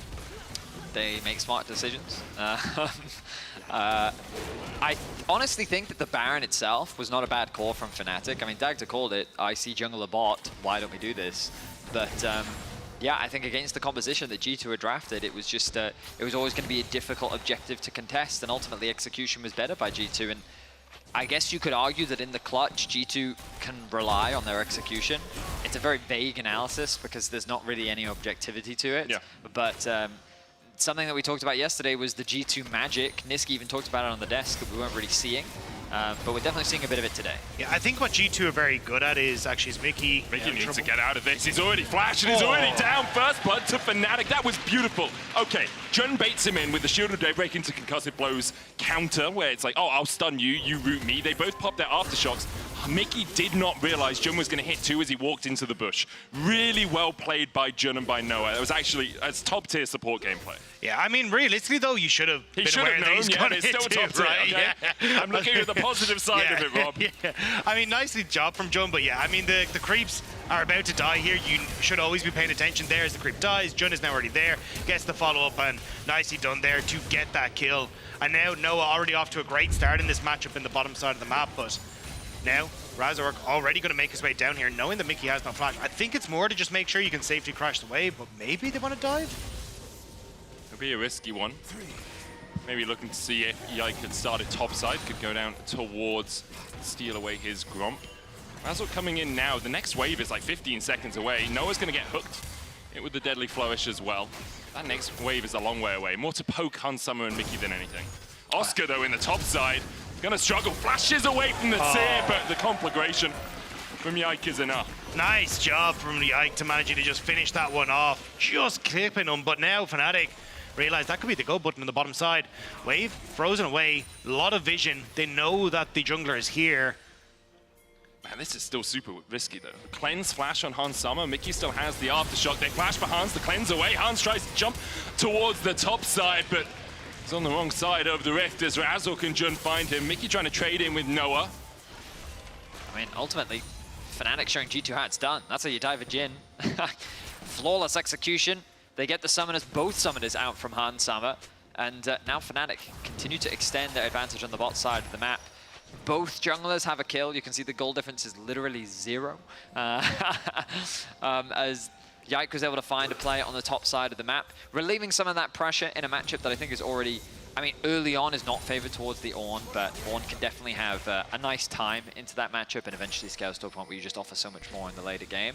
They make smart decisions. I honestly think that the Baron itself was not a bad call from Fnatic. I mean, Dagda called it, I see jungler bot, why don't we do this? But yeah, I think against the composition that G2 had drafted, it was just, it was always going to be a difficult objective to contest, and ultimately execution was better by G2. And I guess you could argue that in the clutch, G2 can rely on their execution. It's a very vague analysis because there's not really any objectivity to it. Yeah. But something that we talked about yesterday was the G2 magic. Niski even talked about it on the desk that we weren't really seeing. But we're definitely seeing a bit of it today. Yeah, I think what G2 are very good at is actually Mickey. Mickey needs to get out of this. He's already flashed and he's already down. First blood to Fnatic. That was beautiful. Okay, Jun baits him in with the Shield of Daybreak into concussive blows counter, where it's like, oh, I'll stun you, you root me. They both pop their aftershocks. Mickey did not realize Jun was going to hit 2 as he walked into the bush. Really well played by Jun and by Noah. It was actually top tier support gameplay. Yeah, I mean, realistically though, you should have been aware that he's going to hit still 2, top tier, right? okay? Yeah. I'm looking at the positive side of it, Rob. Yeah. I mean, nicely job from Jun, but yeah, I mean, the creeps are about to die here. You should always be paying attention there as the creep dies. Jun is now already there, gets the follow-up, and nicely done there to get that kill. And now Noah already off to a great start in this matchup in the bottom side of the map, but now Razork already going to make his way down here, knowing that Mickey has no flash. I think it's more to just make sure you can safely crash the wave, but maybe they want to dive? It'll be a risky one. Maybe looking to see if Yike had started topside, could go down towards steal away his Gromp. Razork coming in now. The next wave is like 15 seconds away. Noah's going to get hooked. It with the Deadly Flourish as well. That next wave is a long way away. More to poke Hans Summer and Mickey than anything. Oscar, though, in the top side, gonna struggle. Flashes away from the Seer, but the conflagration from Yike is enough. Nice job from Yike to managing to just finish that one off. Just clipping him, but now Fnatic realize that could be the go button on the bottom side. Wave frozen away, a lot of vision. They know that the jungler is here. Man, this is still super risky, though. Cleanse flash on Hans Summer. Mickey still has the aftershock. They flash for Hans, the cleanse away. Hans tries to jump towards the top side, but he's on the wrong side of the rift as Razork and Jun find him. Mickey trying to trade in with Noah. I mean, ultimately, Fnatic showing G2 how it's done. That's how you dive a Jin. Flawless execution. They get the summoners, both summoners out from Handsama. And now Fnatic continue to extend their advantage on the bot side of the map. Both junglers have a kill. You can see the goal difference is literally 0. As Yike was able to find a play on the top side of the map, relieving some of that pressure in a matchup that I think is already, I mean, early on is not favored towards the Ornn, but Ornn can definitely have a nice time into that matchup and eventually scales to a point where you just offer so much more in the later game.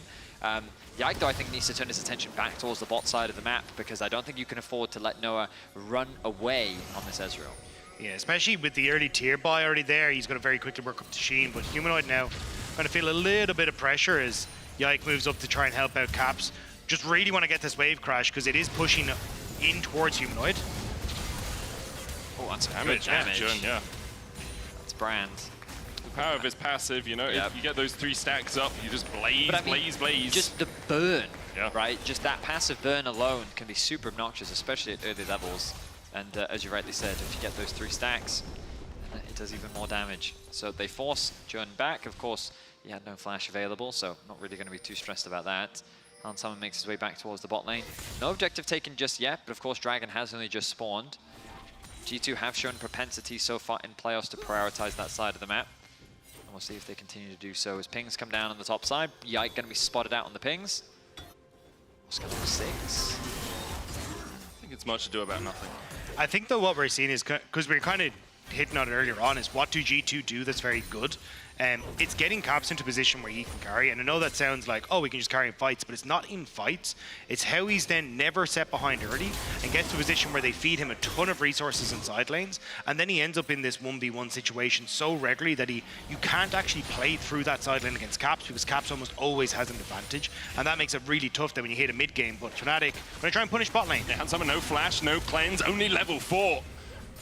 Yike, though, I think needs to turn his attention back towards the bot side of the map because I don't think you can afford to let Noah run away on this Ezreal. Yeah, especially with the early tier buy already there, he's going to very quickly work up to Sheen, but Humanoid now going to feel a little bit of pressure as Yike moves up to try and help out Caps. Just really want to get this wave crash because it is pushing in towards Humanoid. Oh, that's damage. Yeah. That's Brand. The power of his passive, you know, if you get those 3 stacks up, you just blaze, I mean, blaze. Just the burn, right? Just that passive burn alone can be super obnoxious, especially at early levels. And as you rightly said, if you get those 3 stacks, it does even more damage. So they force Jun back. Of course, he had no flash available, so not really going to be too stressed about that. Handsama makes his way back towards the bot lane. No objective taken just yet, but of course Dragon has only just spawned. G2 have shown propensity so far in playoffs to prioritize that side of the map. And we'll see if they continue to do so as pings come down on the top side. Yike going to be spotted out on the pings. Oscar level 6. I think it's much ado about nothing. I think though what we're seeing is, because we were kind of hitting on it earlier on, is what do G2 do that's very good? It's getting Caps into a position where he can carry, and I know that sounds like, oh, we can just carry in fights, but it's not in fights. It's how he's then never set behind early and gets to a position where they feed him a ton of resources in side lanes, and then he ends up in this 1v1 situation so regularly that you can't actually play through that side lane against Caps because Caps almost always has an advantage, and that makes it really tough then when you hit a mid game. But Fnatic going to try and punish bot lane. Yeah, Handsama, no flash, no cleanse, only level 4.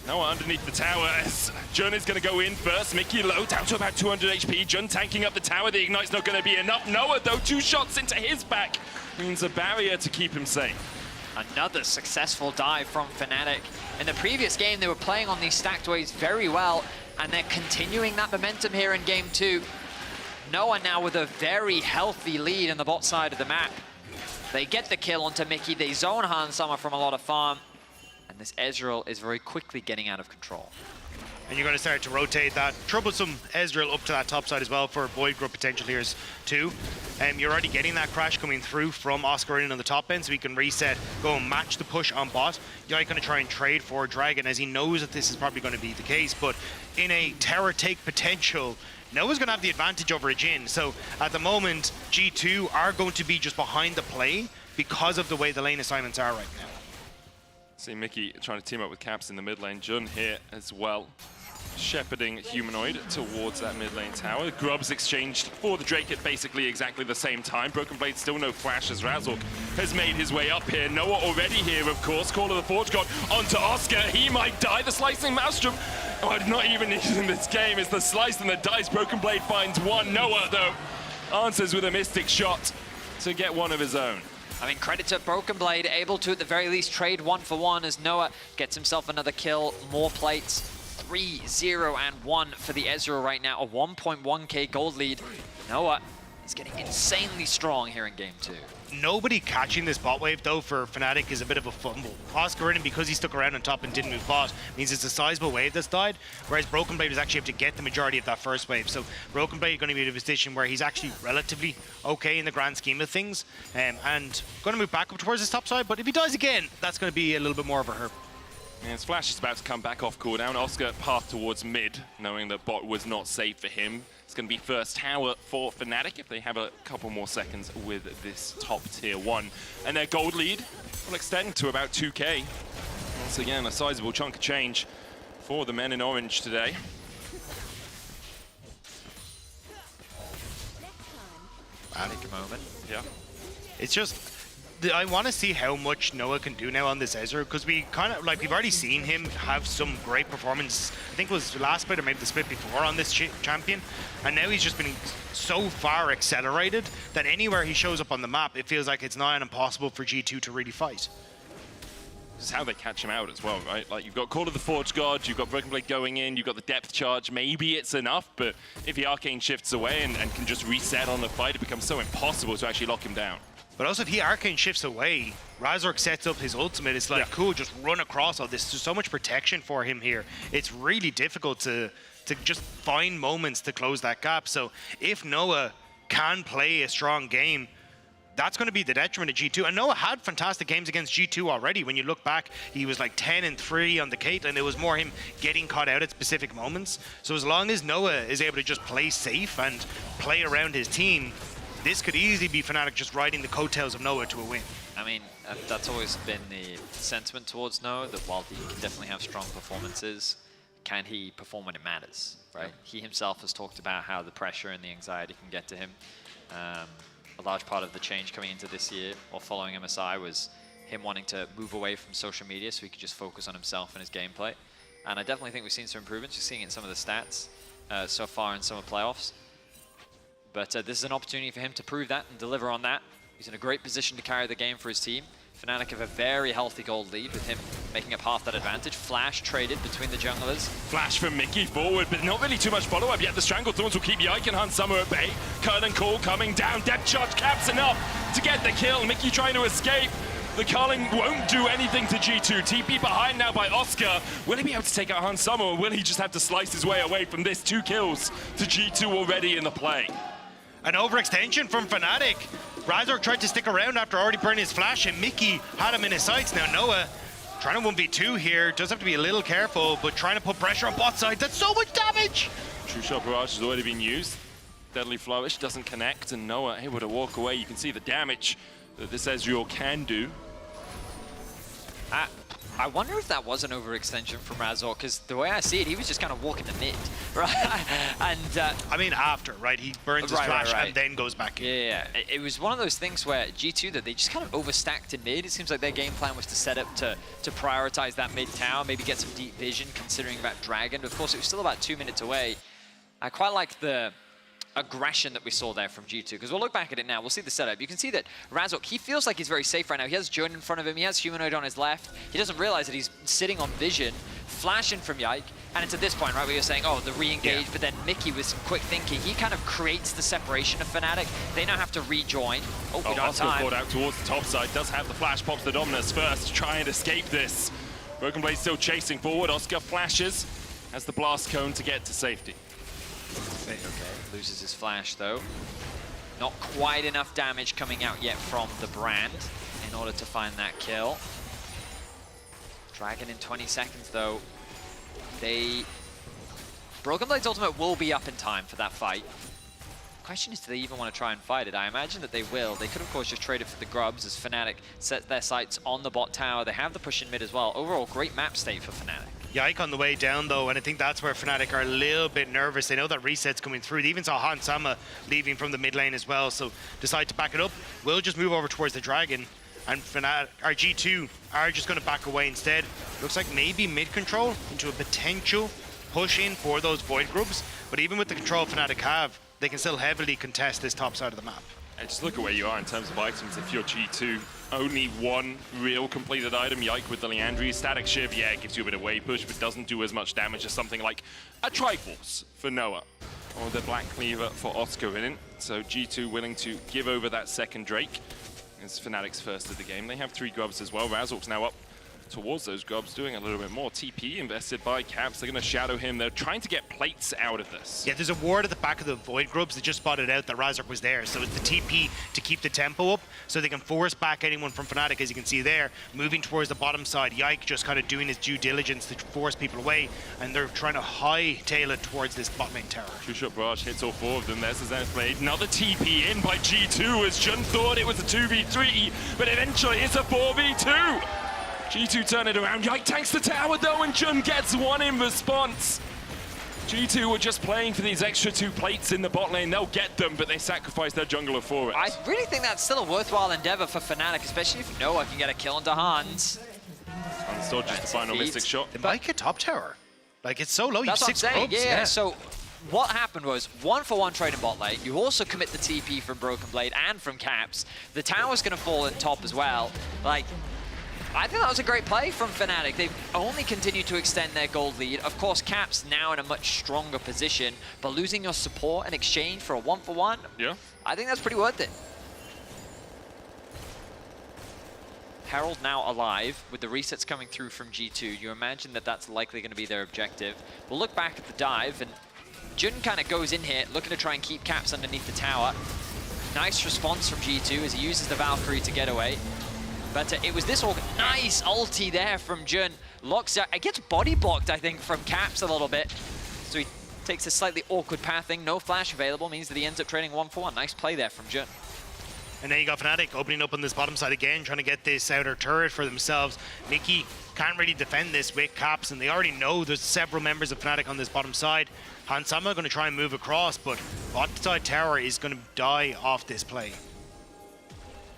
Noah underneath the tower as Jun is going to go in first. Mickey low, down to about 200 HP. Jun tanking up the tower. The Ignite's not going to be enough. Noah, though, 2 shots into his back means a barrier to keep him safe. Another successful dive from Fnatic. In the previous game, they were playing on these stacked waves very well, and they're continuing that momentum here in game 2. Noah now with a very healthy lead in the bot side of the map. They get the kill onto Mickey. They zone Handsama from a lot of farm. And this Ezreal is very quickly getting out of control. And you're going to start to rotate that troublesome Ezreal up to that top side as well for Void Grub potential here too. You're already getting that crash coming through from Oscar in on the top end, so he can reset, go and match the push on bot. You're going to try and trade for Dragon as he knows that this is probably going to be the case, but in a tower take potential, Noah's going to have the advantage over a Jhin. So at the moment, G2 are going to be just behind the play because of the way the lane assignments are right now. See Mickey trying to team up with Caps in the mid lane. Jun here as well, shepherding Humanoid towards that mid lane tower. Grubs exchanged for the Drake at basically exactly the same time. Broken Blade still no flash as Razork has made his way up here. Noah already here, of course. Call of the Forge God onto Oscar. He might die. The Slicing Maelstrom. Oh, not even in this game. It's the slice and the dice. Broken Blade finds one. Noah, though, answers with a Mystic shot to get one of his own. I mean, credit to Broken Blade, able to at the very least trade 1 for 1 as Noah gets himself another kill, more plates. 3, 0, and 1 for the Ezreal right now, a 1.1k gold lead. Noah is getting insanely strong here in game 2. Nobody catching this bot wave though for Fnatic is a bit of a fumble. Oscar in, because he stuck around on top and didn't move bot, means it's a sizable wave that's died, whereas Broken Blade was actually able to get the majority of that first wave. So Broken Blade is going to be in a position where he's actually relatively okay in the grand scheme of things, and going to move back up towards his top side, but if he dies again, that's going to be a little bit more of a hurt. And his flash is about to come back off cooldown. Oscar path towards mid, knowing that bot was not safe for him. It's going to be first tower for Fnatic if they have a couple more seconds with this top tier 1. And their gold lead will extend to about 2k. Once again, a sizable chunk of change for the men in orange today. Take a moment. Yeah. It's just, I want to see how much Noah can do now on this Ezreal, because we kind of, like, we've already seen him have some great performance. I think it was last split or maybe the split before on this champion, and now he's just been so far accelerated that anywhere he shows up on the map, it feels like it's nigh on impossible for G2 to really fight. This is how they catch him out as well, right? Like, you've got Call of the Forge God, you've got Broken Blade going in, you've got the depth charge. Maybe it's enough, but if the Arcane shifts away and can just reset on the fight, it becomes so impossible to actually lock him down. But also, if he arcane shifts away, Razork sets up his ultimate. It's like, cool, just run across all this. There's so much protection for him here. It's really difficult to just find moments to close that gap. So if Noah can play a strong game, that's going to be the detriment of G2. And Noah had fantastic games against G2 already. When you look back, he was like 10-3 on the Caitlyn. It was more him getting caught out at specific moments. So as long as Noah is able to just play safe and play around his team, this could easily be Fnatic just riding the coattails of Noah to a win. I mean, that's always been the sentiment towards Noah, that while he can definitely have strong performances, can he perform when it matters, right? He himself has talked about how the pressure and the anxiety can get to him. A large part of the change coming into this year, or following MSI, was him wanting to move away from social media so he could just focus on himself and his gameplay. And I definitely think we've seen some improvements. You're seeing it in some of the stats so far in summer playoffs. But this is an opportunity for him to prove that and deliver on that. He's in a great position to carry the game for his team. Fnatic have a very healthy gold lead, with him making up half that advantage. Flash traded between the junglers. Flash from Mickey forward, but not really too much follow-up yet. The Strangle Thorns will keep Yike and Hans Summer at bay. Curling Call coming down. Depth charge caps enough to get the kill. Mickey trying to escape. The Carling won't do anything to G2. TP behind now by Oscar. Will he be able to take out Hans Summer, or will he just have to slice his way away from this? 2 kills to G2 already in the play. An overextension from Fnatic. Razork tried to stick around after already burning his flash, and Mickey had him in his sights. Now Noah trying to 1v2 here. Does have to be a little careful, but trying to put pressure on bot side. That's so much damage! True Shot Barrage has already been used. Deadly Flourish doesn't connect, and Noah able to walk away. You can see the damage that this Ezreal can do. I wonder if that was an overextension from Razork, because the way I see it, he was just kind of walking the mid, right? And I mean, after, right? He burns his flash and then goes back in. Yeah. It was one of those things where G2, that they just kind of overstacked in mid. It seems like their game plan was to set up to prioritize that mid tower, maybe get some deep vision, considering that Dragon. Of course, it was still about 2 minutes away. I quite like the aggression that we saw there from G2, because we'll look back at it now. We'll see the setup. You can see that Razork, he feels like he's very safe right now. He has Jone in front of him. He has Humanoid on his left. He doesn't realize that he's sitting on vision, flashing from Yike. And it's at this point, right, where you're saying, oh, the re-engage, but then Mickey with some quick thinking, he kind of creates the separation of Fnatic. They now have to rejoin. Oh, we don't have Oscar time. caught out towards the top side. Does have the flash, pops the Dominus first to try and escape this. Broken Blade still chasing forward. Oscar flashes, has the blast cone to get to safety. Okay, loses his flash though. Not quite enough damage coming out yet from the Brand in order to find that kill. Dragon in 20 seconds though. Broken Blade's ultimate will be up in time for that fight. Question is, do they even want to try and fight it? I imagine that they will. They could of course just trade it for the grubs as Fnatic sets their sights on the bot tower. They have the push in mid as well. Overall, great map state for Fnatic. Yike on the way down though, and I think that's where Fnatic are a little bit nervous. They know that reset's coming through. They even saw Hans Sama leaving from the mid lane as well, so decide to back it up. We'll just move over towards the Dragon, and Fnatic, our G2 are just going to back away instead. Looks like maybe mid control into a potential push in for those Void groups, but even with the control Fnatic have, they can still heavily contest this top side of the map. And just look at where you are in terms of items. If you're G2, only one real completed item. Yike with the Leandri. Static Shiv, yeah, it gives you a bit of wave push, but doesn't do as much damage as something like a Triforce for Noah, or the Black Cleaver for Oscar in it. So G2 willing to give over that second Drake. It's Fnatic's first of the game. They have 3 grubs as well. Razork's now up towards those grubs, doing a little bit more. TP invested by Caps. They're going to shadow him. They're trying to get plates out of this. Yeah, there's a ward at the back of the Void grubs that just spotted out that Razork was there. So it's the TP to keep the tempo up so they can force back anyone from Fnatic, as you can see there, moving towards the bottom side. Yike just kind of doing his due diligence to force people away, and they're trying to hightail it towards this bot lane tower. True Shot Barrage hits all 4 of them. There's the Zenith Blade. Another TP in by G2 as Jun thought it was a 2v3, but eventually it's a 4v2. G2 turn it around. Yike tanks the tower though, and Jun gets one in response. G2 were just playing for these extra 2 plates in the bot lane. They'll get them, but they sacrifice their jungler for it. I really think that's still a worthwhile endeavor for Fnatic, especially if Noah can get a kill into Hans. Hans dodges the final Mystic shot. They might get top tower. Like, it's so low. That's You what have I'm 6 saying. grubs. Yeah, so what happened was 1-for-1 trade in bot lane. You also commit the TP from Broken Blade and from Caps. The tower's going to fall in top as well. Like, I think that was a great play from Fnatic. They've only continued to extend their gold lead. Of course, Caps now in a much stronger position, but losing your support in exchange for a 1-for-1, yeah, I think that's pretty worth it. Herald now alive, with the resets coming through from G2, you imagine that that's likely going to be their objective. We'll look back at the dive, and Jun kind of goes in here, looking to try and keep Caps underneath the tower. Nice response from G2 as he uses the Valkyrie to get away. But it was this nice ulti there from Jun. Locks out, it gets body blocked, I think, from Caps a little bit. So he takes a slightly awkward pathing. No flash available, means that he ends up trading 1-for-1. Nice play there from Jun. And then you got Fnatic opening up on this bottom side again, trying to get this outer turret for themselves. Mickey can't really defend this with Caps, and they already know there's several members of Fnatic on this bottom side. Hansama going to try and move across, but bottom side tower is going to die off this play.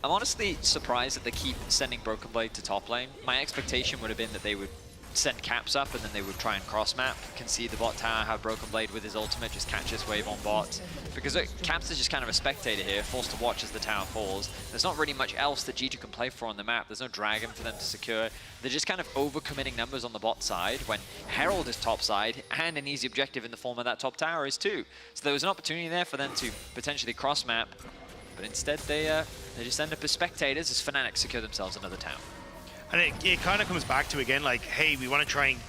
I'm honestly surprised that they keep sending Broken Blade to top lane. My expectation would have been that they would send Caps up and then they would try and cross map, concede the bot tower, have Broken Blade with his ultimate, just catch his wave on bot. Because Caps is just kind of a spectator here, forced to watch as the tower falls. There's not really much else that G2 can play for on the map. There's no dragon for them to secure. They're just kind of over-committing numbers on the bot side when Herald is top side and an easy objective in the form of that top tower is too. So there was an opportunity there for them to potentially cross map, but instead they just end up as spectators as Fnatic secure themselves another town. And it kind of comes back to, again, like, hey, we want to try and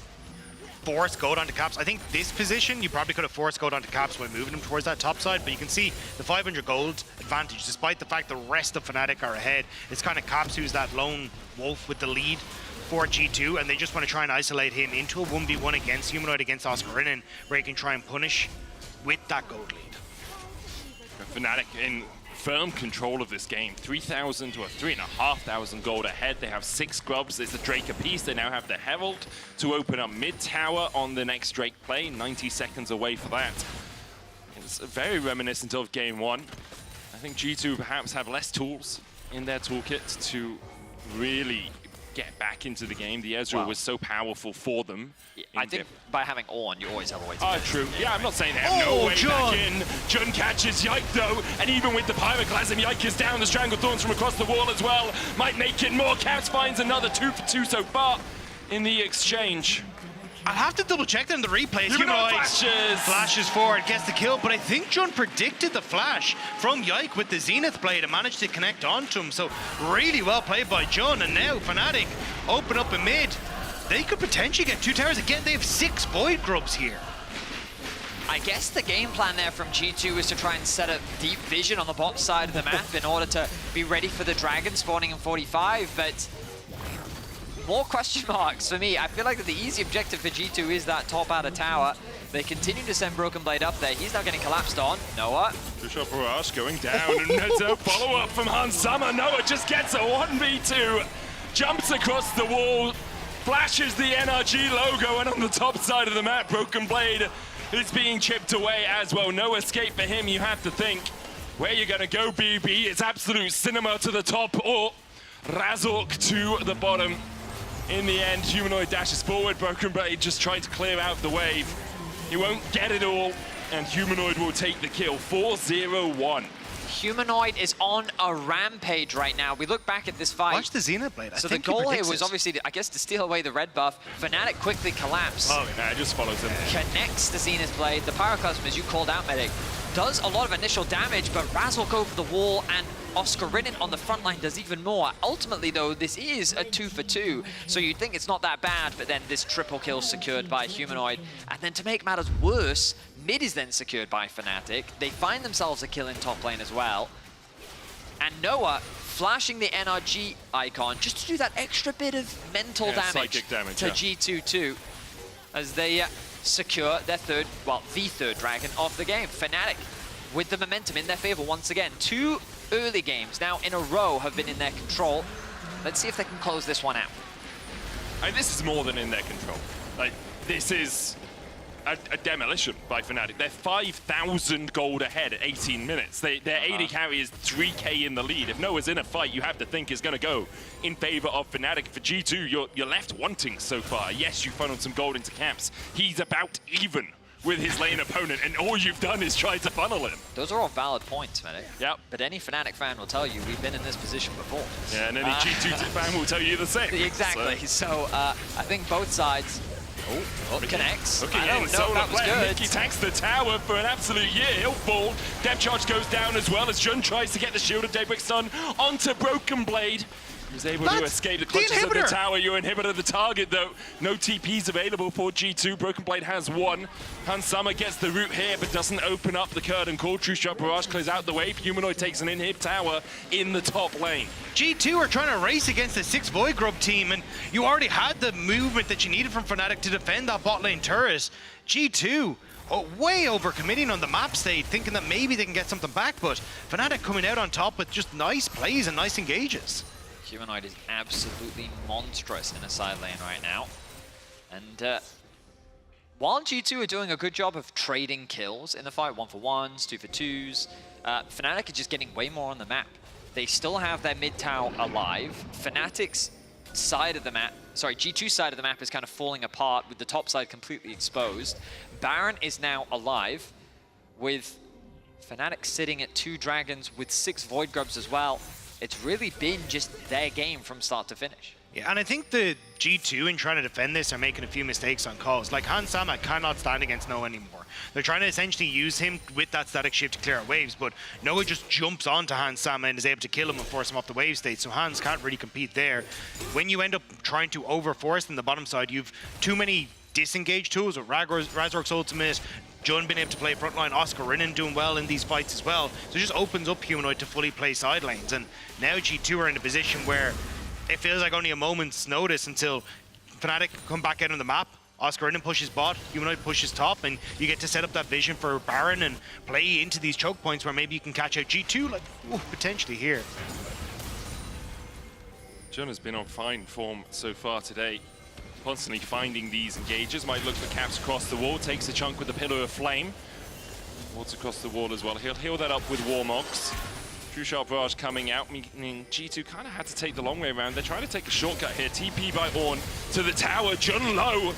force gold onto Caps. I think this position, you probably could have forced gold onto Caps by moving them towards that top side, but you can see the 500 gold advantage, despite the fact the rest of Fnatic are ahead. It's kind of Caps who's that lone wolf with the lead for G2, and they just want to try and isolate him into a 1v1 against Humanoid, against Oscarinin, where he can try and punish with that gold lead. Fnatic in firm control of this game. 3,000 to a 3,500 gold ahead. They have 6 grubs. There's the Drake apiece. They now have the Herald to open up mid-tower on the next Drake play. 90 seconds away for that. It's very reminiscent of game 1. I think G2 perhaps have less tools in their toolkit to really get back into the game. The Ezreal was so powerful for them. I think by having Ornn, you always have a way to get true. Yeah, I'm not saying they have no way back in. Jun catches Yike though, and even with the Pyroclasm, Yike is down. The Strangled Thorns from across the wall as well. Might make it more. Caps finds another 2 for 2 so far in the exchange. I'll have to double check that in the replays. Humanoid flashes forward, gets the kill, but I think Jun predicted the flash from Yike with the Zenith Blade and managed to connect onto him. So really well played by Jun, and now Fnatic open up in mid. They could potentially get 2 towers again. They have 6 Void Grubs here. I guess the game plan there from G2 is to try and set a deep vision on the bot side of the map in order to be ready for the dragon spawning in 45, but more question marks for me. I feel like that the easy objective for G2 is that top outer tower. They continue to send Broken Blade up there. He's now getting collapsed on. Noah. Bishop Rush going down, and there's a follow-up from Hansama. Noah just gets a 1v2, jumps across the wall, flashes the NRG logo, and on the top side of the map, Broken Blade is being chipped away as well. No escape for him, you have to think. Where you're gonna go, BB? It's absolute cinema to the top, or Razork to the bottom. In the end, Humanoid dashes forward. Broken Blade just trying to clear out the wave. He won't get it all, and Humanoid will take the kill. 4-0-1. Humanoid is on a rampage right now. We look back at this fight. Watch the Zenith Blade. So the goal here was obviously, I guess, to steal away the red buff. Fnatic quickly collapse. Oh, no, it just follows him. Connects the Zenith Blade. The Pyroclasm, as you called out, Medic, does a lot of initial damage, but Razork over the wall and Oscarinin on the front line does even more. Ultimately, though, this is a 2 for 2, so you'd think it's not that bad, but then this triple kill secured by Humanoid. And then to make matters worse, mid is then secured by Fnatic. They find themselves a kill in top lane as well. And Noah flashing the NRG icon just to do that extra bit of mental damage to G2 too, as they secure their the third dragon of the game. Fnatic with the momentum in their favor once again. 2 early games now in a row have been in their control. Let's see if they can close this one out. This is more than in their control. Like, this is a demolition by Fnatic. They're 5,000 gold ahead at 18 minutes. Their AD carry is 3k in the lead. If Noah's in a fight, you have to think is going to go in favor of Fnatic. For G2, you're left wanting so far. Yes, you funneled some gold into Caps. He's about even with his lane opponent, and all you've done is try to funnel him. Those are all valid points, Medic. Yep. But any Fnatic fan will tell you we've been in this position before. Yeah, and any G2 fan will tell you the same. Exactly. So I think both sides. Oh, connects. Okay, I don't know if that was good. Mickey tanks the tower for an absolute year. He'll fall. Depth charge goes down as well as Jun tries to get the shield of Daybreak Sun onto Broken Blade. He was able to escape the clutches of the tower. You inhibited the target, though. No TPs available for G2. Broken Blade has one. Hansama gets the root here, but doesn't open up the curtain call. True Shot Barrage clears out the wave. Humanoid takes an inhib tower in the top lane. G2 are trying to race against the 6 Void Grub team, and you already had the movement that you needed from Fnatic to defend that bot lane turret. G2 way overcommitting on the map state, thinking that maybe they can get something back, but Fnatic coming out on top with just nice plays and nice engages. Humanoid is absolutely monstrous in a side lane right now. And while G2 are doing a good job of trading kills in the fight, 1-for-1s, 2-for-2s, Fnatic are just getting way more on the map. They still have their mid tower alive. Fnatic's side of the map, sorry, G2's side of the map is kind of falling apart with the top side completely exposed. Baron is now alive with Fnatic sitting at 2 dragons with 6 Void Grubs as well. It's really been just their game from start to finish. Yeah, and I think the G2 in trying to defend this are making a few mistakes on calls. Like Hansama cannot stand against Noah anymore. They're trying to essentially use him with that static shift to clear out waves, but Noah just jumps onto Hansama and is able to kill him and force him off the wave state, so Hans can't really compete there. When you end up trying to overforce in the bottom side, you've too many disengage tools with Razork's ultimate, Jun being able to play frontline, Oscar Rinnan doing well in these fights as well. So it just opens up Humanoid to fully play side lanes, and now G2 are in a position where it feels like only a moment's notice until Fnatic come back out on the map. Oscar Rinnan pushes bot, Humanoid pushes top, and you get to set up that vision for Baron and play into these choke points where maybe you can catch out G2, like, ooh, potentially here. Jun has been on fine form so far today. Constantly finding these engages, might look for caps across the wall, takes a chunk with the Pillar of Flame. Wards across the wall as well. He'll heal that up with Warmogs. True Sharp Barrage coming out, meaning G2 kind of had to take the long way around. They're trying to take a shortcut here. TP by Ornn to the tower. Jun low.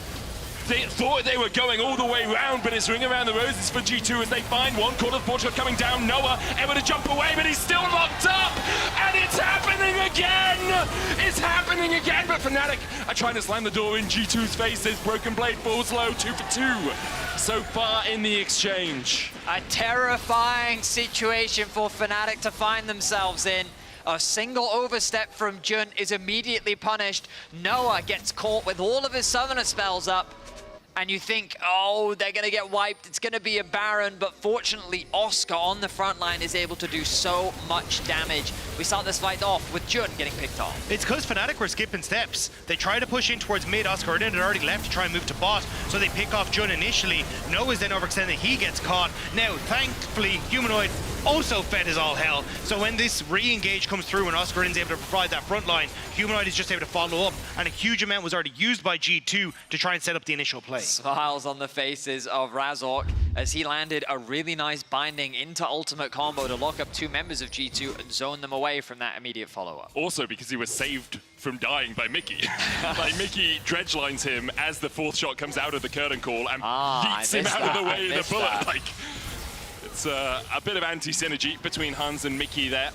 They thought they were going all the way round, but it's ring around the roses for G2 as they find one. Call of Portugal coming down. Noah able to jump away, but he's still locked up. And it's happening again! It's happening again, but Fnatic are trying to slam the door in G2's faces. Broken Blade falls low, 2-for-2 so far in the exchange. A terrifying situation for Fnatic to find themselves in. A single overstep from Jun is immediately punished. Noah gets caught with all of his summoner spells up. And you think, oh, they're going to get wiped. It's going to be a Baron. But fortunately, Oscar on the front line is able to do so much damage. We start this fight off with Jun getting picked off. It's because Fnatic were skipping steps. They try to push in towards mid. Oscar Rinnan had already left to try and move to bot, so they pick off Jun initially. Noah's then overextended. He gets caught. Now, thankfully, Humanoid also fed as all hell. So when this re-engage comes through and Oscar Rinnan's able to provide that front line, Humanoid is just able to follow up, and a huge amount was already used by G2 to try and set up the initial play. Smiles on the faces of Razork as he landed a really nice binding into ultimate combo to lock up 2 members of G2 and zone them away from that immediate follow-up. Also because he was saved from dying by Mickey. Like Mickey dredgelines him as the 4th shot comes out of the curtain call and yeets him out of the way of the bullet. Like, it's a bit of anti-synergy between Hans and Mickey there.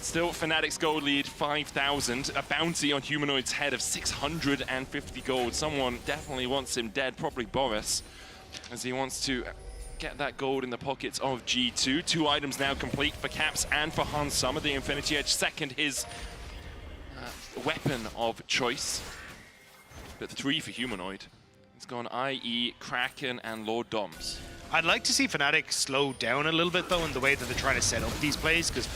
Still, Fnatic's gold lead, 5,000. A bounty on Humanoid's head of 650 gold. Someone definitely wants him dead, probably Boris, as he wants to get that gold in the pockets of G2. 2 items now complete for Caps and for Hansama. The Infinity Edge second, his weapon of choice. But 3 for Humanoid. It's gone IE, Kraken, and Lord Doms. I'd like to see Fnatic slow down a little bit, though, in the way that they're trying to set up these plays, because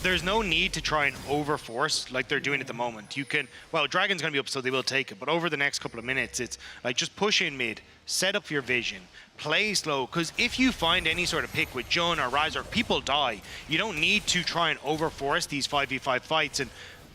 there's no need to try and overforce like they're doing at the moment. You can, well, Dragon's going to be up, so they will take it, but over the next couple of minutes, it's like just push in mid, set up your vision, play slow, because if you find any sort of pick with Jun or Razork, people die. You don't need to try and overforce these 5v5 fights and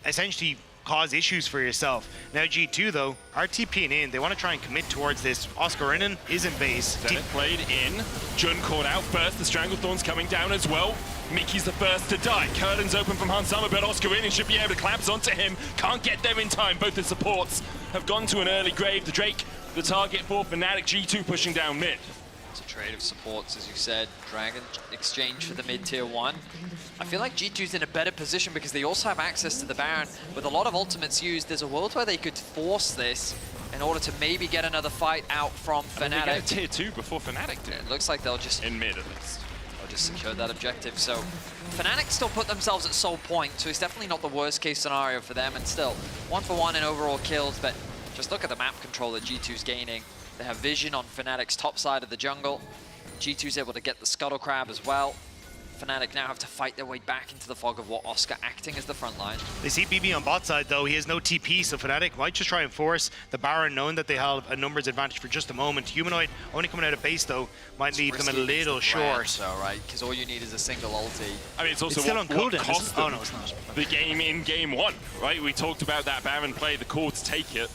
essentially cause issues for yourself. Now G2 though, are TPing in. They want to try and commit towards this. Oscar Rinnan is in base. Zenith played in. Jun caught out first. The Stranglethorn's coming down as well. Mickey's the first to die. Curtains open from Hansama, but Oscar Rinnan should be able to collapse onto him. Can't get there in time. Both the supports have gone to an early grave. The Drake, the target for Fnatic. G2 pushing down mid. It's a trade of supports, as you said. Dragon exchange for the mid-tier 1. I feel like G2's in a better position because they also have access to the Baron. With a lot of ultimates used, there's a world where they could force this in order to maybe get another fight out from Fnatic. They get tier 2 before Fnatic do. It looks like they'll just... in mid, at least. They'll just secure that objective. So Fnatic still put themselves at sole point, so it's definitely not the worst case scenario for them, and still 1-for-1 in overall kills, but just look at the map control that G2's gaining. They have vision on Fnatic's top side of the jungle. G2's able to get the Scuttle Crab as well. Fnatic now have to fight their way back into the fog of war. Oscar acting as the front line. They see BB on bot side though, he has no TP, so Fnatic might just try and force the Baron, knowing that they have a numbers advantage for just a moment. Humanoid only coming out of base though, might leave them a little short. So, right, because all you need is a single ulti. I mean, it's also still what on cooldown, cost them oh no, it's not. the game in game 1, right? We talked about that Baron play, the call to take it.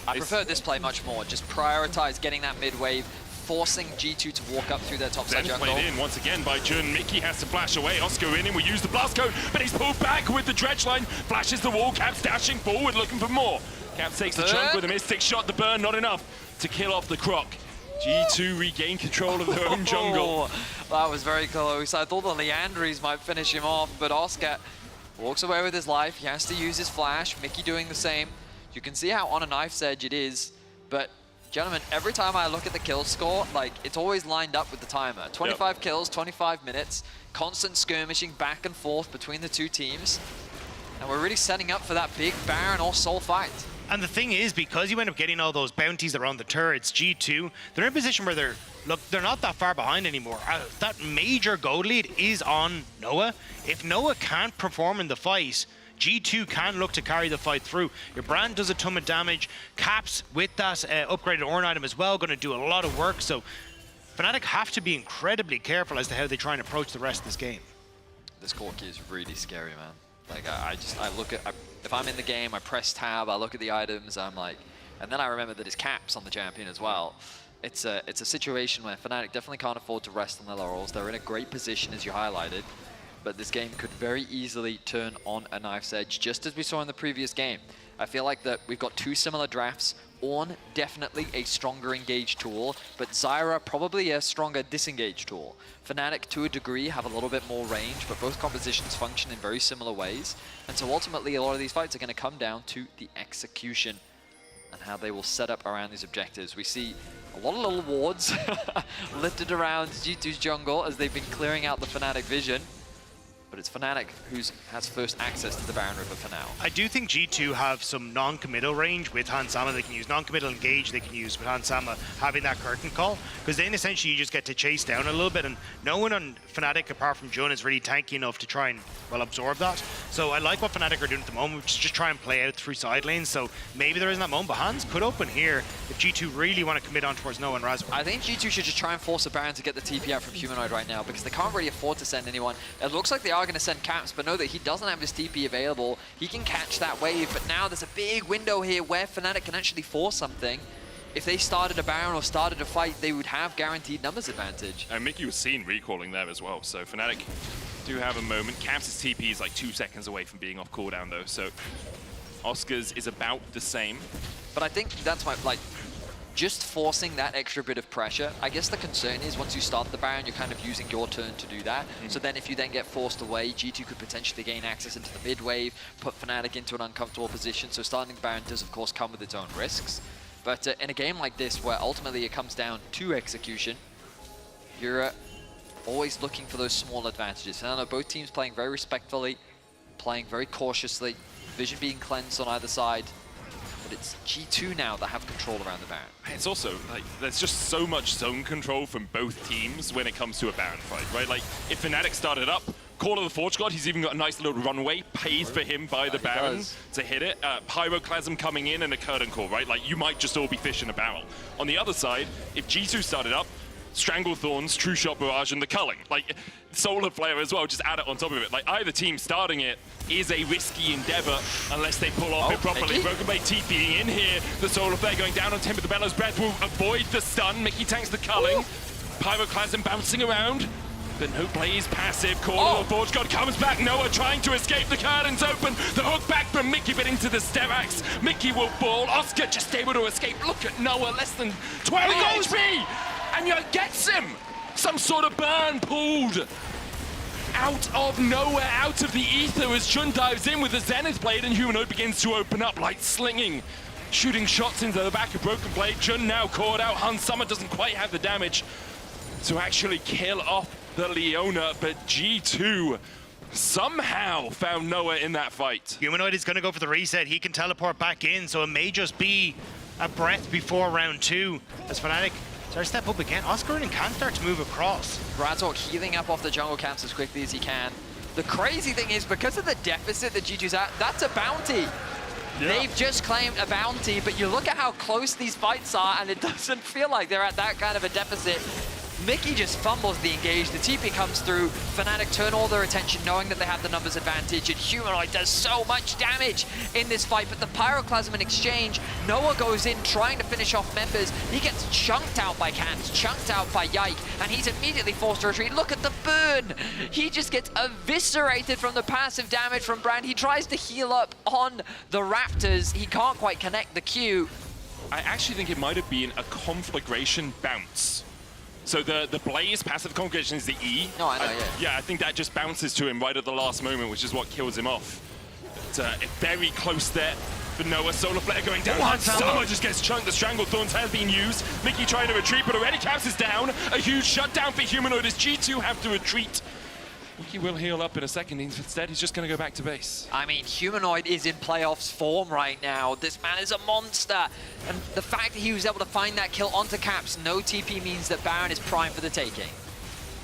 I prefer this play much more. Just prioritize getting that mid wave, forcing G2 to walk up through their top side jungle. Played in once again by Jun. Mickey has to flash away. Oscar in will use the blast code, but he's pulled back with the dredge line. Flashes the wall. Caps dashing forward, looking for more. Caps takes the chunk with a Mystic shot. The burn, not enough to kill off the Croc. G2 regain control of their own jungle. That was very close. I thought the Leandries might finish him off, but Oscar walks away with his life. He has to use his flash. Mickey doing the same. You can see how on a knife's edge it is, but gentlemen, every time I look at the kill score, like, it's always lined up with the timer. 25 kills, 25 minutes, constant skirmishing back and forth between the two teams. And we're really setting up for that big Baron or Soul fight. And the thing is, because you end up getting all those bounties around the turrets, G2, they're in a position where they're not that far behind anymore. That major gold lead is on Noah. If Noah can't perform in the fight, G2 can look to carry the fight through. Your brand does a ton of damage. Caps with that upgraded Ornn item as well, going to do a lot of work. So Fnatic have to be incredibly careful as to how they try and approach the rest of this game. This Corki is really scary, man. Like, I look at, if I'm in the game, I press tab, I look at the items, I'm like, and then I remember that his Caps on the champion as well. It's a situation where Fnatic definitely can't afford to rest on their laurels. They're in a great position, as you highlighted. But this game could very easily turn on a knife's edge, just as we saw in the previous game. I feel like that we've got two similar drafts. Ornn, definitely a stronger engage tool, but Zyra, probably a stronger disengage tool. Fnatic, to a degree, have a little bit more range, but both compositions function in very similar ways. And so ultimately, a lot of these fights are going to come down to the execution and how they will set up around these objectives. We see a lot of little wards lifted around G2's jungle as they've been clearing out the Fnatic vision. But it's Fnatic who has first access to the Baron River for now. I do think G2 have some non-committal range with Hans Sama. They can use non-committal engage, they can use with Hans Sama having that curtain call, because then essentially you just get to chase down a little bit, and no one on Fnatic apart from Jun is really tanky enough to try and, well, absorb that. So I like what Fnatic are doing at the moment, which is just try and play out through side lanes. So maybe there isn't that moment, but Hans could open here if G2 really want to commit on towards Noah and Razor. I think G2 should just try and force a Baron to get the TP out from Humanoid right now, because they can't really afford to send anyone. It looks like they are going to send Caps, but know that he doesn't have his TP available. He can catch that wave, but now there's a big window here where Fnatic can actually force something. If they started a Baron or started a fight, they would have guaranteed numbers advantage. And Mickey was seen recalling there as well, so Fnatic do have a moment. Caps' TP is like 2 seconds away from being off cooldown though, so Oscar's is about the same. But I think that's my, like, just forcing that extra bit of pressure. I guess the concern is once you start the Baron, you're kind of using your turn to do that. So then if you then get forced away, G2 could potentially gain access into the mid wave, put Fnatic into an uncomfortable position. So starting the Baron does, of course, come with its own risks. But in a game like this, where ultimately it comes down to execution, you're always looking for those small advantages. And I know both teams playing very respectfully, playing very cautiously, vision being cleansed on either side. But it's G2 now that have control around the Baron. It's also, like, there's just so much zone control from both teams when it comes to a Baron fight, right? Like, if Fnatic started up, Call of the Forge God, he's even got a nice little runway paid for him by the Baron to hit it. Pyroclasm coming in and a curtain call, right? Like, you might just all be fish in a barrel. On the other side, if G2 started up, Strangle Thorns, True Shot Barrage, and the Culling. Like, Solar Flare as well, just add it on top of it. Like, either team starting it is a risky endeavor unless they pull off it properly. Broken Blade TPing in here. The Solar Flare going down on Timber. The Bellows Breath will avoid the stun. Mickey tanks the Culling. Pyroclasm bouncing around. But no Blaze passive. Call of the Forge God comes back. Noah trying to escape. The curtain's open. The hook back from Mickey, but into the Sterax. Mickey will fall. Oscar just able to escape. Look at Noah, less than 12 HP. And you gets him! Some sort of burn pulled out of nowhere, out of the ether as Jun dives in with the Zenith Blade and Humanoid begins to open up like slinging, shooting shots into the back of Broken Blade. Jun now caught out. Hans Sama doesn't quite have the damage to actually kill off the Leona, but G2 somehow found Noah in that fight. Humanoid is going to go for the reset. He can teleport back in, so it may just be a breath before round 2 as Fnatic start to step up again. Oscarinin can start to move across. Bradsork healing up off the jungle camps as quickly as he can. The crazy thing is, because of the deficit that G2's at, that's a bounty. Yeah. They've just claimed a bounty, but you look at how close these fights are, and it doesn't feel like they're at that kind of a deficit. Mickey just fumbles the engage, the TP comes through, Fnatic turn all their attention knowing that they have the numbers advantage, and Humanoid does so much damage in this fight, but the Pyroclasm in exchange, Noah goes in trying to finish off members, he gets chunked out by Cats, chunked out by Yike, and he's immediately forced to retreat. Look at the burn! He just gets eviscerated from the passive damage from Brand. He tries to heal up on the Raptors, he can't quite connect the Q. I actually think it might have been a conflagration bounce. So the Blaze passive conflagration is the E. No, I know, yeah, I think that just bounces to him right at the last moment, which is what kills him off. But very close there for Noah. Solar Flare going down. Hansama just gets chunked. The Strangled Thorns has been used. Mickey trying to retreat, but already Caps is down. A huge shutdown for Humanoid as G2 have to retreat. Mickey will heal up in a second. Instead, he's just going to go back to base. I mean, Humanoid is in playoffs form right now. This man is a monster. And the fact that he was able to find that kill onto Caps, no TP, means that Baron is prime for the taking.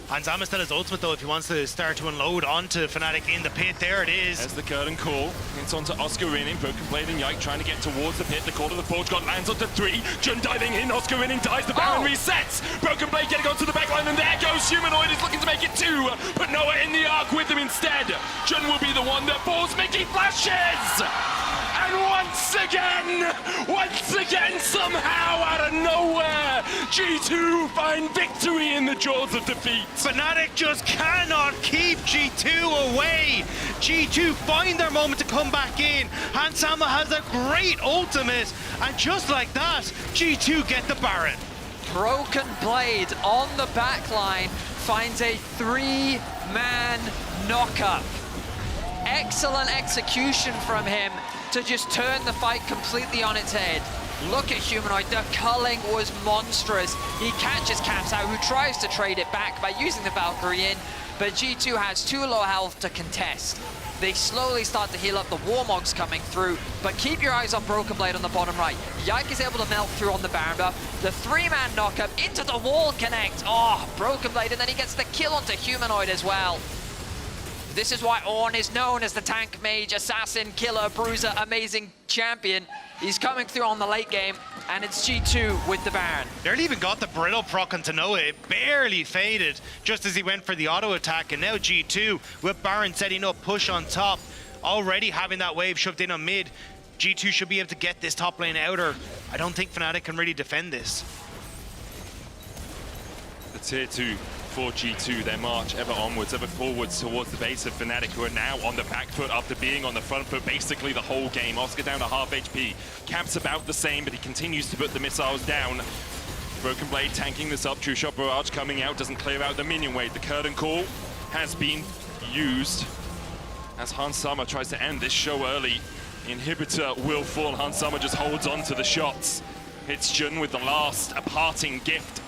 Hanzama still has ultimate though if he wants to start to unload onto Fnatic in the pit. There it is. There's the curtain call. It's onto Oscarinin. Broken Blade and Yike trying to get towards the pit. The call to the Forge God lands onto 3. Jun diving in. Oscarinin dies. The Baron resets. Broken Blade getting onto the backline. And there goes Humanoid. Is looking to make it 2. Put Noah in the arc with him instead. Jun will be the one that falls. Mickey flashes! And once again, somehow out of nowhere, G2 find victory in the jaws of defeat. Fnatic just cannot keep G2 away. G2 find their moment to come back in. Hansama has a great ultimate, and just like that, G2 get the Baron. Broken Blade on the backline finds a 3-man knockup. Excellent execution from him to just turn the fight completely on its head. Look at Humanoid, the culling was monstrous. He catches Caps out, who tries to trade it back by using the Valkyrie in, but G2 has 2 low health to contest. They slowly start to heal up, the Warmog's coming through, but keep your eyes on Broken Blade on the bottom right. Yike is able to melt through on the Baron buff. The 3-man knockup into the wall connect. Oh, Broken Blade, and then he gets the kill onto Humanoid as well. This is why Ornn is known as the tank mage, assassin, killer, bruiser, amazing champion. He's coming through on the late game, and it's G2 with the Baron. Barely even got the brittle proc onto Noah. It barely faded just as he went for the auto attack, and now G2 with Baron setting up push on top, already having that wave shoved in on mid. G2 should be able to get this top lane outer. I don't think Fnatic can really defend this. The tier 2 for G2, their march ever onwards, ever forwards towards the base of Fnatic, who are now on the back foot after being on the front foot basically the whole game. Oscar down to half HP. Caps about the same, but he continues to put the missiles down. Broken Blade tanking this up. True Shot Barrage coming out, doesn't clear out the minion wave. The curtain call has been used as Hansama tries to end this show early. Inhibitor will fall. Hansama just holds on to the shots. It's Jun with the last, a parting gift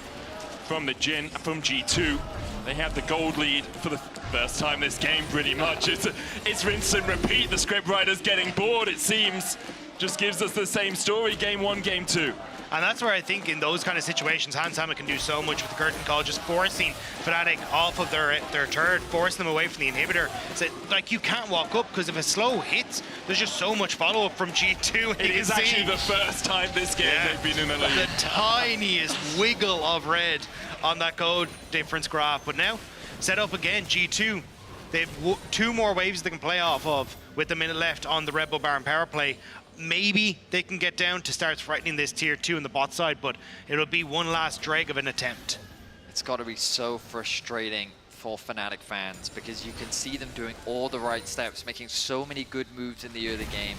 from G2. They have the gold lead for the first time this game, pretty much. It's rinse and repeat. The scriptwriter's getting bored, it seems. Just gives us the same story, game 1, game 2. And that's where I think in those kind of situations, Hansama can do so much with the curtain call, just forcing Fnatic off of their turret, forcing them away from the inhibitor. So, like, you can't walk up, because if a slow hits, there's just so much follow-up from G2. It is actually the first time this game they've been in the lead. The tiniest wiggle of red on that gold difference graph. But now, set up again, G2. They have 2 more waves they can play off of with a minute left on the Red Bull Baron power play. Maybe they can get down to start threatening this tier 2 on the bot side, but it'll be one last drag of an attempt. It's got to be so frustrating for Fnatic fans, because you can see them doing all the right steps, making so many good moves in the early game,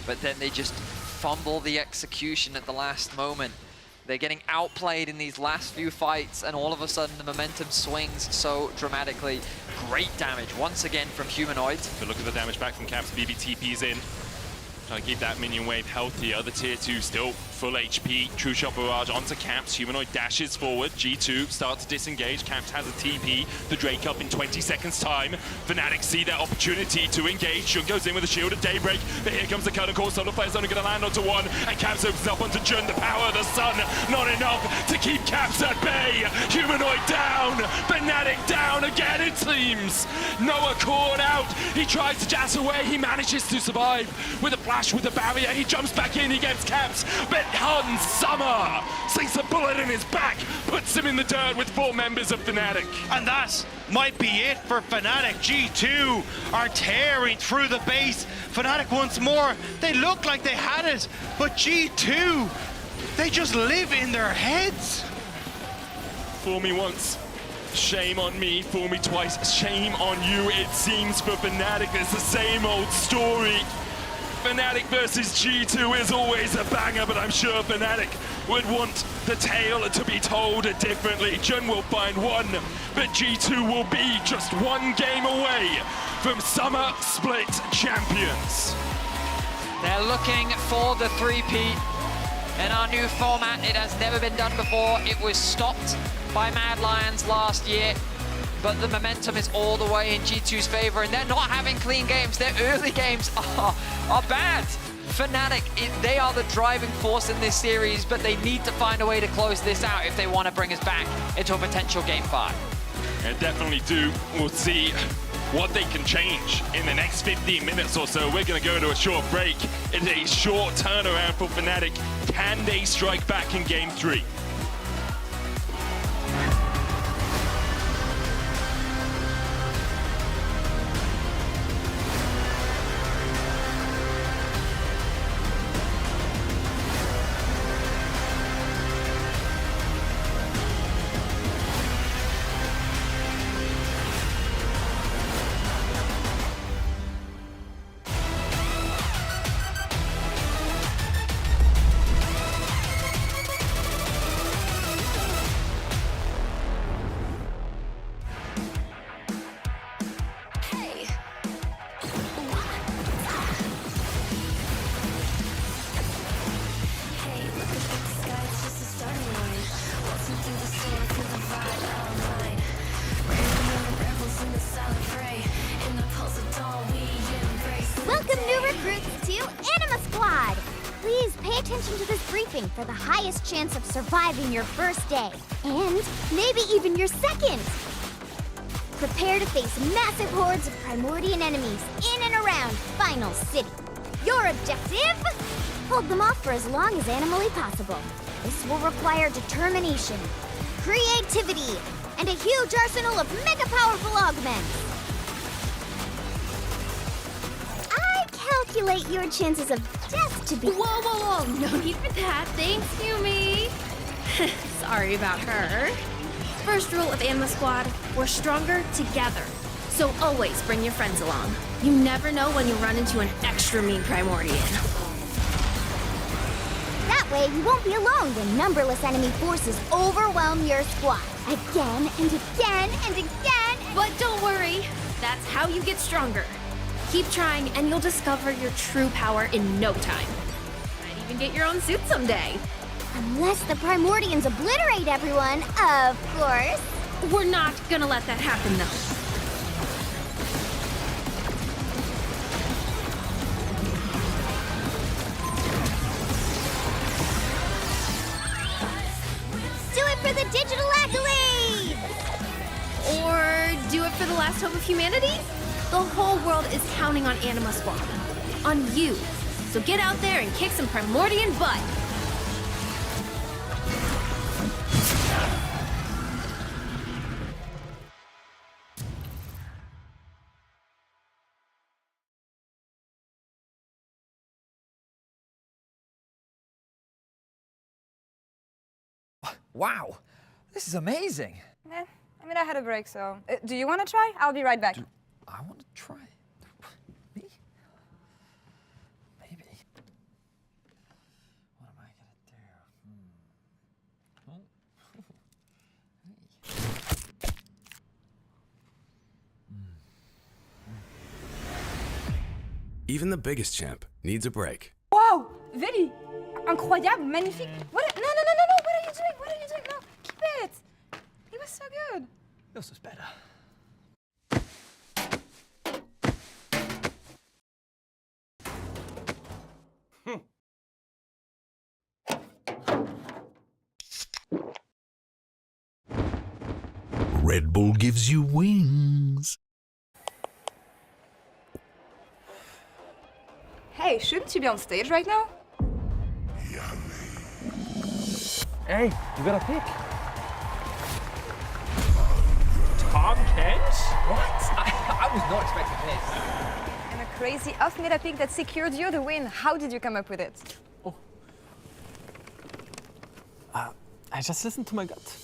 but then they just fumble the execution at the last moment. They're getting outplayed in these last few fights, and all of a sudden the momentum swings so dramatically. Great damage once again from Humanoid. But look at the damage back from Caps. BBTP's in. Trying to keep that minion wave healthy. Other tier 2 still full HP. True Shot Barrage onto Caps. Humanoid dashes forward. G2 start to disengage. Caps has a TP. The Drake up in 20 seconds time. Fnatic see their opportunity to engage. Jun goes in with a shield of Daybreak. But here comes the curtain call. Solo player's only going to land onto one. And Caps opens up onto Jun. The power of the sun. Not enough to keep Caps at bay. Humanoid down. Fnatic down again, it seems. Noah caught out. He tries to jazz away. He manages to survive with a flash, with a barrier. He jumps back in. He gets Caps. But Hun Summer sinks a bullet in his back, puts him in the dirt with 4 members of Fnatic. And that might be it for Fnatic. G2 are tearing through the base. Fnatic once more. They look like they had it, but G2, they just live in their heads. Fool me once, shame on me. Fool me twice, shame on you. It seems for Fnatic it's the same old story. Fnatic versus G2 is always a banger, but I'm sure Fnatic would want the tale to be told differently. Jun will find one, but G2 will be just one game away from Summer Split champions. They're looking for the 3-peat. In our new format, it has never been done before. It was stopped by Mad Lions last year, but the momentum is all the way in G2's favor, and they're not having clean games. Their early games are bad. Fnatic, they are the driving force in this series, but they need to find a way to close this out if they want to bring us back into a potential Game 5. They definitely do. We'll see what they can change in the next 15 minutes or so. We're going to go to a short break. It's a short turnaround for Fnatic. Can they strike back in Game 3? For the highest chance of surviving your first day, and maybe even your second. Prepare to face massive hordes of Primordian enemies in and around Final City. Your objective? Hold them off for as long as animally possible. This will require determination, creativity, and a huge arsenal of mega powerful augments. I calculate your chances of death to be— Whoa, no need for that. Thanks, Yumi. Sorry about her. First rule of Anima Squad, we're stronger together. So always bring your friends along. You never know when you'll run into an extra mean Primordian. That way you won't be alone when numberless enemy forces overwhelm your squad. Again and again and again. But don't worry, that's how you get stronger. Keep trying and you'll discover your true power in no time. Might even get your own suit someday. Unless the Primordians obliterate everyone, of course. We're not gonna let that happen, though. Do it for the digital accolades! Or do it for the last hope of humanity? The whole world is counting on Anima Squad. On you. So get out there and kick some Primordian butt. Wow, this is amazing. I mean, I had a break, so... do you want to try? I'll be right back. I want to try. Me? Maybe. What am I Even the biggest champ needs a break. Wow, Vinny, Incroyable, magnifique. What? No, no, no, no, no. What are you doing? What are you doing? No, keep it. He was so good. This was better. Red Bull gives you wings. Hey, shouldn't you be on stage right now? Hey, you got a pick. Tom Kent? What? I was not expecting this. And a crazy off-meta pick that secured you the win. How did you come up with it? I just listened to my gut.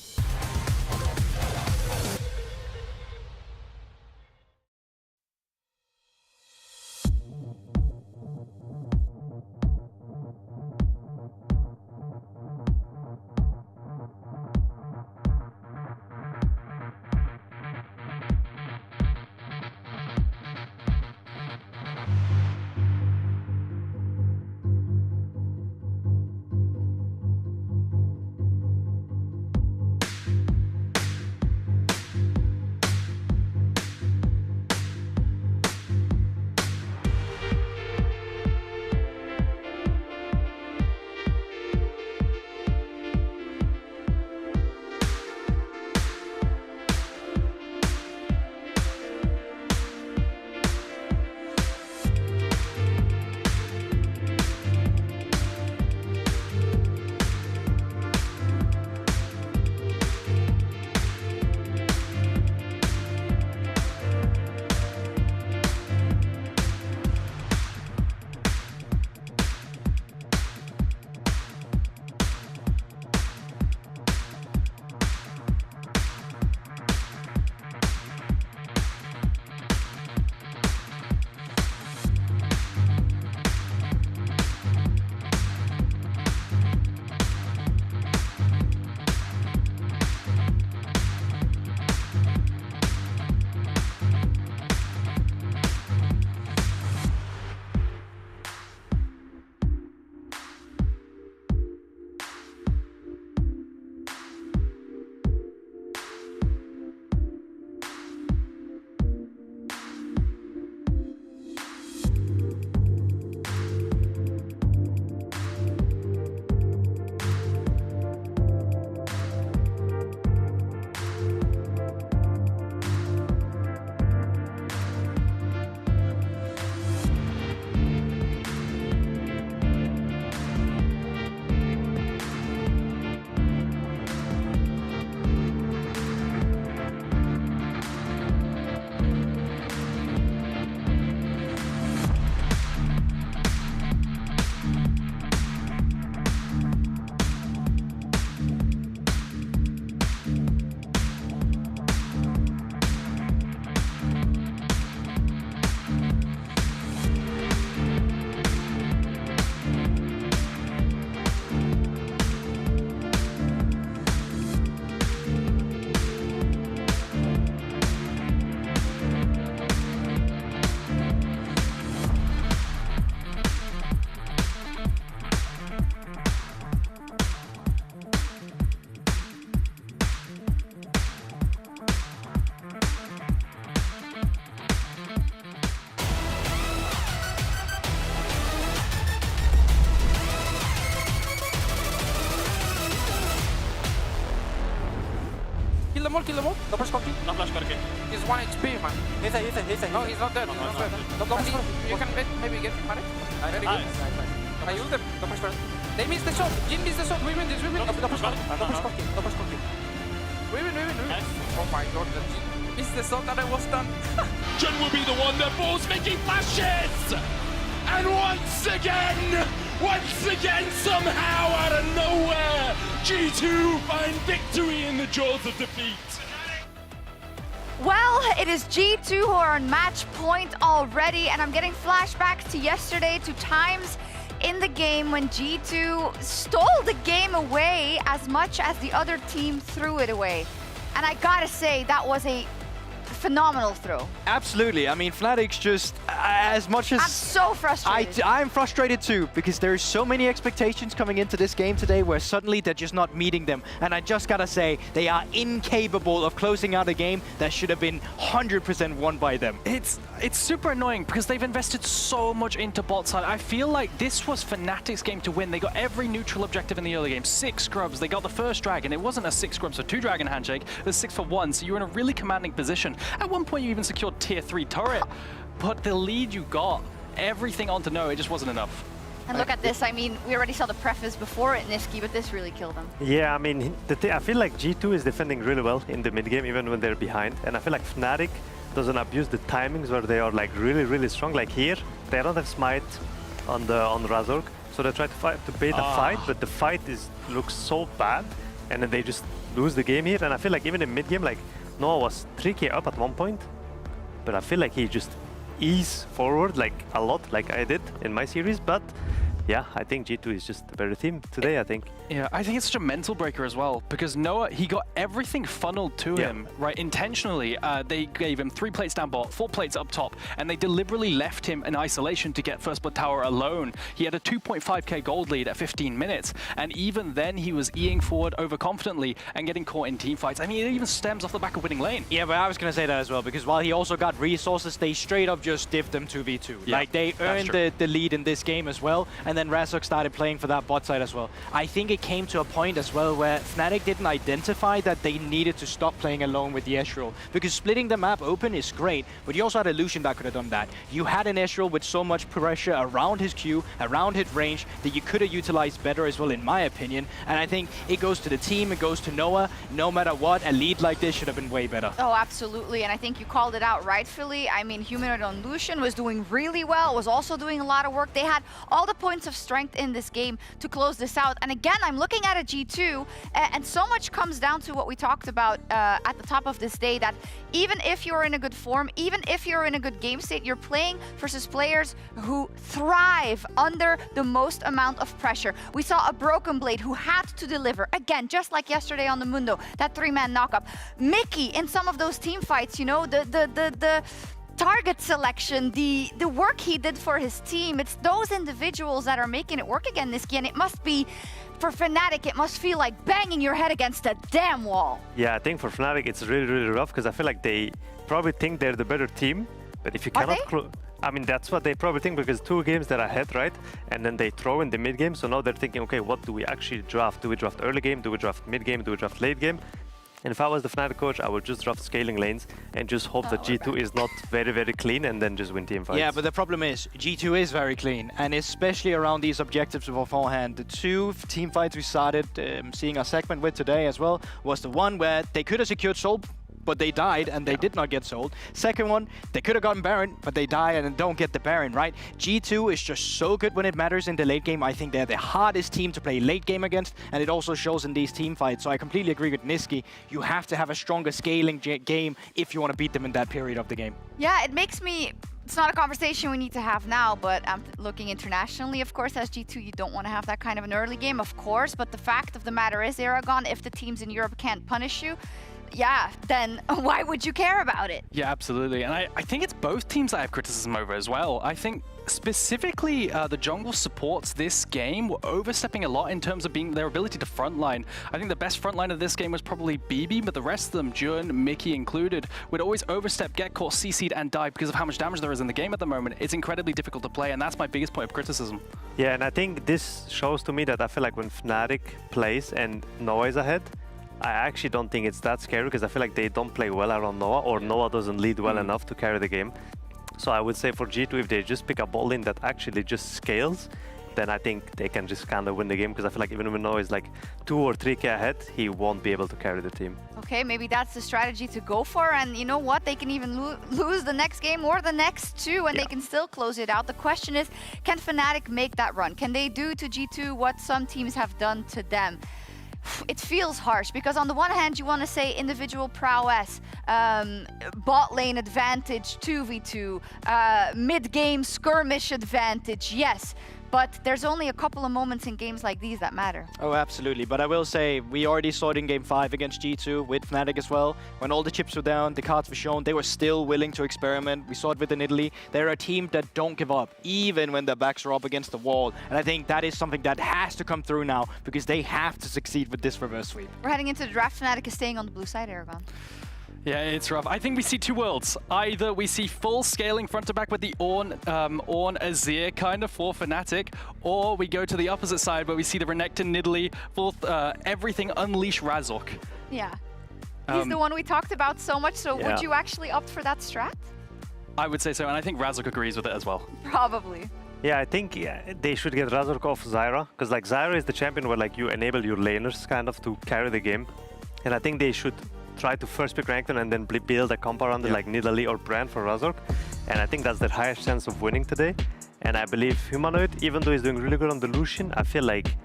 Kill them all. No flash corky. No flash corky. He's 1 HP, man. He's a. No, he's not dead. He's not dead. You can maybe get him, Marek. Very good. I ult them. No push first. They missed the shot. Jin missed the shot. We win this. No push corky. We win. Oh my god, the Jin missed the shot and I was done. Jin will be the one that falls making flashes! And once again, somehow out of nowhere, G2 find victory in the jaws of defeat. Well, it is G2 who are on match point already, and I'm getting flashbacks to yesterday, to times in the game when G2 stole the game away as much as the other team threw it away. And I gotta say, that was a phenomenal throw. Absolutely. I mean, Fnatic's just as much as... I'm so frustrated. I'm frustrated too, because there's so many expectations coming into this game today where suddenly they're just not meeting them. And I just gotta say, they are incapable of closing out a game that should have been 100% won by them. It's super annoying because they've invested so much into bot side. I feel like this was Fnatic's game to win. They got every neutral objective in the early game. 6 scrubs. They got the first dragon. It wasn't a 6 scrubs for 2 dragon handshake. It was 6 for 1. So you were in a really commanding position. At one point, you even secured tier 3 turret. But the lead you got, everything onto no, it just wasn't enough. And look at this. I mean, we already saw the preface before it, Niski, but this really killed them. Yeah, I mean, I feel like G2 is defending really well in the mid game, even when they're behind. And I feel like Fnatic doesn't abuse the timings where they are like really, really strong. Like here, they don't have smite on Razork, so they try to bait a fight, but the fight looks so bad, and then they just lose the game here. And I feel like even in mid game, like Noah was 3k up at one point, but I feel like he just eased forward like a lot, like I did in my series. But yeah, I think G2 is just a better team today, I think. Yeah, I think it's such a mental breaker as well, because Noah, he got everything funneled to him, right, intentionally. They gave him 3 plates down bot, 4 plates up top, and they deliberately left him in isolation to get first blood tower alone. He had a 2.5k gold lead at 15 minutes, and even then he was eing forward overconfidently and getting caught in team fights. I mean, it even stems off the back of winning lane. Yeah, but I was going to say that as well, because while he also got resources, they straight up just diffed them 2v2. Yeah, like, they earned the lead in this game as well, and then Razork started playing for that bot side as well. I think it came to a point as well where Fnatic didn't identify that they needed to stop playing alone with the Ezreal, because splitting the map open is great, but you also had a Lucian that could have done that. You had an Ezreal with so much pressure around his Q, around his range, that you could have utilized better as well, in my opinion. And I think it goes to the team, it goes to Noah. No matter what, a lead like this should have been way better. Oh, absolutely. And I think you called it out rightfully. I mean, Humanoid on Lucian was doing really well, was also doing a lot of work. They had all the points of strength in this game to close this out. And again, I'm looking at a G2, and so much comes down to what we talked about at the top of this day, that even if you're in a good form, even if you're in a good game state, you're playing versus players who thrive under the most amount of pressure. We saw a Broken Blade who had to deliver, again, just like yesterday on the Mundo, that 3-man knockup. Mickey, in some of those team fights, you know, the target selection, the work he did for his team, it's those individuals that are making it work again this game. And it must be, for Fnatic, it must feel like banging your head against a damn wall. Yeah, I think for Fnatic it's really, really rough, because I feel like they probably think they're the better team, but if you cannot... I mean, that's what they probably think, because 2 games they're ahead, right? And then they throw in the mid game, so now they're thinking, okay, what do we actually draft? Do we draft early game? Do we draft mid game? Do we draft late game? And if I was the Fnatic coach, I would just draft scaling lanes and just hope that G2 is not very, very clean, and then just win team fights. Yeah, but the problem is, G2 is very clean, and especially around these objectives beforehand. The 2 team fights we started seeing a segment with today as well was the one where they could have secured Soul, but they died and they did not get sold. Second one, they could have gotten Baron, but they die and don't get the Baron, right? G2 is just so good when it matters in the late game. I think they're the hardest team to play late game against, and it also shows in these team fights. So I completely agree with Niski. You have to have a stronger scaling game if you want to beat them in that period of the game. Yeah, it makes me... It's not a conversation we need to have now, but I'm looking internationally, of course, as G2, you don't want to have that kind of an early game, of course. But the fact of the matter is, Aragon, if the teams in Europe can't punish you, yeah, then why would you care about it? Yeah, absolutely. And I think it's both teams that I have criticism over as well. I think specifically the jungle supports this game were overstepping a lot in terms of being their ability to frontline. I think the best frontline of this game was probably BB, but the rest of them, Jun, Mickey included, would always overstep, get caught, CC'd, and die because of how much damage there is in the game at the moment. It's incredibly difficult to play, and that's my biggest point of criticism. Yeah, and I think this shows to me that I feel like when Fnatic plays and Noah is ahead, I actually don't think it's that scary, because I feel like they don't play well around Noah, or Noah doesn't lead well enough to carry the game. So I would say for G2, if they just pick a ball lane that actually just scales, then I think they can just kind of win the game, because I feel like even when Noah is like 2 or 3k ahead, he won't be able to carry the team. Okay, maybe that's the strategy to go for, and you know what? They can even lose the next game or the next 2, and they can still close it out. The question is, can Fnatic make that run? Can they do to G2 what some teams have done to them? It feels harsh, because on the one hand you want to say individual prowess, bot lane advantage 2v2, mid-game skirmish advantage, yes. But there's only a couple of moments in games like these that matter. Oh, absolutely. But I will say, we already saw it in Game 5 against G2 with Fnatic as well. When all the chips were down, the cards were shown, they were still willing to experiment. We saw it with Italy. They're a team that don't give up, even when their backs are up against the wall. And I think that is something that has to come through now, because they have to succeed with this reverse sweep. We're heading into the draft. Fnatic is staying on the blue side, Aragon. Yeah, it's rough. I think we see two worlds. Either we see full scaling front to back with the Ornn Azir kind of for Fnatic, or we go to the opposite side where we see the Renekton Nidalee, full everything unleash Razork. Yeah. He's the one we talked about so much, so Yeah. would you actually opt for that strat? I would say so, and I think Razork agrees with it as well. Probably. Yeah, I think they should get Razork off Zyra, because like Zyra is the champion where like you enable your laners kind of to carry the game, and I think they should try to first pick Renekton and then build a comp around it like Nidalee or Brand for Razork, and I think that's their highest chance of winning today. And I believe Humanoid, even though he's doing really good on the Lucian, I feel like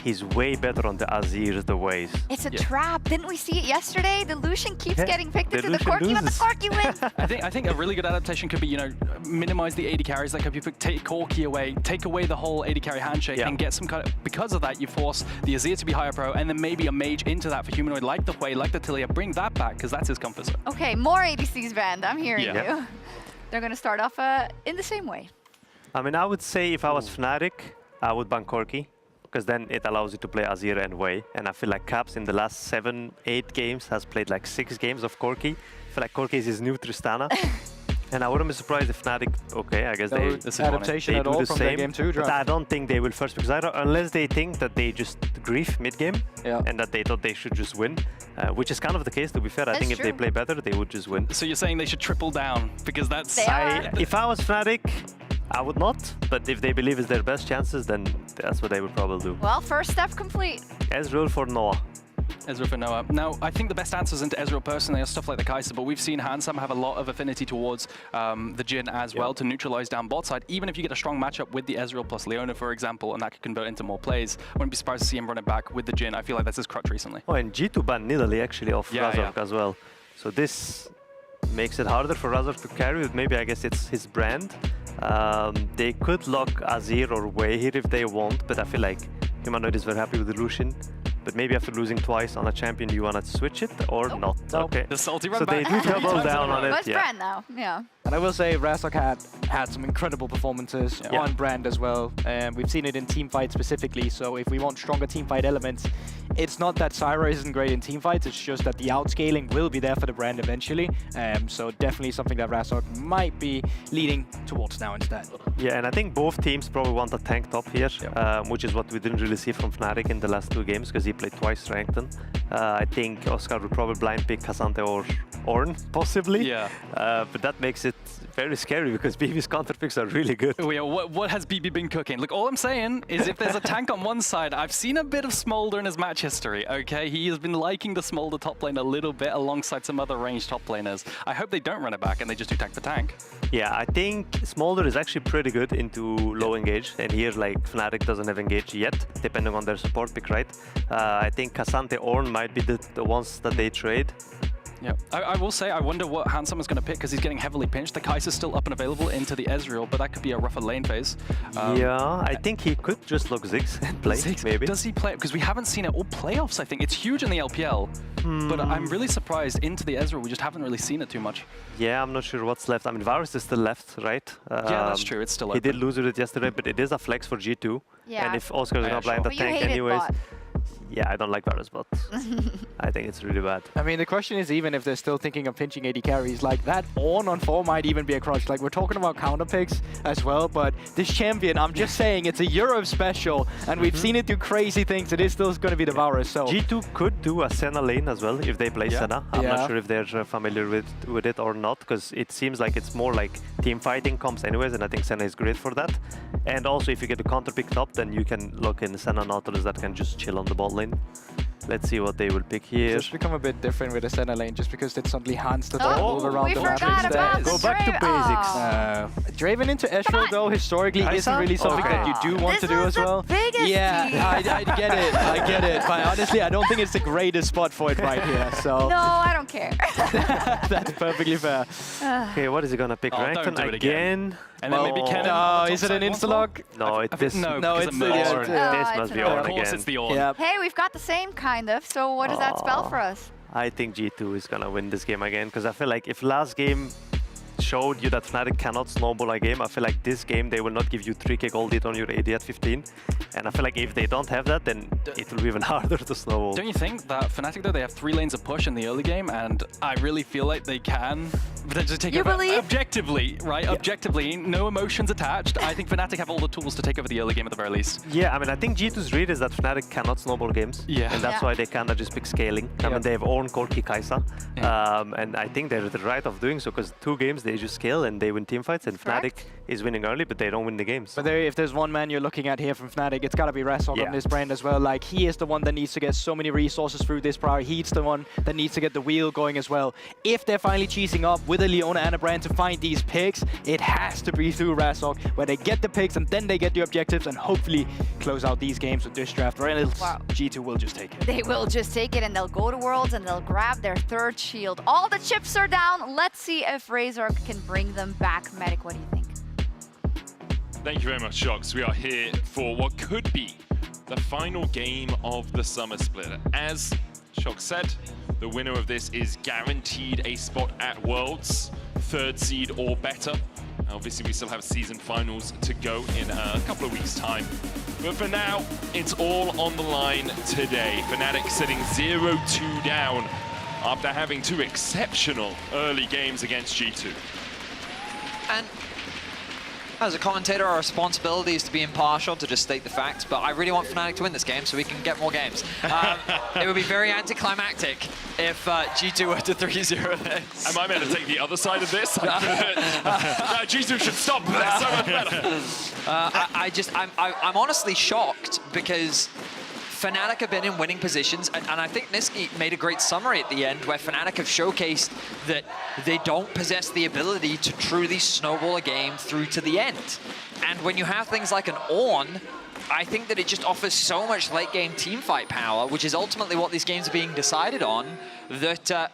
he's way better on the Azir, the ways. It's a trap. Didn't we see it yesterday? The Lucian keeps getting picked into the Lucian Corki, and the loses. Corki wins. I think a really good adaptation could be, you know, minimize the AD carries. Like if you take Corki away, take away the whole AD carry handshake, and get some kind of. Because of that, you force the Azir to be higher pro, and then maybe a mage into that for Humanoid, like the Hwei, like the Tilia. Bring that back, because that's his comfort zone. Okay, more ADCs banned. I'm hearing Yeah. you. They're going to start off in the same way. I mean, I would say if I was Fnatic, I would ban Corki, because then it allows you to play Azir and Hwei. And I feel like Caps in the last 7-8 games has played like 6 games of Corki. I feel like Corki is his new Tristana. And I wouldn't be surprised if Fnatic, okay, I guess No adaptation at do all the from their same. Game 2 draft. But I don't think they will first pick Zyra unless they think that they just grief mid-game and that they thought they should just win, which is kind of the case, to be fair. I think if they play better, they would just win. So you're saying they should triple down, because that's... If I was Fnatic, I would not, but if they believe it's their best chances, then that's what they would probably do. Well, first step complete. Ezreal for Noah. Ezreal for Noah. Now, I think the best answers into Ezreal personally are stuff like the Kai'Sa, but we've seen Hansam have a lot of affinity towards the Jhin as well to neutralize down bot side. Even if you get a strong matchup with the Ezreal plus Leona, for example, and that could convert into more plays, I wouldn't be surprised to see him run it back with the Jhin. I feel like that's his crutch recently. Oh, and G2 banned Nidalee actually off Razork as well. So this makes it harder for Razork to carry, but maybe I guess it's his brand. They could lock Azir or Hwei here if they want, but I feel like Humanoid is very happy with the Lucian. But maybe after losing twice on a champion, you want to switch it or not? Okay. The salty run so back. they do double down on it. But it's Brand now, yeah. And I will say Razork had some incredible performances on Brand as well. We've seen it in teamfights specifically, so if we want stronger teamfight elements, it's not that Zyra isn't great in teamfights, it's just that the outscaling will be there for the Brand eventually. So definitely something that Razork might be leading towards now instead. Yeah, and I think both teams probably want a tank top here, which is what we didn't really see from Fnatic in the last 2 games, because he played twice Renekton. I think Oscar would probably blind pick K'Sante or Ornn, possibly. Yeah. But that makes it very scary, because BB's counter picks are really good. Oh, yeah, what has BB been cooking? Look, all I'm saying is if there's a tank on one side, I've seen a bit of Smolder in his match history, okay? He has been liking the Smolder top lane a little bit alongside some other ranged top laners. I hope they don't run it back and they just do tank for tank. Yeah, I think Smolder is actually pretty good into low engage, and here like Fnatic doesn't have engage yet, depending on their support pick, right? I think K'Sante Ornn might be the ones that they trade. Yeah, I will say, I wonder what Hansam is going to pick, because he's getting heavily pinched. The Kai'Sa is still up and available into the Ezreal, but that could be a rougher lane phase. Yeah, I think he could just look Ziggs and play, maybe. Does he play? Because we haven't seen it all playoffs, I think. It's huge in the LPL, but I'm really surprised into the Ezreal, we just haven't really seen it too much. Yeah, I'm not sure what's left. I mean, Varus is still left, right? Yeah, that's true. It's still He open. did lose with it yesterday, but it is a flex for G2. Yeah. And if Oscar is Yeah, going to blind the But you tank hate it, anyways... bot. Yeah, I don't like Varus, but I think it's really bad. I mean, the question is, even if they're still thinking of pinching AD carries, like that Ornn on 4 might even be a crutch. Like, we're talking about counter picks as well, but this champion, I'm just saying, it's a Euro special, and we've seen it do crazy things. It is still going to be the Varus, so... G2 could do a Senna lane as well if they play Senna. I'm not sure if they're familiar with it or not, because it seems like it's more like team fighting comps anyways, and I think Senna is great for that. And also, if you get the counter picked up, then you can lock in Senna Nautilus that can just chill on the bot lane. Let's see what they will pick here. It's become a bit different with the Senna lane, just because it suddenly hands the Oh, move around we the map forgot about instead. the Go back to Draven. basics. Draven into Ezreal, though, historically isn't really something that you do want to do as well. Yeah, I get it, I get it. But honestly, I don't think it's the greatest spot for it right here, so... No, I don't care. That's perfectly fair. Okay, what is he gonna pick? Oh, don't Renekton do it again? And then maybe Kennen. Oh, is it an insta-lock? No, it's this. No, it's because the of This it's must be an on Of course, again. it's the Orn. Yep. Hey, we've got the same kind of. So what does that spell for us? I think G2 is gonna win this game again because I feel like if last game showed you that Fnatic cannot snowball a game, I feel like this game they will not give you 3k gold lead on your AD at 15. And I feel like if they don't have that, then it will be even harder to snowball. Don't you think that Fnatic, though, they have 3 lanes of push in the early game, and I really feel like they can potentially take over objectively, right? Yeah. Objectively, no emotions attached. I think Fnatic have all the tools to take over the early game at the very least. Yeah, I mean, I think G2's read is that Fnatic cannot snowball games. Yeah. And that's why they kind of just pick scaling. I mean, they have Ornn, Corki, Kai'Sa. And I think they're the right of doing so because 2 games they just scale and they win teamfights, and Fnatic is winning early, but they don't win the games. But if there's one man you're looking at here from Fnatic, it's got to be Razork on this brand as well. Like, he is the one that needs to get so many resources through this prior. He's the one that needs to get the wheel going as well. If they're finally cheesing up with a Leona and a brand to find these picks, it has to be through Razork, where they get the picks and then they get the objectives and hopefully close out these games with this draft, or else G2 will just take it. They will just take it, and they'll go to Worlds and they'll grab their 3rd shield. All the chips are down. Let's see if Razork can bring them back. Medic, what do you think? Thank you very much, Shocks. We are here for what could be the final game of the summer split. As Shock said, the winner of this is guaranteed a spot at Worlds, 3rd seed or better. Obviously, we still have season finals to go in a couple of weeks' time. But for now, it's all on the line today. Fnatic sitting 0-2 down after having 2 exceptional early games against G2. And as a commentator, our responsibility is to be impartial, to just state the facts, but I really want Fnatic to win this game so we can get more games. It would be very anticlimactic if G2 were to 3-0 this. Am I meant to take the other side of this? G2 should stop. That's so much better. I'm honestly shocked because Fnatic have been in winning positions, and I think Niski made a great summary at the end where Fnatic have showcased that they don't possess the ability to truly snowball a game through to the end. And when you have things like an Ornn, I think that it just offers so much late-game teamfight power, which is ultimately what these games are being decided on, that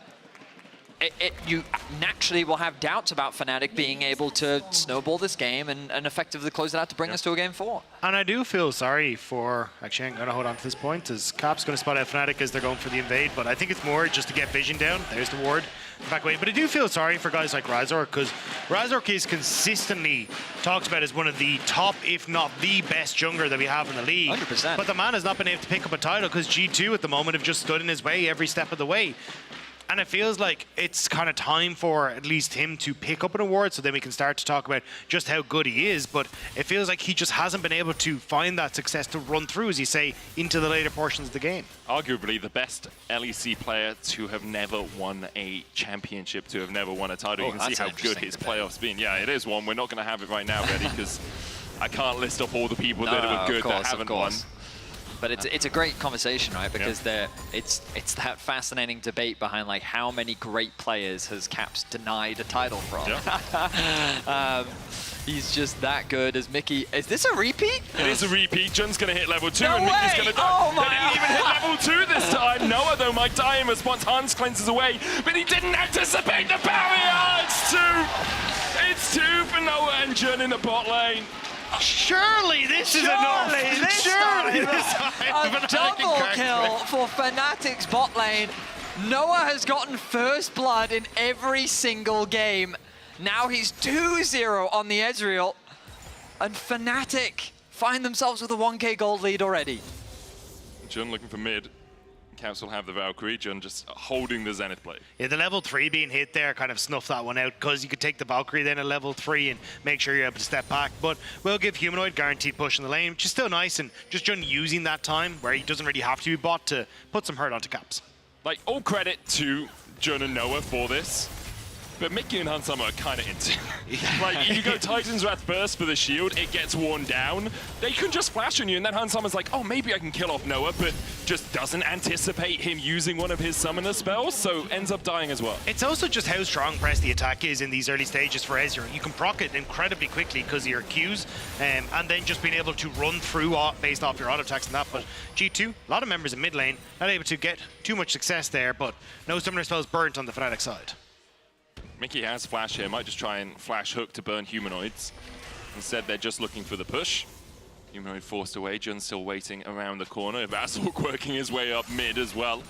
you naturally will have doubts about Fnatic being able to snowball this game and effectively close it out to bring us to a game 4. And I do feel sorry for, actually I'm going to hold on to this point, as Cap's going to spot out Fnatic as they're going for the invade, but I think it's more just to get vision down. There's the ward back away. But I do feel sorry for guys like Razork, because Razork is consistently talked about as one of the top, if not the best jungler that we have in the league. 100%. But the man has not been able to pick up a title because G2 at the moment have just stood in his way every step of the way. And it feels like it's kind of time for at least him to pick up an award so then we can start to talk about just how good he is. But it feels like he just hasn't been able to find that success to run through, as you say, into the later portions of the game. Arguably the best LEC player to have never won a championship, to have never won a title. You can see how good his playoffs been. Yeah, it is one. We're not going to have it right now, ready, because I can't list up all the people that were good that haven't won. But it's a great conversation, right? Because it's that fascinating debate behind like how many great players has Caps denied a title from. He's just that good as Mickey. Is this a repeat? It is a repeat. Jun's going to hit level 2 No and Mickey's way! going to die. Oh my! They didn't even hit level 2 this time. Noah, though, might die in response. Hans cleanses away, but he didn't anticipate the barrier. It's 2 for Noah and Jun in the bot lane. Surely this is enough. Surely this time. A double kill for Fnatic's bot lane. Noah has gotten first blood in every single game. Now he's 2-0 on the Ezreal. And Fnatic find themselves with a 1k gold lead already. Jun looking for mid. Caps will have the Valkyrie. Jun just holding the Zenith blade. Yeah, the level 3 being hit there kind of snuffed that one out, because you could take the Valkyrie then at level 3 and make sure you're able to step back. But we'll give Humanoid guaranteed push in the lane, which is still nice, and just Jun using that time where he doesn't really have to be bot to put some hurt onto Caps. Like, all credit to Jun and Noah for this. But Mickey and Hansama are kind of into like, you go Titan's Wrath Burst for the shield, it gets worn down. They can just flash on you, and then Hansama's like, oh, maybe I can kill off Noah, but just doesn't anticipate him using one of his summoner spells, so ends up dying as well. It's also just how strong press the attack is in these early stages for Ezreal. You can proc it incredibly quickly because of your Qs, and then just being able to run through based off your auto attacks and that. But G2, a lot of members in mid lane, not able to get too much success there, but no summoner spells burnt on the Fnatic side. Mickey has flash here, might just try and flash hook to burn humanoids. Instead, they're just looking for the push. Humanoid forced away, Jun still waiting around the corner. Razork working his way up mid as well.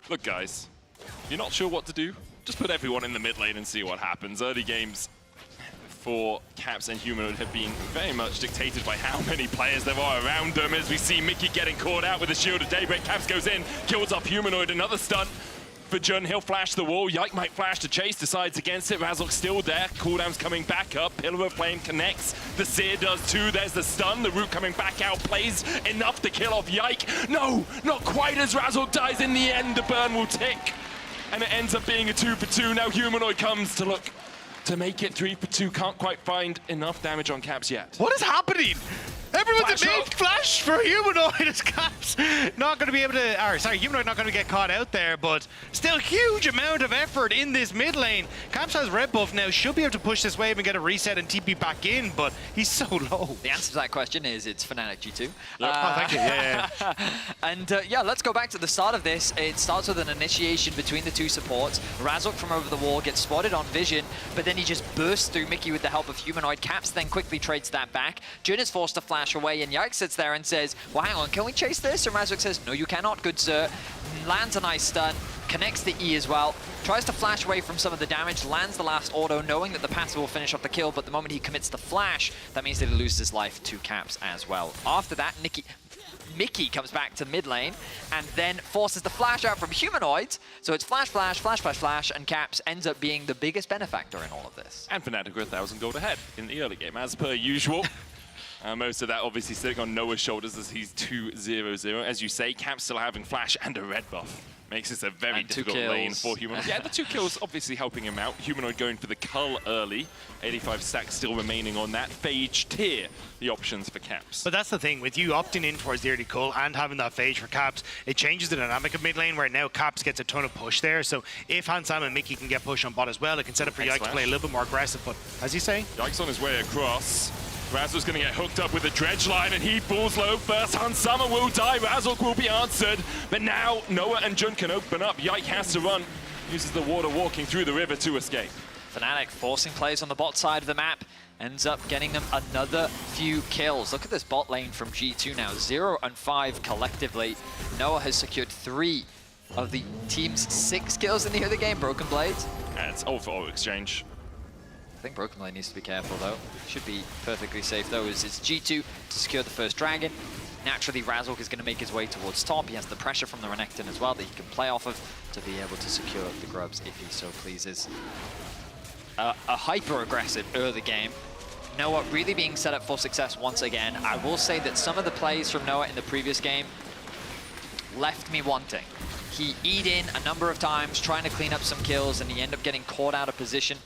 Look, guys, if you're not sure what to do, just put everyone in the mid lane and see what happens. Early games for Caps and Humanoid have been very much dictated by how many players there are around them. As we see Mickey getting caught out with a Shield of Daybreak, Caps goes in, kills off Humanoid, another stun for Jun. He'll flash the wall. Yike might flash to chase, decides against it. Razork's still there. Cooldown's coming back up. Pillar of Flame connects. The Seer does too. There's the stun. The Root coming back out. Plays enough to kill off Yike. No, not quite as Razork dies in the end. The burn will tick. And it ends up being a 2 for 2. Now Humanoid comes to look to make it 3 for 2. Can't quite find enough damage on Caps yet. What is happening? Everyone's a big up. flash for Humanoid as Caps not going to be able to, or sorry, Humanoid not going to get caught out there, but still huge amount of effort in this mid lane. Caps has red buff now, should be able to push this wave and get a reset and TP back in, but he's so low. The answer to that question is it's Fnatic G2. Oh, thank you. Yeah. And yeah, let's go back to the start of this. It starts with an initiation between the two supports. Razork from over the wall gets spotted on vision, but then he just bursts through Mickey with the help of Humanoid. Caps then quickly trades that back. Jun is forced to flash away, and Yike sits there and says, well, hang on, can we chase this? And Razork says, no, you cannot, good sir. Lands a nice stun, connects the E as well, tries to flash away from some of the damage, lands the last auto, knowing that the passive will finish off the kill, but the moment he commits the flash, that means that he loses his life to Caps as well. After that, Mickey comes back to mid lane and then forces the flash out from Humanoid. So it's flash, flash, flash, flash, flash, and Caps ends up being the biggest benefactor in all of this. And Fnatic are 1,000 gold ahead in the early game, as per usual. Most of that obviously sitting on Noah's shoulders as he's 2-0-0. As you say, Caps still having flash and a red buff. Makes this a very difficult lane for Humanoid. Yeah, the 2 kills obviously helping him out. Humanoid going for the cull early. 85 stacks still remaining on that. Phage tier, the options for Caps. But that's the thing, with you opting in towards the early cull and having that Phage for Caps, it changes the dynamic of mid lane where now Caps gets a ton of push there. So if Hansam and Mickey can get push on bot as well, it can set up for Yike to play a little bit more aggressive. But as you say, Yike's on his way across. Razork's going to get hooked up with the dredge line and he falls low first. Hansama will die, Razork will be answered. But now Noah and Jun can open up. Yike has to run, uses the water walking through the river to escape. Fnatic forcing plays on the bot side of the map, ends up getting them another few kills. Look at this bot lane from G2 now, 0 and 5 collectively. Noah has secured 3 of the team's 6 kills in the other game. Broken Blades. Yeah, it's all for all exchange. I think Broken Blade needs to be careful though. Should be perfectly safe though, as it's G2 to secure the first dragon. Naturally, Razork is going to make his way towards top. He has the pressure from the Renekton as well that he can play off of to be able to secure the grubs if he so pleases. A hyper-aggressive early game. Noah really being set up for success once again. I will say that some of the plays from Noah in the previous game left me wanting. He E'd in a number of times, trying to clean up some kills, and he ended up getting caught out of position.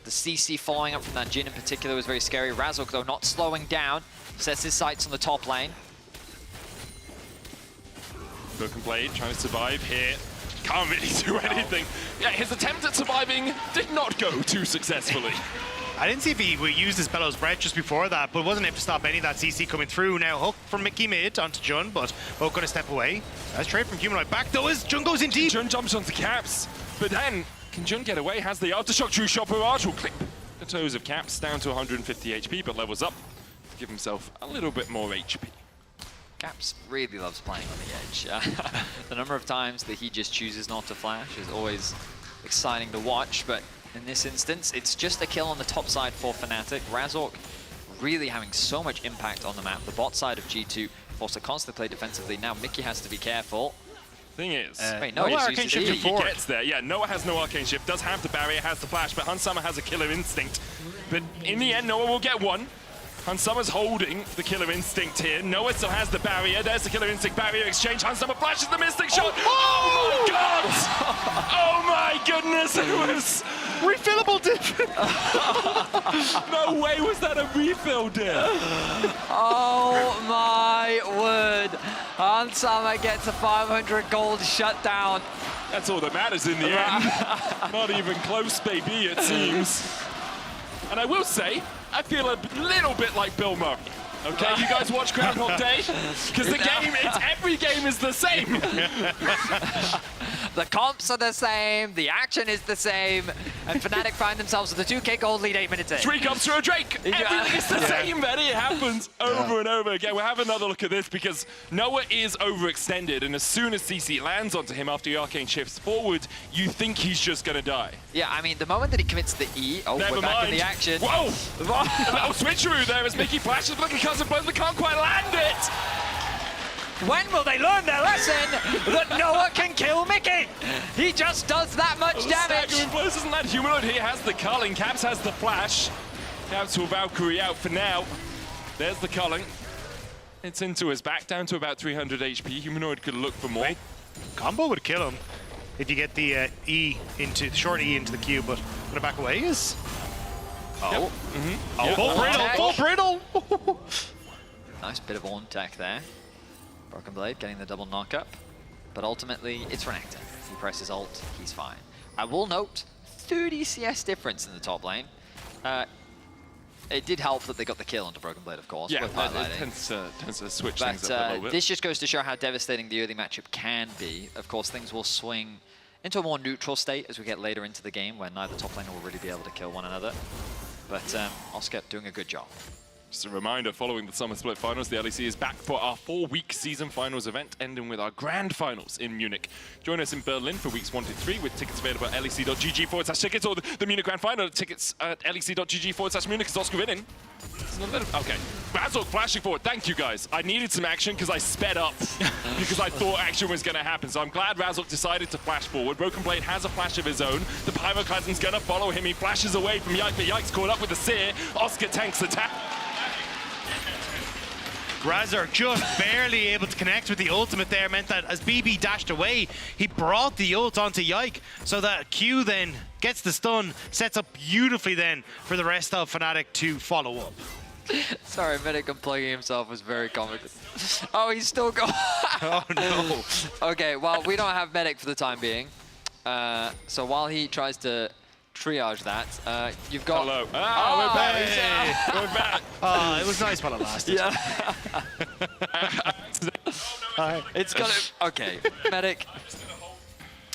The CC following up from that Jhin in particular was very scary. Razork, though, not slowing down, sets his sights on the top lane. Broken Blade trying to survive here. Can't really do anything. Yeah, his attempt at surviving did not go too successfully. I didn't see if he used his Bellows Breath just before that, but wasn't able to stop any of that CC coming through. Now hook from Mickey mid onto Jun, but both going to step away. That's trade from Humanoid back though as Jun goes in deep. Jun jumps onto Caps, but then can Jun get away? Has the Aftershock True Shot Barrage will clip the toes of Caps down to 150 HP, but levels up to give himself a little bit more HP. Caps really loves playing on the edge. The number of times that he just chooses not to flash is always exciting to watch, but in this instance, it's just a kill on the top side for Fnatic. Razork really having so much impact on the map. The bot side of G2 forced to constantly play defensively. Now Mickey has to be careful. Thing is, wait, no Arcane Shift he gets there. Yeah, Noah has no Arcane Shift, does have the barrier, has the flash, but Hansama has a killer instinct. But in the end, Noah will get one. Hansama's holding the killer instinct here. Noah still has the barrier. There's the killer instinct barrier exchange. Hansama flashes the mystic shot. Oh my god! Oh my goodness, it was refillable dip. No way was that a refill dip. Oh my word. Hansama gets a 500 gold shutdown. That's all that matters in the end. Not even close, baby, it seems. And I will say, I feel a little bit like Bill Murray. Okay, you guys watch Groundhog Day? Because the game, every game is the same. The comps are the same, the action is the same, and Fnatic find themselves with a 2k gold lead 8 minutes in. 3 comes through a Drake. Everything is the same, Betty. It happens over and over again. We'll have another look at this because Noah is overextended, and as soon as CC lands onto him after the Arcane shifts forward, you think he's just going to die. Yeah, I mean, the moment that he commits the E, Never we're back mind. in the action. Whoa! A little switcheroo there as Mickey flashes, looking cousin blows, but can't quite land it. When will they learn their lesson that Noah can kill Mickey? He just does that much damage. Staggering blows, doesn't that Humanoid here has the culling. Caps has the flash. Caps will Valkyrie out for now. There's the culling. It's into his back, down to about 300 HP. Humanoid could look for more. Combo would kill him if you get the E into the short E into the Q, but gonna back away is. Oh, Yep. Full brittle. Nice bit of on tech there. Broken Blade getting the double knock-up, but ultimately it's Renekton. He presses ult, he's fine. I will note 30 CS difference in the top lane. It did help that they got the kill onto Broken Blade, of course. Yeah, worth it highlighting. tends to switch things up a little bit. This just goes to show how devastating the early matchup can be. Of course, things will swing into a more neutral state as we get later into the game, where neither top laner will really be able to kill one another. But Oscar doing a good job. Just a reminder, following the Summer Split Finals, the LEC is back for our 4-week season finals event, ending with our grand finals in Munich. Join us in Berlin for weeks 1 to 3 with tickets available at lec.gg/tickets or the Munich Grand Final tickets at lec.gg/Munich. Is Oscar winning? Okay. Razork flashing forward. Thank you, guys. I needed some action because I sped up because I thought action was going to happen. So I'm glad Razork decided to flash forward. Broken Blade has a flash of his own. The Pyroclasm's going to follow him. He flashes away from Yike, but Yike's caught up with the Seer. Oscar tanks the tap. Razor just barely able to connect with the ultimate there, meant that as BB dashed away, he brought the ult onto Yike, so that Q then gets the stun, sets up beautifully then for the rest of Fnatic to follow up. Sorry, Medic unplugging himself was very confident. Oh, he's still going. Oh no. Okay, well, we don't have Medic for the time being. So while he tries to triage that, you've got... Hello. We're back. We're back. Oh, it was nice while it lasted. Yeah. It's gonna... Okay, Medic.